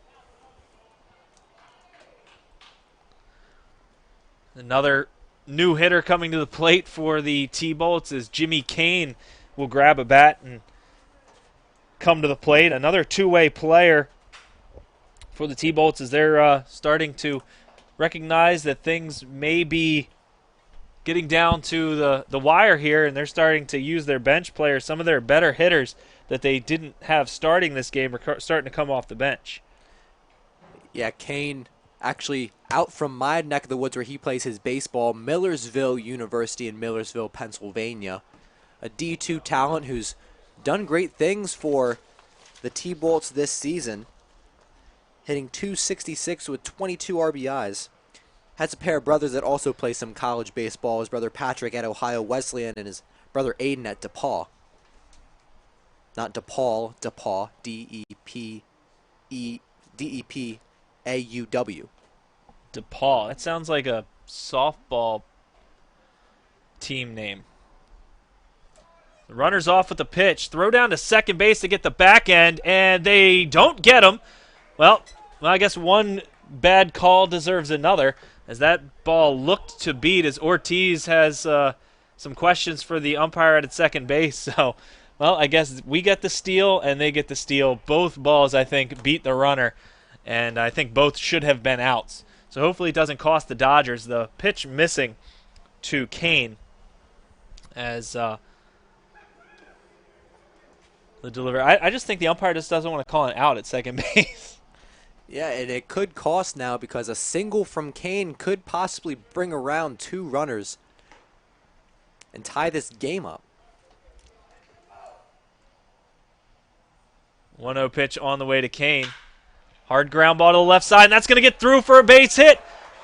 Another new hitter coming to the plate for the T-Bolts is Jimmy Kane will grab a bat and come to the plate. Another two-way player for the T-Bolts as they're starting to recognize that things may be getting down to the wire here, and they're starting to use their bench players. Some of their better hitters that they didn't have starting this game are starting to come off the bench. Yeah, Kane actually out from my neck of the woods where he plays his baseball, Millersville University in Millersville, Pennsylvania. A D2 talent who's done great things for the T-Bolts this season, hitting .266 with 22 RBIs. Has a pair of brothers that also play some college baseball, his brother Patrick at Ohio Wesleyan and his brother Aiden at DePaul. Not DePaul, DePaul, D-E-P-A-U-W. DePaul. That sounds like a softball team name. The runner's off with the pitch. Throw down to second base to get the back end, and they don't get him. Well, I guess one bad call deserves another, as that ball looked to beat, as Ortiz has some questions for the umpire at second base. So, well, I guess we get the steal and they get the steal. Both balls, I think, beat the runner, and I think both should have been outs. So hopefully it doesn't cost the Dodgers. The pitch missing to Kane as the delivery. I just think the umpire just doesn't want to call it out at second base. Yeah, and it could cost now because a single from Kane could possibly bring around 2 runners and tie this game up. 1-0 pitch on the way to Kane. Hard ground ball to the left side, and that's going to get through for a base hit.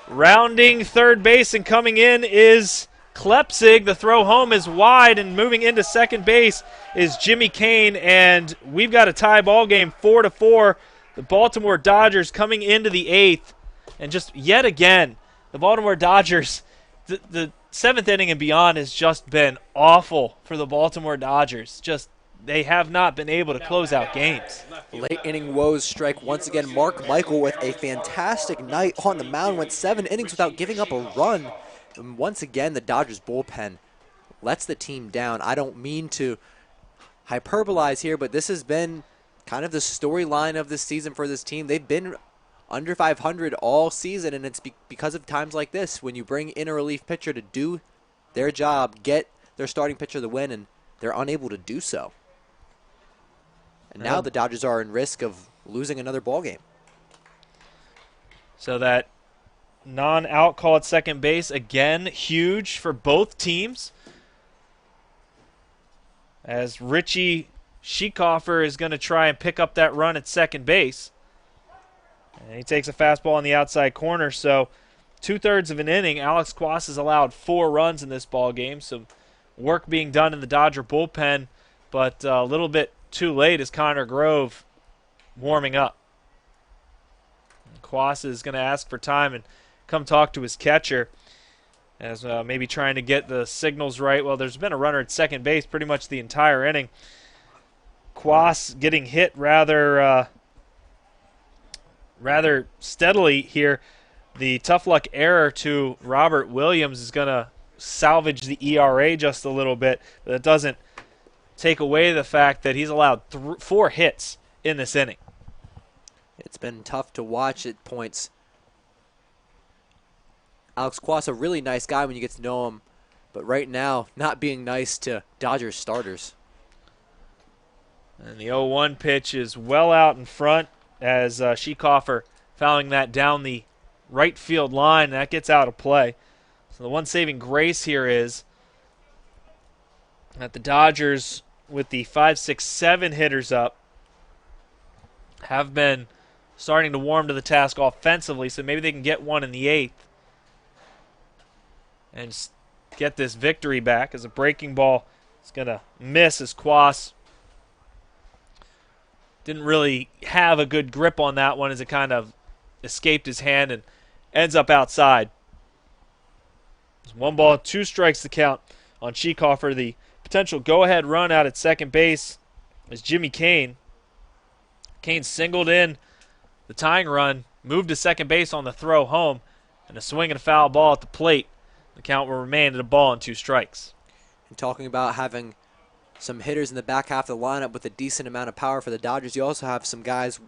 Rounding third base and coming in is Klepsig. The throw home is wide, and moving into second base is Jimmy Kane, and we've got a tie ball game 4-4. The Baltimore Dodgers coming into the 8th, and just yet again, the Baltimore Dodgers, the 7th inning and beyond has just been awful for the Baltimore Dodgers. Just they have not been able to close out games. Late inning woes strike once again. Mark Michael with a fantastic night on the mound, went 7 innings without giving up a run. And once again, the Dodgers bullpen lets the team down. I don't mean to hyperbolize here, but this has been kind of the storyline of this season for this team. They've been under 500 all season, and it's because of times like this when you bring in a relief pitcher to do their job, get their starting pitcher the win, and they're unable to do so. And now the Dodgers are in risk of losing another ball game. So that non-out call at second base, again, huge for both teams. As Richie Schieckhofer is going to try and pick up that run at second base. And he takes a fastball on the outside corner. So 2/3 of an inning, Alex Quas has allowed 4 runs in this ball game. Some work being done in the Dodger bullpen, but a little bit too late as Connor Grove warming up. Quas is going to ask for time and come talk to his catcher as maybe trying to get the signals right. Well, there's been a runner at second base pretty much the entire inning. Quas getting hit rather steadily here. The tough luck error to Robert Williams is going to salvage the ERA just a little bit, but it doesn't take away the fact that he's allowed 4 hits in this inning. It's been tough to watch at points. Alex Quas, a really nice guy when you get to know him, but right now, not being nice to Dodgers starters. And the 0-1 pitch is well out in front as Schieckhofer fouling that down the right field line, and that gets out of play. So the one saving grace here is that the Dodgers, with the 5, 6, 7 hitters up, have been starting to warm to the task offensively, so maybe they can get one in the 8th and get this victory back as a breaking ball is going to miss as Quas didn't really have a good grip on that one as it kind of escaped his hand and ends up outside. It's 1 ball, 2 strikes to count on Schieckhofer. The potential go-ahead run out at second base is Jimmy Kane. Kane singled in the tying run, moved to second base on the throw home, and a swing and a foul ball at the plate. The count will remain at 1 ball and 2 strikes. And talking about having some hitters in the back half of the lineup with a decent amount of power for the Dodgers, you also have some guys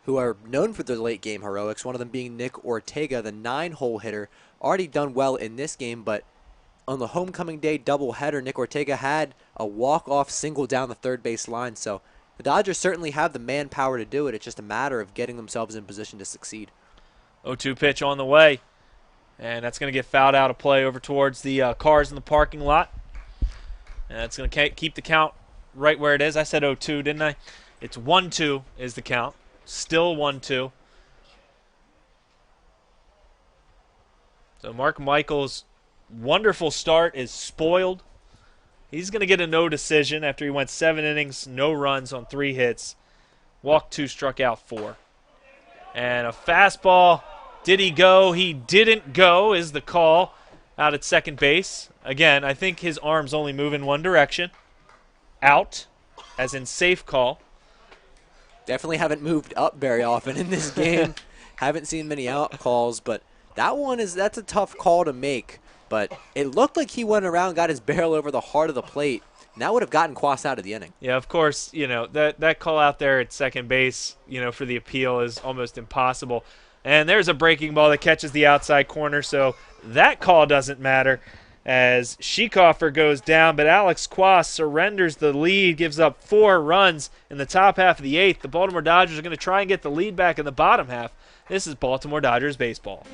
who are known for their late game heroics, one of them being Nick Ortega, the 9-hole hitter. Already done well in this game, but on the homecoming day doubleheader, Nick Ortega had a walk-off single down the third base line, so the Dodgers certainly have the manpower to do it. It's just a matter of getting themselves in position to succeed. 0-2 pitch on the way, and that's going to get fouled out of play over towards the cars in the parking lot. And it's going to keep the count right where it is. I said 0-2, didn't I? It's 1-2 is the count. Still 1-2. So Mark Michaels' wonderful start is spoiled. He's going to get a no decision after he went 7 innings, no runs on 3 hits. Walked 2, struck out 4. And a fastball. Did he go? He didn't go is the call out at second base. Again, I think his arms only move in one direction. Out, as in safe call. Definitely haven't moved up very often in this game. Haven't seen many out calls, but that's a tough call to make. But it looked like he went around, got his barrel over the heart of the plate, and that would have gotten Quas out of the inning. Yeah, of course, that call out there at second base, for the appeal is almost impossible. And there's a breaking ball that catches the outside corner, so that call doesn't matter as Schieckhofer goes down, but Alex Quas surrenders the lead, gives up 4 runs in the top half of the 8th. The Baltimore Dodgers are going to try and get the lead back in the bottom half. This is Baltimore Dodgers baseball.